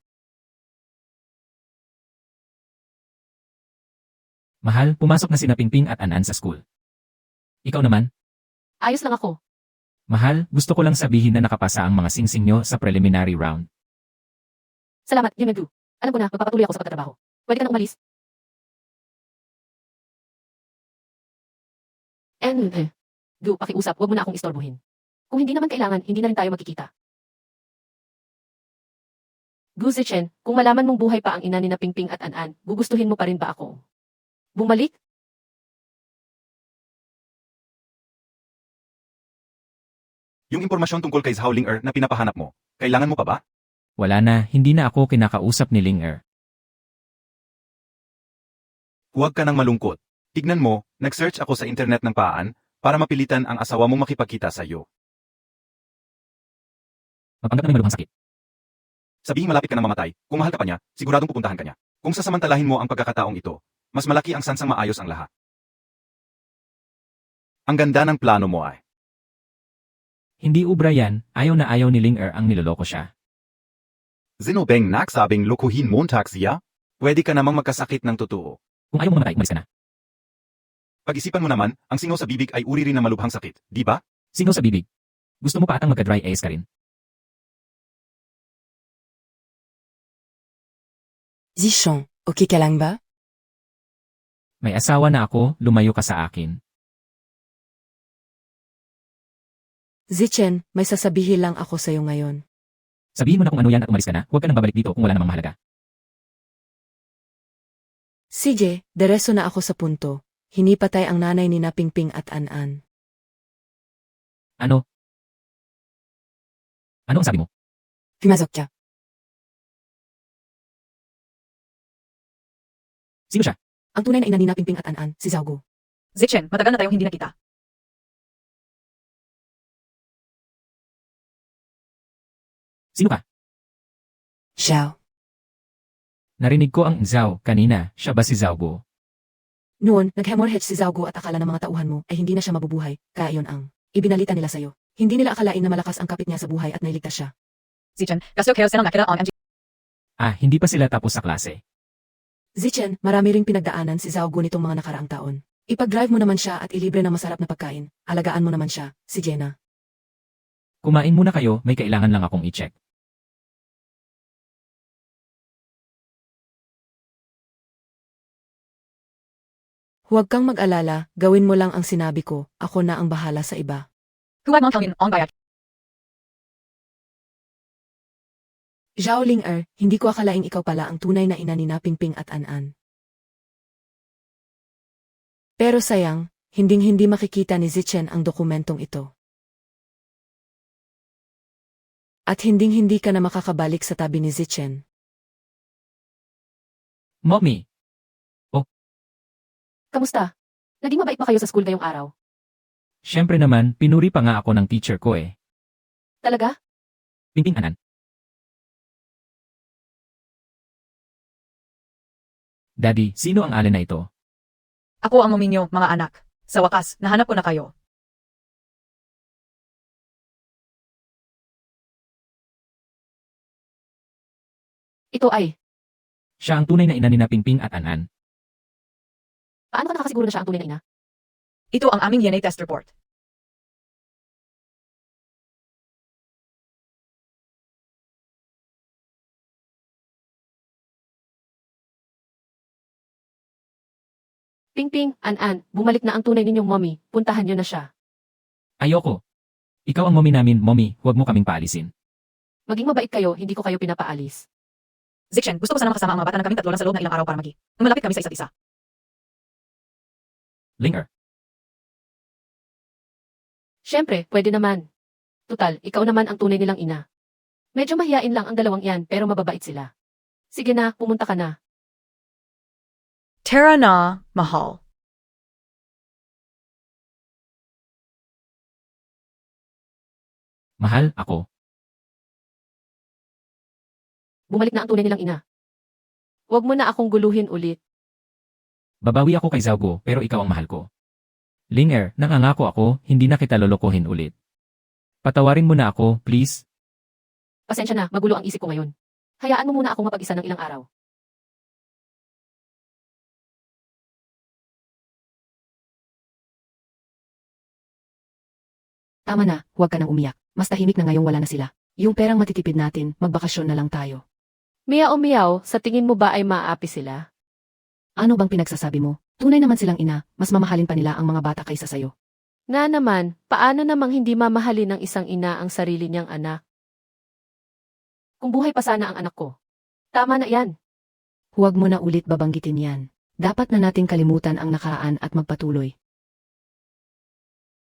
Mahal, pumasok na sina Pingping at An-An sa school. Ikaw naman? Ayos lang ako. Mahal, gusto ko lang sabihin na nakapasa ang mga singsing nyo sa preliminary round. Salamat, Yumegu. Alam ko na, magpapatuloy ako sa pagtatrabaho. Pwede ka na umalis. Gu, pakiusap, huwag mo na akong istorbohin. Kung hindi naman kailangan, hindi na rin tayo magkikita. Gu Zichen, kung malaman mong buhay pa ang ina ni na Pingping at An-An, gugustuhin mo pa rin ba ako? Bumalik? Yung impormasyon tungkol kay Zhao Ling na pinapahanap mo, kailangan mo pa ba? Wala na, hindi na ako kinakausap ni Ling Huwag ka nang malungkot. Tignan mo, nag-search ako sa internet ng paan para mapilitan ang asawa mong makipagkita sa iyo. Mapanggap na may maluhang sakit. Sabihing malapit ka na mamatay, kung mahal ka pa niya, siguradong pupuntahan ka niya. Kung sasamantalahin mo ang pagkakataong ito, mas malaki ang sansang maayos ang lahat. Ang ganda ng plano mo ay. Hindi ubra yan, ayaw na ayaw ni Ling ang niloloko siya. Sino bang nagsabing lukuhin Montag siya? Pwede ka namang magkasakit ng totoo. Kung ayaw mo mamatay, umalis ka na. Pag-isipan mo naman, ang singaw sa bibig ay uri rin ng malubhang sakit, di ba? Singaw sa bibig. Gusto mo pa atang magka-dry eyes ka rin. Zichon, ok ka lang ba? May asawa na ako, lumayo ka sa akin. Zichen, may sasabihin lang ako sa'yo ngayon. Sabihin mo na kung ano yan at umalis ka na, huwag ka nang babalik dito kung wala namang mahalaga. CJ, dereso na ako sa punto. Hinipatay ang nanay ni na Pingping at An-An. Ano? Ano ang sabi mo? Pumazok ka. Sino siya? Ang tunay na ina ni na Pingping at An-An, si Zhao Gu. Zichen, matagal na tayong hindi nakita. Sino ka? Zhao. Narinig ko ang Zhao kanina, siya ba si Zhao Gu? Noon, nag-hemorrhage si Zhao Gu at akala ng mga tauhan mo ay hindi na siya mabubuhay, kaya yon ang ibinalita nila sa'yo. Hindi nila akalain na malakas ang kapit niya sa buhay at nailigtas siya. Zichen, kasi kayo silang nakita ang MG. Ah, hindi pa sila tapos sa klase. Zichen, marami ring pinagdaanan si Zhao Gu nitong mga nakaraang taon. Ipag-drive mo naman siya at ilibre ng masarap na pagkain. Alagaan mo naman siya, si Jenna. Kumain muna kayo, may kailangan lang akong i-check. Huwag kang mag-alala, gawin mo lang ang sinabi ko, ako na ang bahala sa iba. Huwag mong tawin ang bayat. Zhao Ling hindi ko akalaing ikaw pala ang tunay na ina ni na Pingping at An-An. Pero sayang, hinding-hindi makikita ni Zichen ang dokumentong ito. At hinding-hindi ka na makakabalik sa tabi ni Zichen. Mommy, Kamusta? Naging mabait ba kayo sa school ngayong araw? syempre naman, pinuri pa nga ako ng teacher ko eh. Talaga? Pingping Anan. Daddy, sino ang alin na ito? Ako ang muminyo, mga anak. Sa wakas, nahanap ko na kayo. Ito ay, Siya ang tunay na ina ni na Pingping at An-An. paano ka nakasiguro na siya ang tunay na ina? Ito ang aming DNA test report. Pingping, An-An, bumalik na ang tunay ninyong mommy, puntahan niyo na siya. Ayoko. Ikaw ang mommy namin, mommy, huwag mo kaming paalisin. Maging mabait kayo, hindi ko kayo pinapaalis. Zichen, gusto ko sana makasama ang mga bata ng kaming tatlo lang sa loob ng ilang araw para malapit kami sa isa't isa. Linger. Siyempre, pwede naman. Tutal, ikaw naman ang tunay nilang ina. Medyo mahiyain lang ang dalawang yan, pero mababait sila. Sige na, pumunta ka na. Tara na, mahal. Mahal, ako. Bumalik na ang tunay nilang ina. Huwag mo na akong guluhin ulit. Babawi ako kay Zaugo, pero ikaw ang mahal ko. Linger, nangangako ako, hindi na kita lolokohin ulit. Patawarin mo na ako, please. Pasensya na, magulo ang isip ko ngayon. Hayaan mo muna akong mapag-isa ng ilang araw. Tama na, huwag ka nang umiyak. Mas tahimik na ngayong wala na sila. Yung perang matitipid natin, magbakasyon na lang tayo. Miyaw-miyaw, sa tingin mo ba ay maaapi sila? Ano bang pinagsasabi mo? Tunay naman silang ina, mas mamahalin pa nila ang mga bata kaysa sayo. Nga naman, paano namang hindi mamahalin ng isang ina ang sarili niyang anak? Kung buhay pa sana ang anak ko. Tama na yan. Huwag mo na ulit babanggitin yan. Dapat na nating kalimutan ang nakaraan at magpatuloy.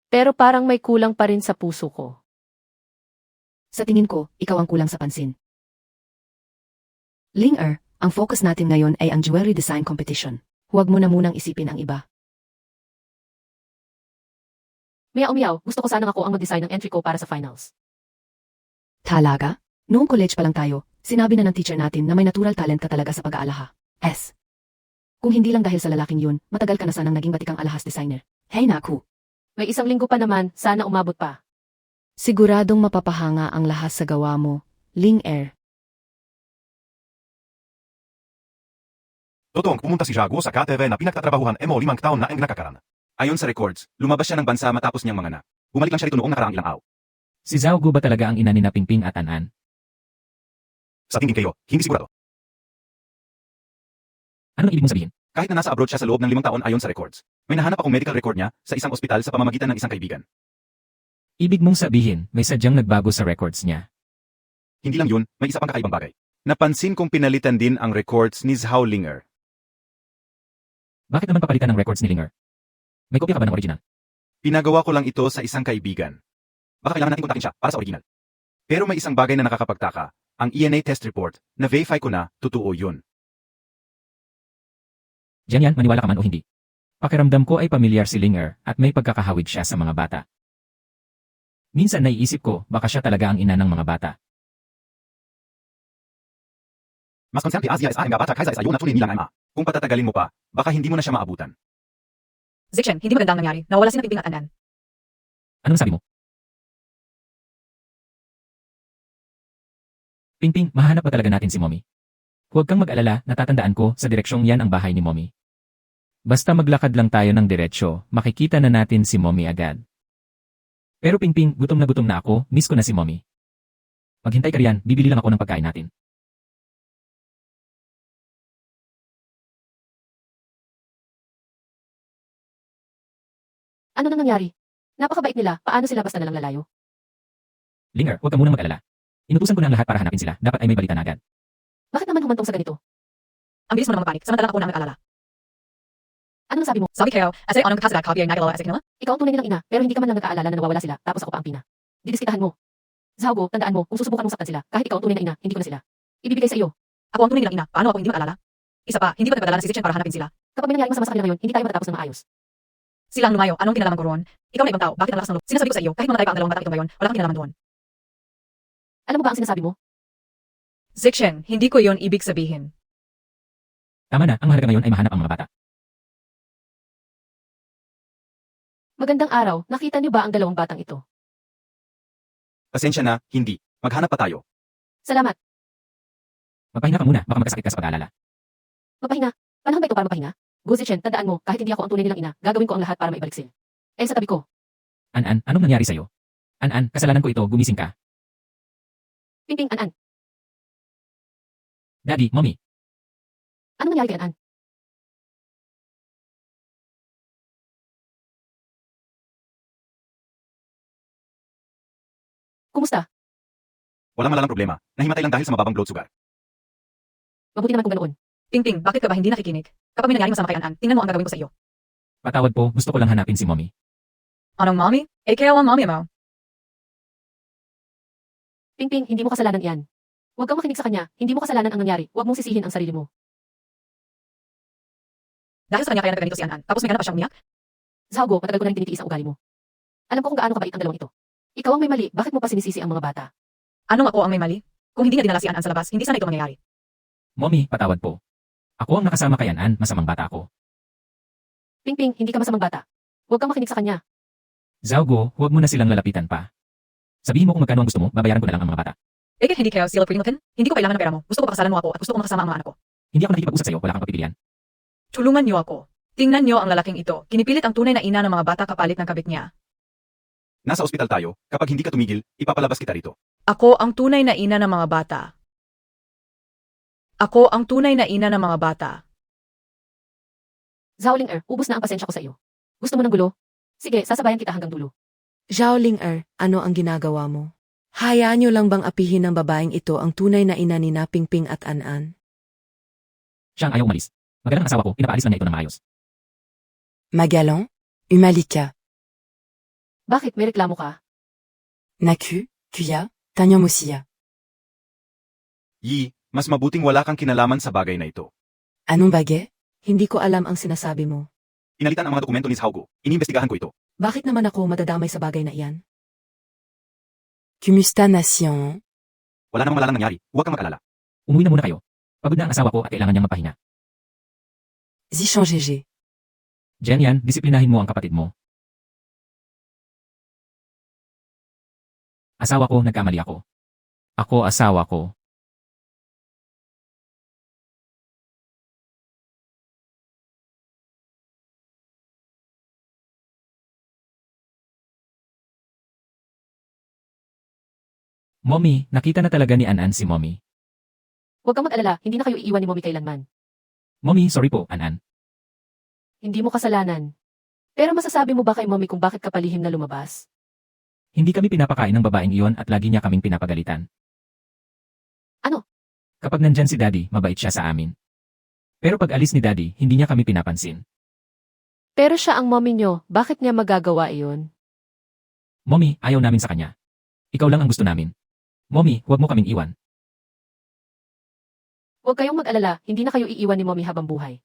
Pero parang may kulang pa rin sa puso ko. Sa tingin ko, ikaw ang kulang sa pansin. Linger, ang focus natin ngayon ay ang jewelry design competition. Huwag mo na munang isipin ang iba. Miyaw-miyaw, gusto ko sanang ako ang mag-design ng entry ko para sa finals. Talaga? Noong college pa lang tayo, sinabi na ng teacher natin na may natural talent ka talaga sa pag-aalaha. Kung hindi lang dahil sa lalaking yun, matagal ka na sanang naging batikang alahas designer. Hey naku! May isang linggo pa naman, sana umabot pa. Siguradong mapapahanga ang lahas sa gawa mo, Linger. Totoong pumunta si Jago sa KTV na pinagtatrabahuhan mo 5 taon na ang nakakaran. Ayon sa records, lumabas siya ng bansa matapos niyang manganak. Bumalik lang siya rito noong nakaraang ilang araw. Si Zaugo ba talaga ang ina ni na Pingping at An-An? Sa tingin kayo, hindi sigurado. Anong ibig mong sabihin? Kahit na nasa abroad siya sa loob ng 5 taon ayon sa records, may nahanap akong medical record niya sa isang ospital sa pamamagitan ng isang kaibigan. Ibig mong sabihin, may sadyang nagbago sa records niya. Hindi lang yun, may isa pang kakaibang bagay. Napansin kong pinalitan din ang records ni Zhao Linger. Bakit naman papalitan ng records ni Linger? May kopya ka ba ng original? Pinagawa ko lang ito sa isang kaibigan. Baka kailangan natin kontakin siya para sa original. Pero may isang bagay na nakakapagtaka, ang ENA test report, na-verify ko na, totoo yun. Diyan yan, maniwala ka man o hindi. Pakiramdam ko ay pamilyar si Linger at may pagkakahawig siya sa mga bata. Minsan naiisip ko, baka siya talaga ang ina ng mga bata. Mas konserte Asia is aking bata kaysa sa iyo na tunay nilang ama. Kung patatagalin mo pa, baka hindi mo na siya maabutan. Zichen, hindi magandang nangyari. Nawala si na Pingping at An-An. Anong sabi mo? Pingping, mahanap ba talaga natin si Mommy? Huwag kang mag-alala, natatandaan ko, sa direksyong yan ang bahay ni Mommy. Basta maglakad lang tayo ng diretsyo, makikita na natin si Mommy agad. Pero Pingping, gutom na ako, miss ko na si Mommy. Maghintay ka riyan, bibili lang ako ng pagkain natin. Ano nang nangyari? Napakabait nila, paano sila basta nalang lalayo? Linger, huwag ka munang mag-alala. Inutusan ko na ang lahat para hanapin sila. Dapat ay may balita na agad. Bakit naman humantong sa ganito? Ang bilis mo naman mapanik, samantalang ako na ang nag-alala. Ano sabi mo? Sabi kayo, asa anong kasagat copy ay nagalawa asa kinala? Ikaw ang tunay nilang ina, pero hindi ka man lang nag-aalala na nawawala sila, tapos ako pa ang pina. Didiskitahan mo. Zhaogo, tandaan mo, kung susubukan mong saktan sila, kahit ikaw ang tunay na ina, hindi ko na sila. Ibibigay sa iyo. Ako ang tunay nilang ina, paano ako hindi mag-alala? Isa pa, hindi ba nagpadala ng si Zichen para hanapin sila? Kapag may nangyaring masama sa kanila ngayon, hindi tayo matatapos ng maayos. Sila ang lumayo, anong kinalaman ko roon? Ikaw na ibang tao, bakit ang lakas ng loob? Sinasabi ko sa iyo, kahit mamatay pa ang dalawang batang ito ngayon, wala kang kinalaman doon. Alam mo ba ang sinasabi mo? Zichen, hindi ko yon ibig sabihin. Tama na, ang mahalaga ngayon ay mahanap ang mga bata. Magandang araw, nakita niyo ba ang dalawang batang ito? Pasensya na, hindi. Maghanap pa tayo. Salamat. Magpahinga ka muna, baka magkasakit ka sa pag-aalala. Mapahinga. Panahon ba ito para mapahinga? Guzichen, tandaan mo, kahit hindi ako ang tunay nilang ina, gagawin ko ang lahat para maibalik sila. Eh sa tabi ko, An-an, anong nangyari sa'yo? An-an, kasalanan ko ito, gumising ka. Pingping An-an. Daddy, mommy, Ano nangyari kay An-an? Kumusta? Walang malalang problema. Nahimatay lang dahil sa mababang blood sugar. Mabuti naman kung ganoon. Pingping, bakit ka ba hindi nakikinig? Kapag may nangyaring masama kay An-an, tingnan mo ang gagawin ko sa iyo. patawad po, gusto ko lang hanapin si mommy. Anong mommy? AKO ang mommy mo. Pingping, hindi mo kasalanan iyan. Huwag kang makinig sa kanya, hindi mo kasalanan ang nangyari, huwag mong sisihin ang sarili mo. Dahil sa kanya kaya nagganito si An-an, tapos may ganap pa siyang umiyak? Zhaogo, matagal ko na rin tinitiis ang ugali mo. Alam ko kung gaano kabait ang dalawang ito. Ikaw ang may mali, bakit mo pa sinisisi ang mga bata? Anong ako ang may mali? Kung hindi niya dinala si An-an sa labas, hindi sana ito mangyayari. Mommy, patawad po. Ako ang nakasama kay An-an, masamang bata ako. Pingping, hindi ka masamang bata. Huwag kang makinig sa kanya. Zhaogo, huwag mo na silang lalapitan pa. Sabihin mo kung magkano ang gusto mo, babayaran ko na lang ang mga bata. Kahit hindi kayo sila pringlkin, hindi ko kailangan ng pera mo. Gusto ko pakasalan mo ako at gusto ko makasama ang mga anak ko. Hindi ako nakikipag-usap sa'yo, wala kang papipilian. Tulungan niyo ako. Tingnan niyo ang lalaking ito. Kinipilit ang tunay na ina ng mga bata kapalit ng kabit niya. Nasa ospital tayo, kapag hindi ka tumigil, ipapalabas kita rito. Ako ang tunay na ina ng mga bata. Ako ang tunay na ina ng mga bata. Zhaoling ubus na ang pasensya ko sa iyo. Gusto mo ng gulo? Sige, sasabayan kita hanggang dulo. Zhaoling ano ang ginagawa mo? Hayaan niyo lang bang apihin ng babaeng ito ang tunay na ina ni na Pingping at An-an? Siya ang ayaw umalis. Magalang ang asawa ko, pinapaalis lang niya ito ng maayos. Magalan, Umalika, Bakit, may reklamo ka? Naku, Kuya, Tanyamosiya. Yi, mas mabuting wala kang kinalaman sa bagay na ito. Anong bagay? Hindi ko alam ang sinasabi mo. Inalitan ang mga dokumento ni Zhaogo. Inimbestigahan ko ito. Bakit naman ako madadamay sa bagay na iyan? Kumusta nation? Wala namang malalang nangyari. Huwag kang mag-alala. Umuwi na muna kayo. Pagod na ang asawa ko at kailangan niyang magpahinga. Zichon GG. Jenyan, disiplinahin mo ang kapatid mo. Asawa ko, nagkamali ako. Ako, asawa ko. Mommy, nakita na talaga ni An-an si Mommy. Huwag kang mag-alala, hindi na kayo iiwan ni Mommy kailanman. Mommy, sorry po, An-an. Hindi mo kasalanan. Pero masasabi mo ba kay Mommy kung bakit ka palihim na lumabas? Hindi kami pinapakain ng babaeng iyon at lagi niya kaming pinapagalitan. Ano? Kapag nandyan si Daddy, mabait siya sa amin. Pero pag alis ni Daddy, hindi niya kami pinapansin. Pero siya ang mommy nyo, bakit niya magagawa iyon? Mommy, ayaw namin sa kanya. Ikaw lang ang gusto namin. Mommy, huwag mo kaming iwan. Huwag kayong mag-alala, hindi na kayo iiwan ni Mommy habang buhay.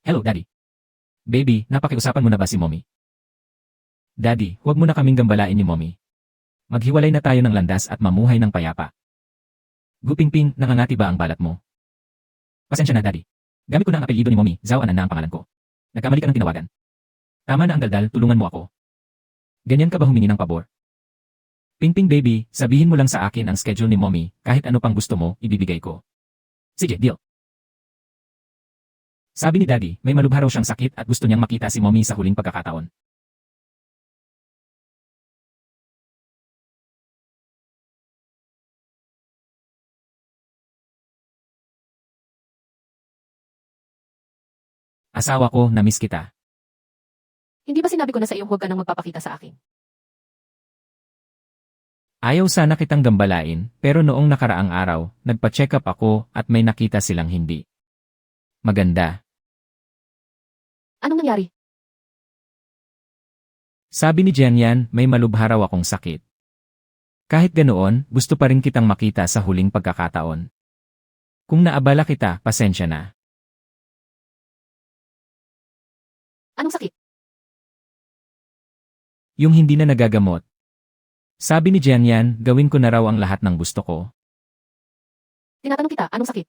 Hello, Daddy. Baby, napakiusapan mo na ba si Mommy? Daddy, huwag mo na kaming gambalain ni Mommy. Maghiwalay na tayo ng landas at mamuhay ng payapa. Gupingping, nangangati ba ang balat mo? Pasensya na, Daddy. Gamit ko na ang apelyido ni Mommy, Zhao Anan na ang pangalan ko. Nagkamali ka ng tinawagan. Tama na ang daldal, tulungan mo ako. Ganyan ka ba humingi ng pabor? Pingping baby, sabihin mo lang sa akin ang schedule ni Mommy, kahit ano pang gusto mo, ibibigay ko. Sige, deal. Sabi ni Daddy, may malubha raw siyang sakit at gusto niyang makita si Mommy sa huling pagkakataon. Asawa ko, na-miss kita. Hindi ba sinabi ko na sa iyo huwag ka nang magpapakita sa akin? Ayaw sana kitang gambalain, pero noong nakaraang araw, nagpa-check up ako at may nakita silang hindi maganda. Anong nangyari? Sabi ni Jianyan, may malubha raw akong sakit. Kahit ganoon, gusto pa rin kitang makita sa huling pagkakataon. Kung naabala kita, pasensya na. Anong sakit? Yung hindi na nagagamot. Sabi ni Jianyan, gawin ko na raw ang lahat ng gusto ko. Tinatanong kita, anong sakit?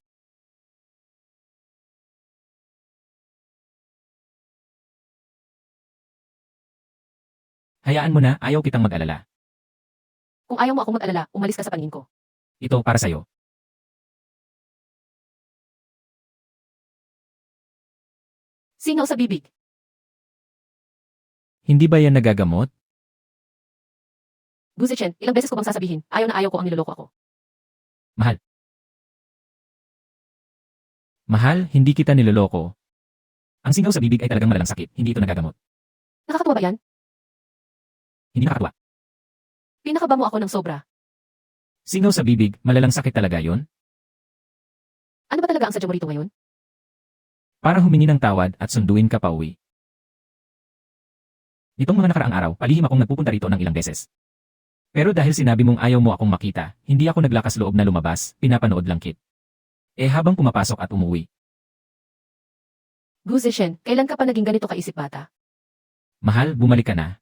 Hayaan mo na, ayaw kitang mag-alala. Kung ayaw mo akong mag-alala, umalis ka sa paningin ko. Ito para sa'yo. Singaw sa bibig. Hindi ba yan nagagamot? Guzichen, ilang beses ko bang sasabihin, ayaw na ayaw ko ang niloloko ako. Mahal. Mahal, hindi kita niloloko. Ang singaw sa bibig ay talagang malalang sakit, hindi ito nagagamot. Nakakatuwa ba yan? Hindi nakakatuwa. Pinakaba mo ako ng sobra. Singaw sa bibig, malalang sakit talaga yon? Ano ba talaga ang sadya mo rito ngayon? Para humingi ng tawad at sunduin ka pauwi. Nitong mga nakaraang araw, palihim akong nagpupunta rito ng ilang beses. Pero dahil sinabi mong ayaw mo akong makita, hindi ako naglakas loob na lumabas, pinapanood lang kit. Habang pumapasok at umuwi. Guzichen, kailan ka pa naging ganito kaisip bata? Mahal, bumalik ka na.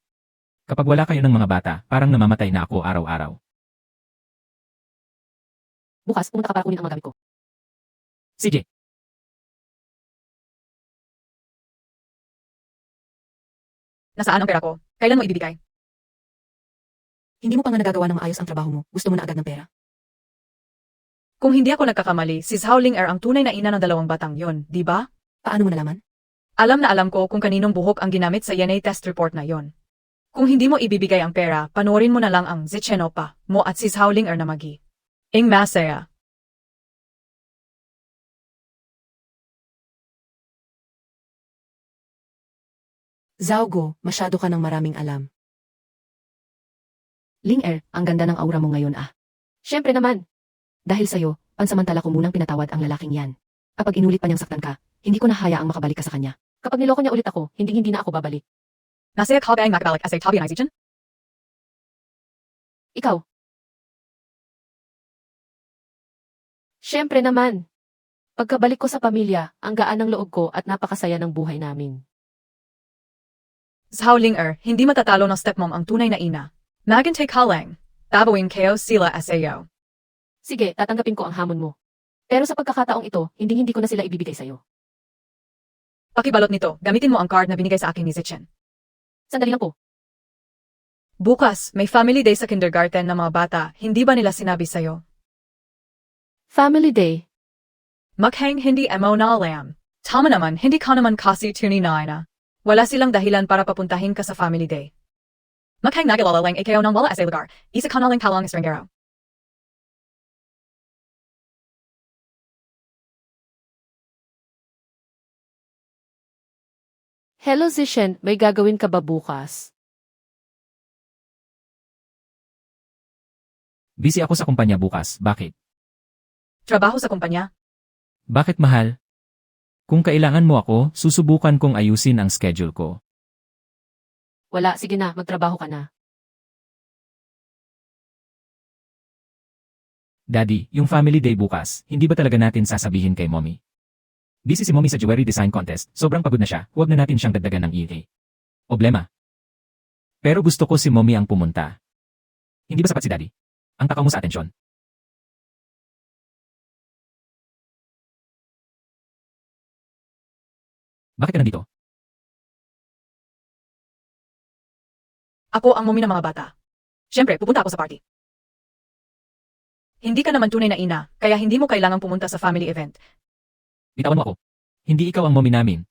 Kapag wala kayo ng mga bata, parang namamatay na ako araw-araw. Bukas, pumunta ka para kunin ang mga gamit ko. Sige. Nasaan ang pera ko? Kailan mo ibibigay? Hindi mo pa nga nagagawa ng maayos ang trabaho mo. Gusto mo na agad ng pera. Kung hindi ako nagkakamali, si Howling ang tunay na ina ng dalawang batang yon, di ba? Paano mo nalaman? Alam na alam ko kung kaninong buhok ang ginamit sa DNA test report na yon. Kung hindi mo ibibigay ang pera, panoorin mo na lang ang Zichenopa mo at si Howling na magi. Ing masaya. Zaugo, masyado ka ng maraming alam. Ling-er, ang ganda ng aura mo ngayon ah. Siyempre naman. Dahil sa'yo, pansamantala ko munang pinatawad ang lalaking yan. Kapag inulit pa niyang saktan ka, hindi ko na hayaang makabalik ka sa kanya. Kapag niloko niya ulit ako, hindi na ako babalik. Nasaya ka ba ang makabalik as a tabi na Zichin? Ikaw. Siyempre naman. Pagkabalik ko sa pamilya, ang gaan ng loob ko at napakasaya ng buhay namin. Howling hindi matatalo ng stepmom ang tunay na ina. Nagintay ka lang. Tabawin kayo sila asayo. Sige, tatanggapin ko ang hamon mo. Pero sa pagkakataong ito, hindi ko na sila ibibigay sa'yo. Pakibalot nito, gamitin mo ang card na binigay sa akin ni Zichin. Sandali lang po. Bukas, may family day sa kindergarten ng mga bata, hindi ba nila sinabi sa'yo? Family Day. Maghang hindi mo na alam. Tama naman, hindi ka naman kasi tunay na. Wala silang dahilan para papuntahin ka sa family day. Maghang nagilala lang ikaw ng wala sa lugar, isa ka na lang talang estranggero. Hello Zishen, may gagawin ka ba bukas? Busy ako sa kumpanya bukas, bakit? Trabaho sa kumpanya? Bakit mahal? Kung kailangan mo ako, susubukan kong ayusin ang schedule ko. Wala, sige na, magtrabaho ka na. Daddy, yung family day bukas, hindi ba talaga natin sasabihin kay mommy? Busy si mommy sa jewelry design contest, sobrang pagod na siya, huwag na natin siyang dagdagan ng EA. Problema. Pero gusto ko si mommy ang pumunta. Hindi ba sapat si daddy? Ang takaw mo sa atensyon. Bakit ka nandito? Ako ang mommy ng mga bata. Siyempre, pupunta ako sa party. Hindi ka naman tunay na ina, kaya hindi mo kailangang pumunta sa family event. Bitawan mo ako. Hindi ikaw ang mommy namin.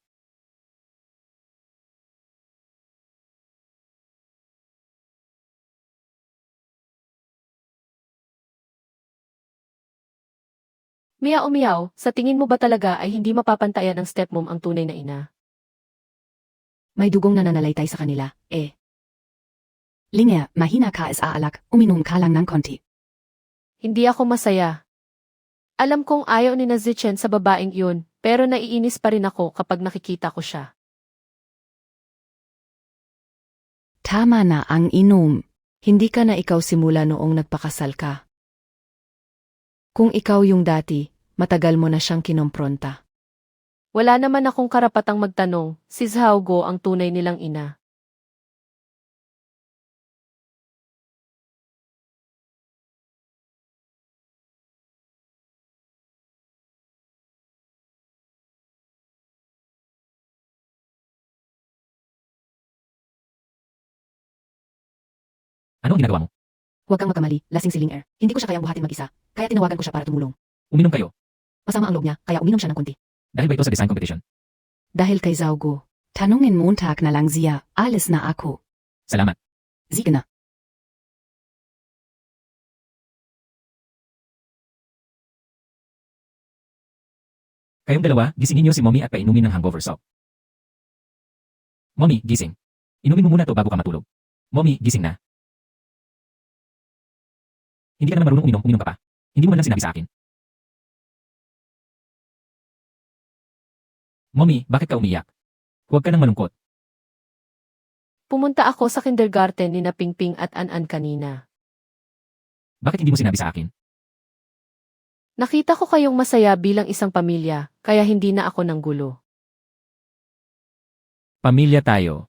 Miao, sa tingin mo ba talaga ay hindi mapapantayan ng stepmom ang tunay na ina? May dugong nananalaytay sa kanila, Linger, mahina ka es aalak, uminom ka lang ng konti. Hindi ako masaya. Alam kong ayaw ni Zichen sa babaeng yun, pero naiinis pa rin ako kapag nakikita ko siya. Tama na ang inom. Hindi ka na ikaw simula noong nagpakasal ka. Kung ikaw yung dati, matagal mo na siyang kinompronta. Wala naman akong karapatang magtanong, si Zhaogo ang tunay nilang ina. Ano ang ginagawa mo? Huwag kang magkamali, lasing si Linger. Hindi ko siya kayang buhatin mag-isa, kaya tinawagan ko siya para tumulong. Uminom kayo. Masama ang loob niya, kaya uminom siya ng konti. Dahil ba ito sa design competition? Dahil kay Zhaogo. Tanungin Montag na lang siya, alis na ako. Salamat. Sige na. Kayong dalawa, gisingin niyo si Mommy at painumin ng hangover soap. Mommy, gising. Inumin mo muna to bago ka matulog. Mommy, gising na. Hindi ka naman marunong uminom, uminom ka pa. Hindi mo man lang sinabi sa akin. Mommy, bakit ka umiyak? Huwag ka nang malungkot. Pumunta ako sa kindergarten ni na Pingping at An-An kanina. Bakit hindi mo sinabi sa akin? Nakita ko kayong masaya bilang isang pamilya, kaya hindi na ako nanggulo. Pamilya tayo.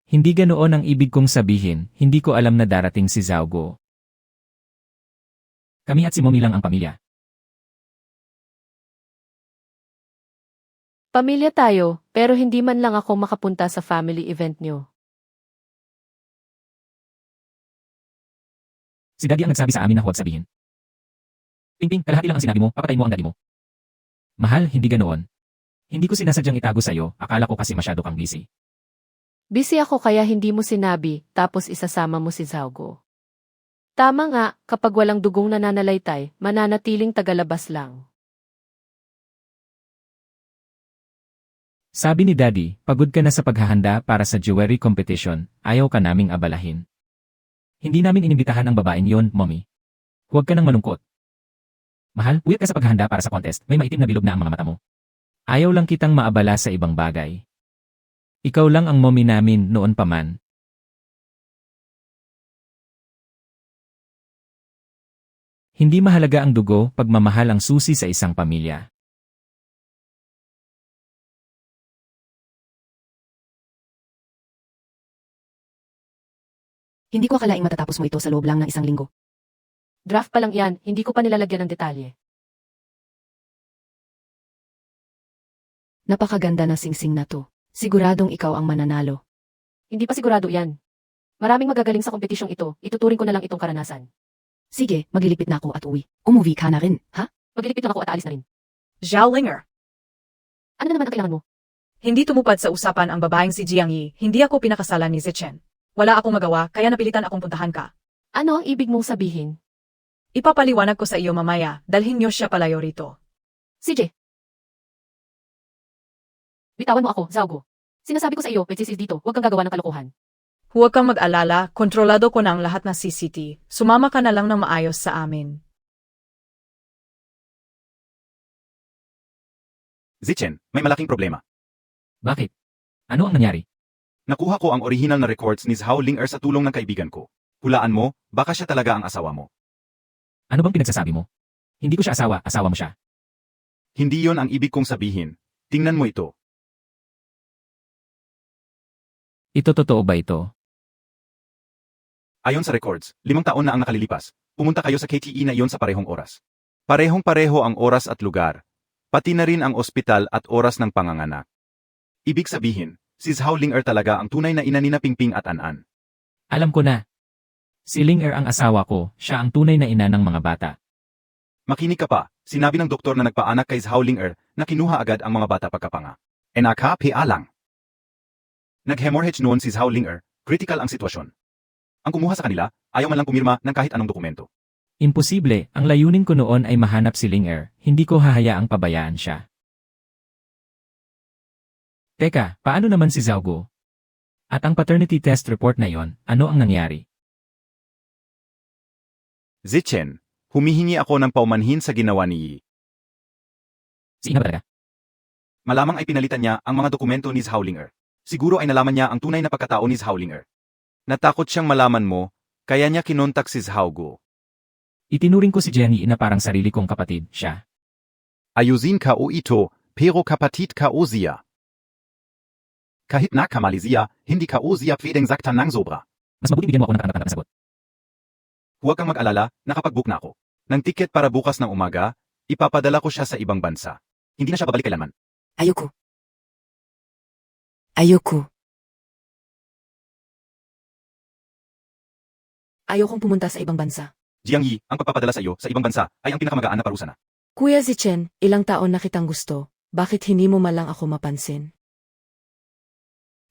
Hindi ganoon ang ibig kong sabihin, hindi ko alam na darating si Zhaogo. Kami at si Mommy lang ang pamilya. Pamilya tayo, pero hindi man lang ako makapunta sa family event nyo. Si Daddy ang nagsabi sa amin na huwag sabihin. Pingping, kalahati lang ang sinabi mo, papatayin mo ang daddy mo. Mahal, hindi ganoon. Hindi ko sinasadyang itago sa'yo, akala ko kasi masyado kang busy. Busy ako kaya hindi mo sinabi, tapos isasama mo si Zhaogo. Tama nga, kapag walang dugong nananalaytay, mananatiling tagalabas lang. Sabi ni Daddy, pagod ka na sa paghahanda para sa jewelry competition, ayaw ka naming abalahin. Hindi namin inimbitahan ang babaeng yon, Mommy. Huwag ka nang malungkot. Mahal, uyat ka sa paghahanda para sa contest, may maitim na bilog na ang mga mata mo. Ayaw lang kitang maabala sa ibang bagay. Ikaw lang ang mommy namin noon pa man. Hindi mahalaga ang dugo, pagmamahal ang susi sa isang pamilya. Hindi ko akalaing matatapos mo ito sa loob lang ng isang linggo. Draft pa lang yan, hindi ko pa nilalagyan ng detalye. Napakaganda na singsing na to. Siguradong ikaw ang mananalo. Hindi pa sigurado yan. Maraming magagaling sa kompetisyong ito, ituturing ko na lang itong karanasan. Sige, maglilipit na ako at uwi. Umuwi ka na rin, ha? Maglilipit lang ako at aalis na rin. Zhao Linger. Ano na naman ang kailangan mo? Hindi tumupad sa usapan ang babaeng si Jiang Yi, hindi ako pinakasalan ni Zichen. Wala akong magawa, kaya napilitan akong puntahan ka. Ano ang ibig mong sabihin? Ipapaliwanag ko sa iyo mamaya, dalhin niyo siya palayo rito. CJ. Bitawan mo ako, Zhaogo. Sinasabi ko sa iyo, may sisis dito, huwag kang gagawa ng kalokohan. Huwag kang mag-alala, kontrolado ko na ang lahat ng CCT. Sumama ka na lang ng maayos sa amin. Zichen, may malaking problema. Bakit? Ano ang nangyari? Nakuha ko ang original na records ni Zhao Linger sa tulong ng kaibigan ko. Hulaan mo, baka siya talaga ang asawa mo. Ano bang pinagsasabi mo? Hindi ko siya asawa, asawa mo siya. Hindi yon ang ibig kong sabihin. Tingnan mo ito. Ito totoo ba ito? Ayon sa records, 5 taon na ang nakalilipas. Pumunta kayo sa KTE na iyon sa parehong oras. Parehong-pareho ang oras at lugar. Pati na rin ang ospital at oras ng panganganak. Ibig sabihin, si Zhao Linger talaga ang tunay na ina ni na Pingping at An-An. Alam ko na. Si Linger ang asawa ko, siya ang tunay na ina ng mga bata. Makinig ka pa, sinabi ng doktor na nagpaanak kay Zhao Linger na kinuha agad ang mga bata pagkapanga. Enaka-pia lang. Nag-hemorrhage noon si Zhao Linger, critical ang sitwasyon. Ang kumuha sa kanila, ayaw man lang pumirma ng kahit anong dokumento. Imposible, ang layunin ko noon ay mahanap si Linger, hindi ko hahayaang pabayaan siya. Teka, paano naman si Zhaogo? At ang paternity test report na yon, ano ang nangyari? Zichen, humihingi ako ng paumanhin sa ginawa ni Yi. Si Ina ba talaga? Malamang ay pinalitan niya ang mga dokumento ni Zhao-Ling-er. Siguro ay nalaman niya ang tunay na pagkatao ni Zhao-Ling-er. Natakot siyang malaman mo, kaya niya kinontak si Zhao Guo. Itinuring ko si Jiang Yi na parang sarili kong kapatid, siya. Ayusin ka o ito, pero kapatid ka o siya. Kahit nakamali siya, hindi ka o siya pwedeng saktan ng sobra. Mas mabuti bigyan mo ako ng katanggap na sagot. Huwag kang mag-alala, nakapag-book na ako. Ng ticket para bukas ng umaga, ipapadala ko siya sa ibang bansa. Hindi na siya babalik kailanman. Ayoko. Ayoko. Ayokong pumunta sa ibang bansa. Jiang Yi, ang pagpapadala sa iyo sa ibang bansa ay ang pinakamagaan na parusa na. Kuya Zichen, ilang taon na kitang gusto. Bakit hindi mo malang ako mapansin?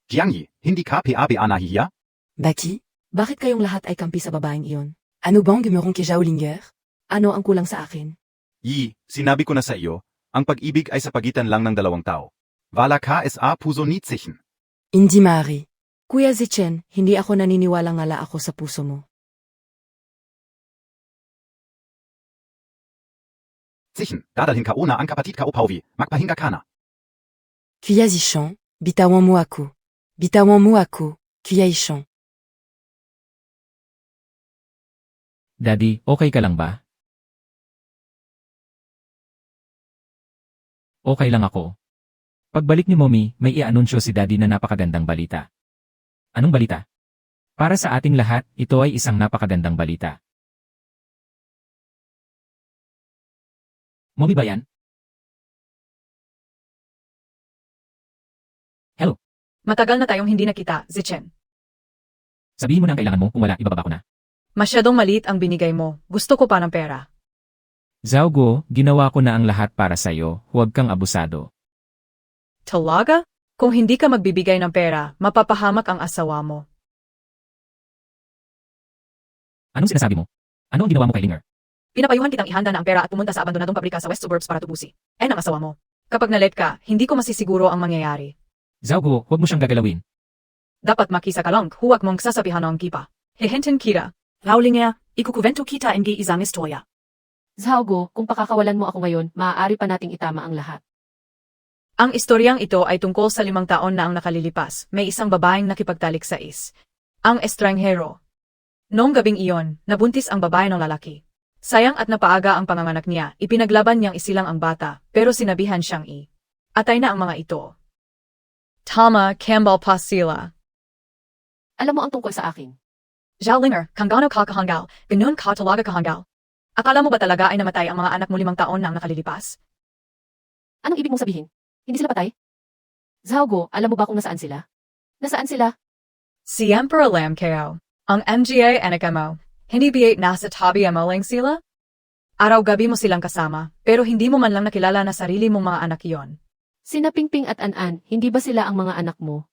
Jiang Yi, hindi ka PABA nahihiya? Baki? Bakit kayong lahat ay kampi sa babaeng iyon? Ano bang gumerong kay Zhao-Linger? Ano ang kulang sa akin? Yi, sinabi ko na sa iyo, ang pag-ibig ay sa pagitan lang ng dalawang tao. Wala ka sa puso ni Zichen. Hindi maaari. Kuya Zichen, hindi ako naniniwala ngala ako sa puso mo. Zichen, dadalhin ka una ang kapatid ka o Pauwi, magpahinga ka na. Kuya Zichon, bitawan mo ako. Bitawan mo ako, Kuya Ichon. Daddy, okay ka lang ba? Okay lang ako. Pagbalik ni Mommy, may i-anunsyo si Daddy na napakagandang balita. Anong balita? Para sa ating lahat, ito ay isang napakagandang balita. Mommy ba yan? Hello, Matagal na tayong hindi nakita, Zichen. sabihin mo na ang kailangan mo, kung wala, ibababa ko na. Masyadong maliit ang binigay mo. Gusto ko pa ng pera. Zhao Guo, ginawa ko na ang lahat para sa'yo, huwag kang abusado. Talaga? Kung hindi ka magbibigay ng pera, mapapahamak ang asawa mo. Anong sinasabi mo? Ano ang ginawa mo kay Linger? Pinapayuhan kitang ihanda na ang pera at pumunta sa abandonadong pabrika sa West Suburbs para tubusi. Ang asawa mo. Kapag nalet ka, hindi ko masisiguro ang mangyayari. Zhao Guo, huwag mo siyang gagalawin. Dapat makisa ka lang, huwag mong sasabihan ang kipa. Hihintin kita. Raulinger, ikukuvento kita ang isang istorya. Zhao Guo, kung pakakawalan mo ako ngayon, maaari pa nating itama ang lahat. Ang istoryang ito ay tungkol sa 5 taon na ang nakalilipas. May isang babaeng nakipagtalik sa ang estranghero. Noong gabing iyon, nabuntis ang babae ng lalaki. Sayang at napaaga ang panganganak niya, ipinaglaban niyang isilang ang bata, pero sinabihan siyang atay na ang mga ito. Tama, Campbell pa sila. Alam mo ang tungkol sa akin. Zhaolinger, kung gaano ka kahanggal, ganun ka talaga kahanggal. Akala mo ba talaga ay namatay ang mga anak mo 5 taon na ang nakalilipas? Anong ibig mong sabihin? Hindi sila patay? Zhao Guo, alam mo ba kung nasaan sila? Nasaan sila? Siempre alam kayo. Ang MGA anak mo, hindi biyay nasa tabi mo lang sila? Araw-gabi mo silang kasama, pero hindi mo man lang nakilala na sarili mong mga anak iyon. Sina Pingping at An-An, hindi ba sila ang mga anak mo?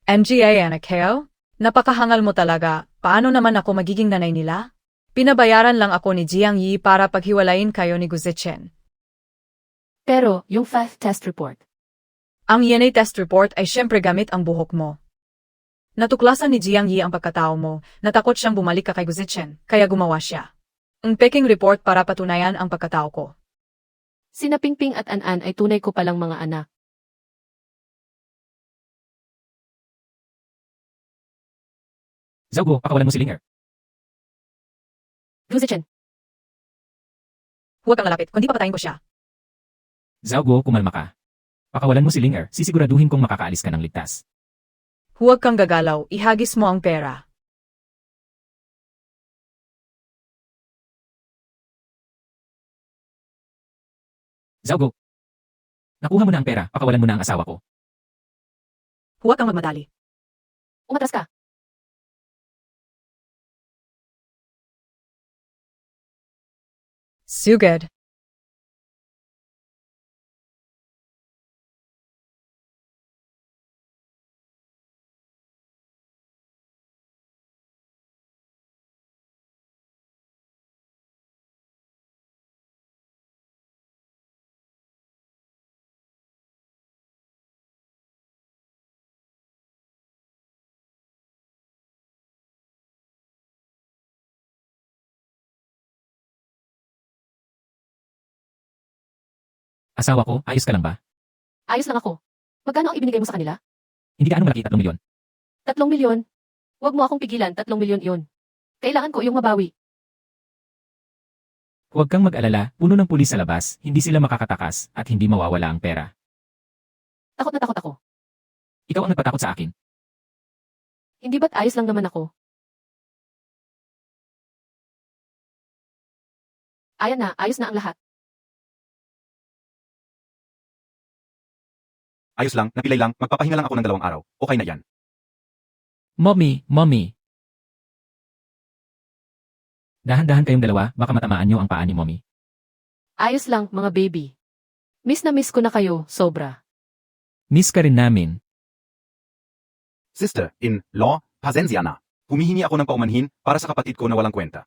MGA anak kayo? Napakahangal mo talaga, paano naman ako magiging nanay nila? Pinabayaran lang ako ni Jiang Yi para paghiwalayin kayo ni Guzichen. Pero, yung FAF test report. Ang DNA test report ay syempre gamit ang buhok mo. Natuklasan ni Jiang Yi ang pagkatao mo, natakot siyang bumalik ka kay Guzichen, kaya gumawa siya. Ang peking report para patunayan ang pagkatao ko. Sina Pingping at An-An ay tunay ko palang mga anak. Zhao Guo, pakawalan mo si Linger. Guzichen, Huwag kang lalapit, kundi papatayin ko siya. Zhao Guo, kumalma ka. Pakawalan mo si Linger, sisiguraduhin kong makakaalis ka ng ligtas. Huwag kang gagalaw, ihagis mo ang pera. Zhao Guo. Nakuha mo na ang pera, pakawalan mo na ang asawa ko. Huwag kang magmadali. umatras ka. Sugad. Asawa ko, ayos ka lang ba? Ayos lang ako. Magkano ang ibinigay mo sa kanila? Hindi gaano malaki 3 milyon. 3 milyon? Huwag mo akong pigilan, 3 milyon iyon. Kailangan ko yung mabawi. Huwag kang mag-alala, puno ng pulis sa labas, hindi sila makakatakas, at hindi mawawala ang pera. Takot na takot ako. Ikaw ang nagpatakot sa akin. Hindi ba't ayos lang naman ako? Ayan na, ayos na ang lahat. Ayos lang, napilay lang, magpapahinga lang ako ng 2 araw. Okay na yan. Mommy. Dahan-dahan kayong dalawa, baka matamaan niyo ang paa ni Mommy. Ayos lang, mga baby. Miss na miss ko na kayo, sobra. Miss ka rin namin. Sister-in-law, pasensya na. Humihingi ako ng paumanhin para sa kapatid ko na walang kwenta.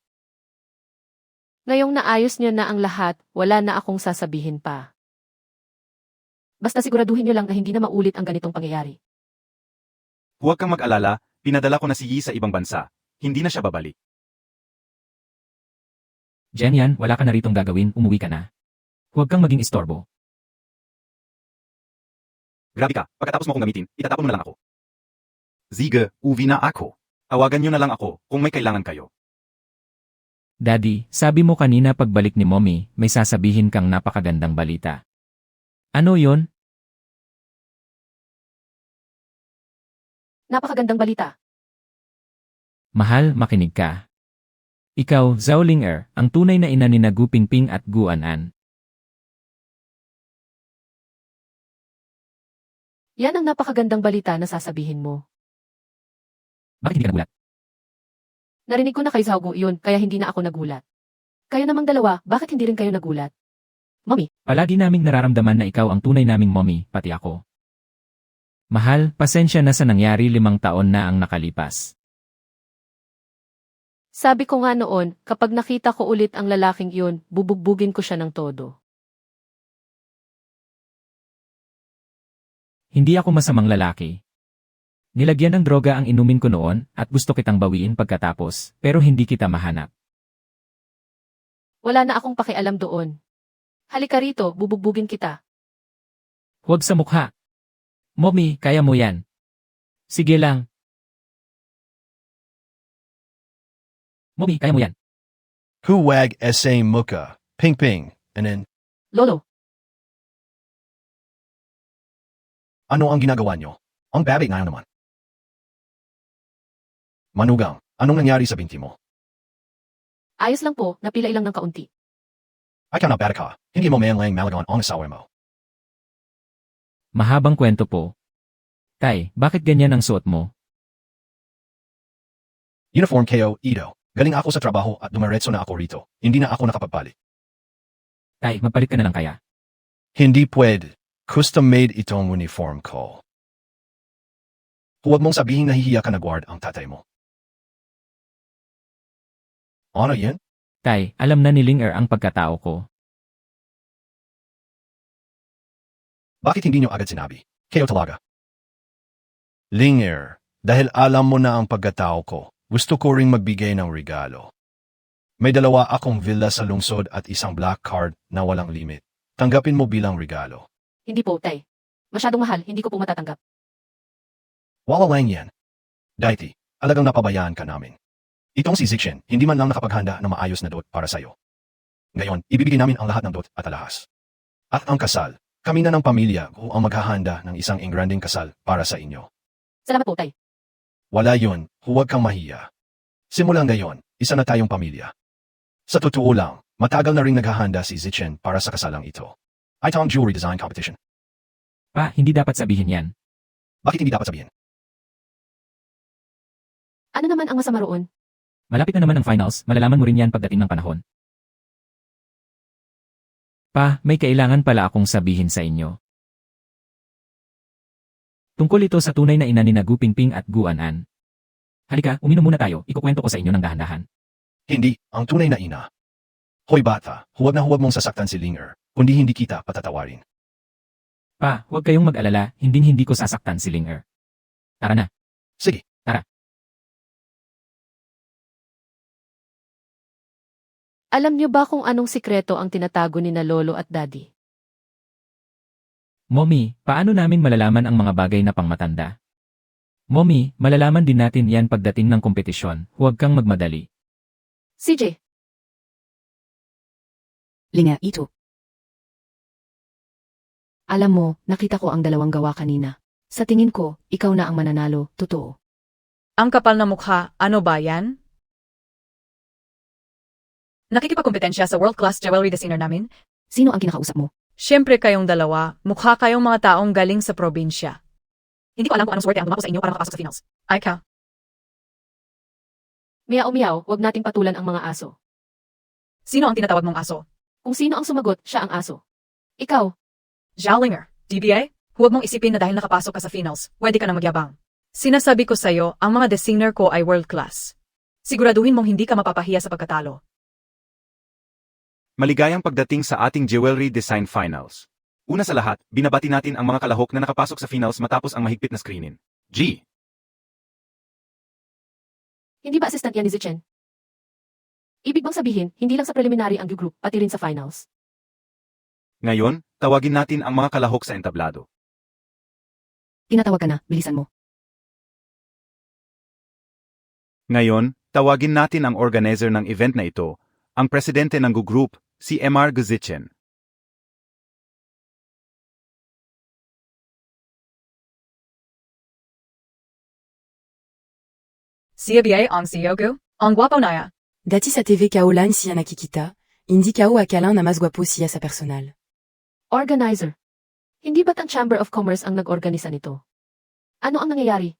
Ngayong naayos niyo na ang lahat, wala na akong sasabihin pa. Basta siguraduhin niyo lang na hindi na maulit ang ganitong pangyayari. Huwag kang mag-alala, pinadala ko na si Yi sa ibang bansa. Hindi na siya babalik. Jenyan, wala ka na ritong gagawin, umuwi ka na. Huwag kang maging istorbo. Grabe ka, pagkatapos mo kong gamitin, itatapon mo na lang ako. Sige, uwi na ako. Tawagan niyo na lang ako kung may kailangan kayo. Daddy, sabi mo kanina pagbalik ni Mommy, may sasabihin kang napakagandang balita. Ano yon? Napakagandang balita. Mahal, makinig ka. Ikaw, Zhao Ling-er, ang tunay na ina ni na Gu Pingping at Gu Anan. Yan ang napakagandang balita na sasabihin mo. Bakit hindi ka nagulat? Narinig ko na kay Zhao Gu yun, kaya hindi na ako nagulat. Kayo namang dalawa, bakit hindi rin kayo nagulat? Mommy, Palagi naming nararamdaman na ikaw ang tunay naming mommy, pati ako. Mahal, pasensya na sa nangyari 5 taon na ang nakalipas. sabi ko nga noon, kapag nakita ko ulit ang lalaking yun, bubugbugin ko siya ng todo. Hindi ako masamang lalaki. Nilagyan ng droga ang inumin ko noon at gusto kitang bawiin pagkatapos, pero hindi kita mahanap. Wala na akong pakialam doon. Halika rito, bubugbugin kita. Huwag sa mukha. Mommy, kaya mo yan. Sige lang. Mommy, kaya mo yan. Huwag sa muka, ping-ping, and then, Lolo, ano ang ginagawa niyo? Ang babi ngayon naman. Manugang, anong nangyari sa binti mo? ayos lang po, napilay lang ng kaunti. Ay ka na bata ka, hindi mo mayang lang malagon ang asawa mo. Mahabang kwento po. Tay, bakit ganyan ang suot mo? Uniform kayo, Ido. Galing ako sa trabaho at dumiretso na ako rito. Hindi na ako nakapagpalit. Tay, magpalit ka na lang kaya. Hindi pwede. Custom-made itong uniform ko. Huwag mong sabihin nahihiya ka na guard ang tatay mo. Ano yan? Tay, alam na ni Ling-er ang pagkatao ko. Bakit hindi nyo agad sinabi? Kayo talaga. Linger, dahil alam mo na ang pagkatao ko, gusto ko ring magbigay ng regalo. May 2 akong villa sa lungsod at isang black card na walang limit. Tanggapin mo bilang regalo. Hindi po, tay. Masyadong mahal, hindi ko po matatanggap. Wala lang yan. Daiti, alagang napabayaan ka namin. Itong si Zixin, hindi man lang nakapaghanda ng maayos na dot para sa'yo. Ngayon, ibibigay namin ang lahat ng dot at alahas. At ang kasal, kami na ng pamilya ko ang maghahanda ng isang engranding kasal para sa inyo. Salamat po, tay. Wala yun, huwag kang mahiya. Simulang ngayon, isa na tayong pamilya. Sa totoo lang, matagal na ring naghahanda si Zixin para sa kasalang ito. Itong Jewelry Design Competition. Pa, hindi dapat sabihin yan. Bakit hindi dapat sabihin? Ano naman ang masama roon? Malapit na naman ang finals, malalaman mo rin yan pagdating ng panahon. Pa, may kailangan pala akong sabihin sa inyo. Tungkol ito sa tunay na ina ni na Gu Pingping at Gu Anan. Halika, uminom muna tayo, ikukwento ko sa inyo ng dahan-dahan. Hindi, ang tunay na ina. Hoy bata, huwag na huwag mong sasaktan si Linger, kundi hindi kita patatawarin. Pa, huwag kayong mag-alala, hindi ko sasaktan si Ling-er. Tara na. Sige. Tara. Alam niyo ba kung anong sikreto ang tinatago ni na Lolo at Daddy? Mommy, paano namin malalaman ang mga bagay na pangmatanda? Mommy, malalaman din natin yan pagdating ng kompetisyon, huwag kang magmadali. CJ, Linger, ito. Alam mo, nakita ko ang dalawang gawa kanina. Sa tingin ko, ikaw na ang mananalo, totoo. Ang kapal na mukha, ano ba yan? Nakikipagkompetensya sa world-class jewelry designer namin? Sino ang kinakausap mo? Siyempre kayong dalawa, mukha kayong mga taong galing sa probinsya. Hindi ko alam kung anong swerte ang dumako sa inyo para makapasok sa finals. Ay ka. miyaw-miyaw, wag nating patulan ang mga aso. Sino ang tinatawag mong aso? Kung sino ang sumagot, siya ang aso. Ikaw, Zhaolinger, DBA? Huwag mong isipin na dahil nakapasok ka sa finals, pwede ka na magyabang. Sinasabi ko sa'yo, ang mga designer ko ay world-class. Siguraduhin mong hindi ka mapapahiya sa pagkatalo. Maligayang pagdating sa ating Jewelry Design Finals. Una sa lahat, binabati natin ang mga kalahok na nakapasok sa finals matapos ang mahigpit na screening. G. hindi ba assistant yan ni Zichen? Ibig bang sabihin, hindi lang sa preliminary ang group, pati rin sa finals. Ngayon, tawagin natin ang mga kalahok sa entablado. Tinatawag ka na, bilisan mo. Ngayon, tawagin natin ang organizer ng event na ito, ang presidente ng group, si Mr. Gzichen. CBA ang Siogu, ang guapo naya. Dati sa TV Kaolan si nakikita, hindi kao akalan na mas guwapo siya sa personal. Organizer. Hindi ba't ang Chamber of Commerce ang nag-organisa nito? Ano ang nangyayari?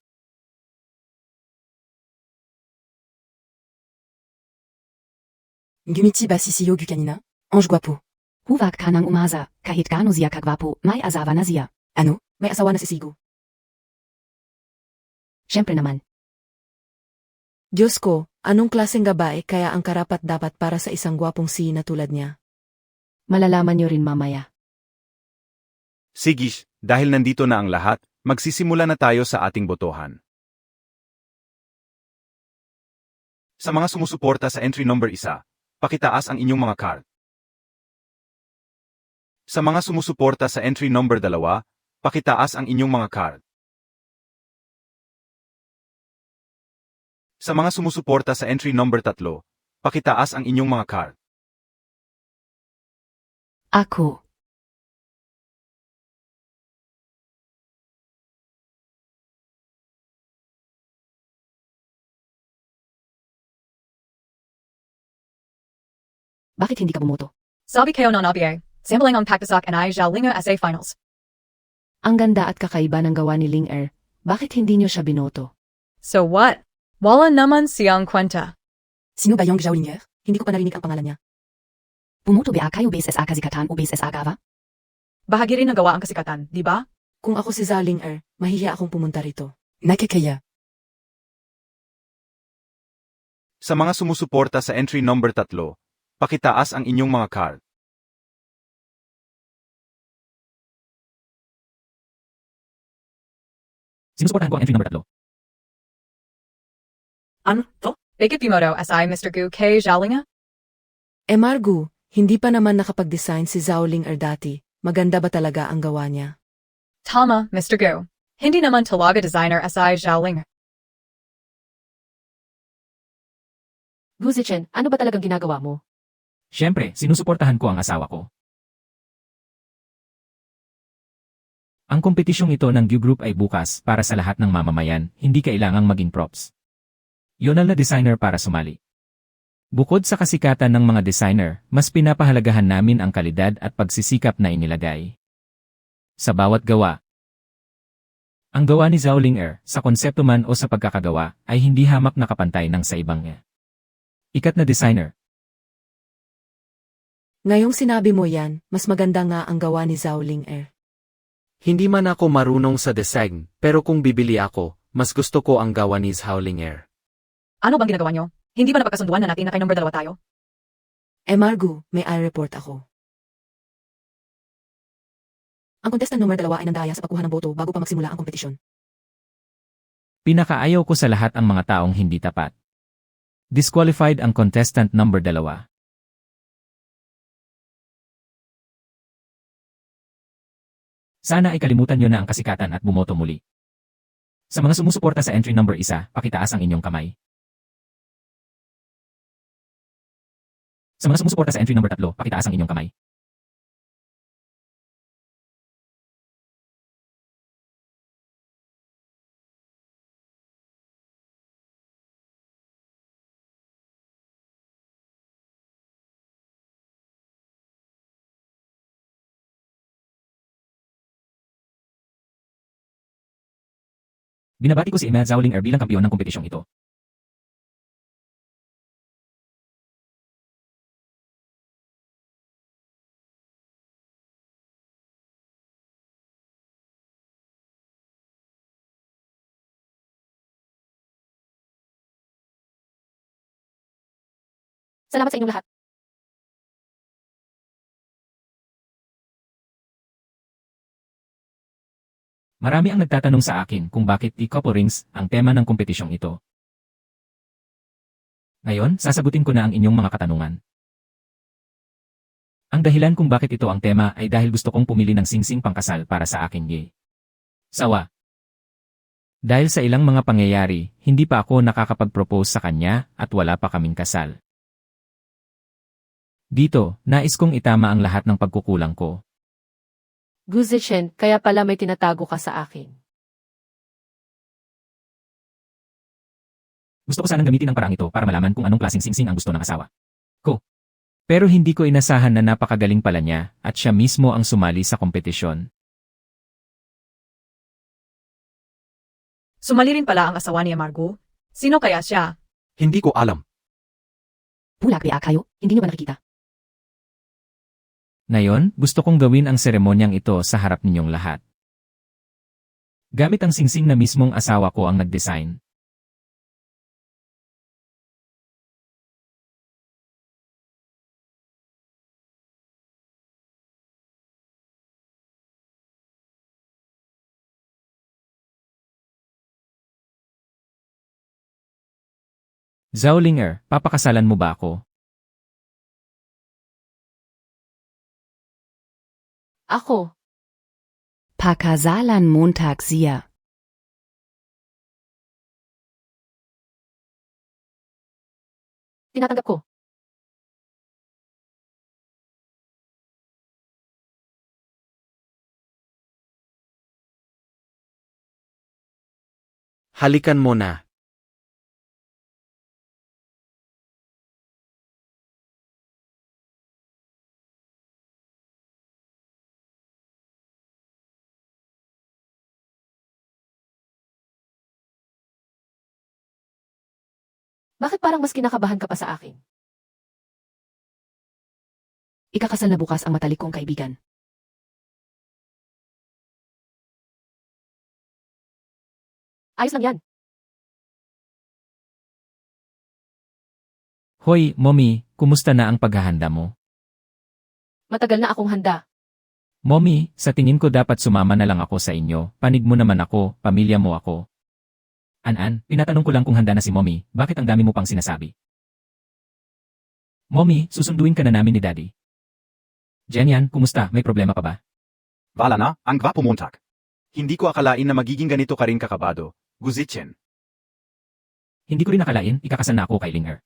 Gumiti ba si Siogu kanina? Ange guwapo. Huwag ka nang umasa, kahit gaano siya kagwapo, may asawa na siya. Ano? May asawa na si Sigu. Siyempre naman. Diyos ko, anong klaseng babae kaya ang karapat-dapat para sa isang gwapong si na tulad niya? Malalaman niyo rin mamaya. Sigish, dahil nandito na ang lahat, magsisimula na tayo sa ating botohan. Sa mga sumusuporta sa entry number 1, pakitaas ang inyong mga card. Sa mga sumusuporta sa entry number 2, pakitaas ang inyong mga card. Sa mga sumusuporta sa entry number 3, pakitaas ang inyong mga card. Ako. Bakit hindi ka bumoto? Sabi kayo ng ABA, sampling ang Paktasak and I Zhaolinga SA Finals. Ang ganda at kakaiba ng gawa ni Ling Er. Bakit hindi niyo siya binoto? So what? Wala naman siyang kwenta. Sino ba yung Zhaolinger? Hindi ko pa narinig ang pangalan niya. Bumoto ba kayo base sa kazikatan o base sa gawa? Bahagi rin ng gawa ang kasikatan, di ba? Kung ako si Zhaolinger, mahihiya akong pumunta rito. Nakakaya. Sa mga sumusuporta sa entry number 3, pakitaas ang inyong mga card. Sinusuportahan ko ang entry number 3. Ano to? Ikipimoto SI Mr. Gu K. Zhaolinga? Margu, hindi pa naman nakapag-design si Zhaolinger dati. Maganda ba talaga ang gawa niya? Tama, Mr. Gu. Hindi naman talaga designer SI Zhaolinga. Gu Zichen, ano ba talagang ginagawa mo? Siyempre, sinusuportahan ko ang asawa ko. Ang kompetisyong ito ng Q Group ay bukas para sa lahat ng mamamayan, hindi kailangang maging props. Yonal na designer para sumali. Bukod sa kasikatan ng mga designer, mas pinapahalagahan namin ang kalidad at pagsisikap na inilagay sa bawat gawa. Ang gawa ni Zhaolinger, sa konsepto man o sa pagkakagawa, ay hindi hamak na kapantay ng sa ibang ikat na designer. Ngayong sinabi mo yan, mas maganda nga ang gawa ni Zhaolinger. Hindi man ako marunong sa design, pero kung bibili ako, mas gusto ko ang gawa ni Zhaolinger. Ano bang ginagawa nyo? Hindi ba napagkasunduan na natin na kay number 2 tayo? Margu, may I-report ako. Ang contestant number 2 ay nandaya sa pagkuha ng boto bago pa magsimula ang kompetisyon. Pinakaayaw ko sa lahat ang mga taong hindi tapat. Disqualified ang contestant number 2. Sana ay kalimutan nyo na ang kasikatan at bumoto muli. Sa mga sumusuporta sa entry number 1, pakitaas ang inyong kamay. Sa mga sumusuporta sa entry number 3, pakitaas ang inyong kamay. Binabati ko si Emma Zhao Ling bilang kampiyon ng kompetisyong ito. Salamat sa inyong lahat. Marami ang nagtatanong sa akin kung bakit couple rings ang tema ng kompetisyong ito. Ngayon, sasagutin ko na ang inyong mga katanungan. Ang dahilan kung bakit ito ang tema ay dahil gusto kong pumili ng singsing pangkasal para sa aking sawa. Dahil sa ilang mga pangyayari, hindi pa ako nakakapag-propose sa kanya at wala pa kaming kasal. Dito, nais kong itama ang lahat ng pagkukulang ko. Guzichen, kaya pala may tinatago ka sa akin. Gusto ko sanang gamitin ang parang ito para malaman kung anong klaseng singsing ang gusto ng asawa ko. Pero hindi ko inasahan na napakagaling pala niya at siya mismo ang sumali sa kompetisyon. Sumali rin pala ang asawa ni Amargo. Sino kaya siya? Hindi ko alam. Pulak biya kayo, hindi nyo ba nakikita? Ngayon, gusto kong gawin ang seremonyang ito sa harap ninyong lahat. Gamit ang singsing na mismong asawa ko ang nag-design. Zhao Ling, papakasalan mo ba ako? Ako, Pakasalan Montag siya. tinatanggap ko. Halikan mo na. Bakit parang mas kinakabahan ka pa sa akin? Ikakasal na bukas ang matalik kong kaibigan. Ayos lang yan. Hoy, Mommy, kumusta na ang paghahanda mo? Matagal na akong handa. Mommy, sa tingin ko dapat sumama na lang ako sa inyo. Panig mo naman ako, pamilya mo ako. An-an, tinatanong ko lang kung handa na si Mommy, bakit ang dami mo pang sinasabi? Mommy, susunduin ka na namin ni Daddy. Jenyan, kumusta? May problema pa ba? Wala na, ang gwapo Montag. Hindi ko akalain na magiging ganito ka rin kakabado. Guzichen. Hindi ko rin nakalain, ikakasal na ako kay Linger.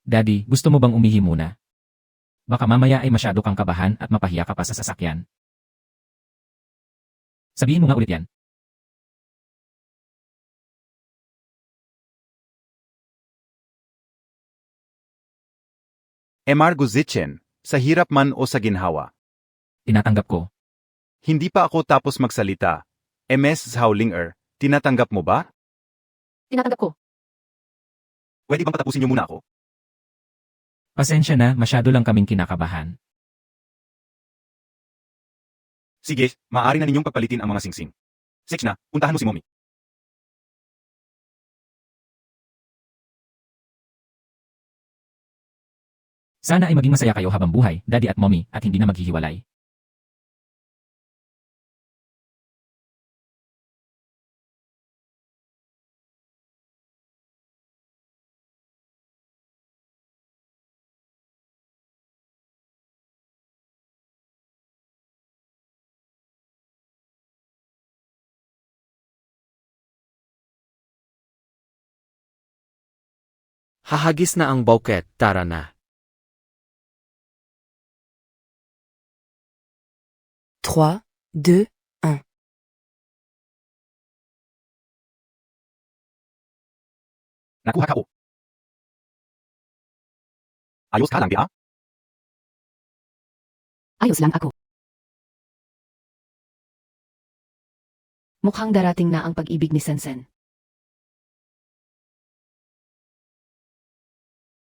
Daddy, gusto mo bang umihi muna? Baka mamaya ay masyado kang kabahan at mapahiya ka pa sa sasakyan. Sabihin mo nga ulit yan. Emar Guzichen, sa hirap man o sa ginhawa. Tinatanggap ko. Hindi pa ako tapos magsalita. MS Zhao Ling, tinatanggap mo ba? Tinatanggap ko. Pwede bang patapusin niyo muna ako? Pasensya na, masyado lang kaming kinakabahan. Sige, maaari na ninyong pagpalitin ang mga singsing. Six na, puntahan mo si Mommy. Sana ay maging masaya kayo habang buhay, Daddy at Mommy, at hindi na maghihiwalay. Hahagis na ang bouquet, tara na. 3, 2, 1. Nakuha ka po. Ayos ka lang, di ba? Ayos lang ako. Mukhang darating na ang pag-ibig ni Sensen.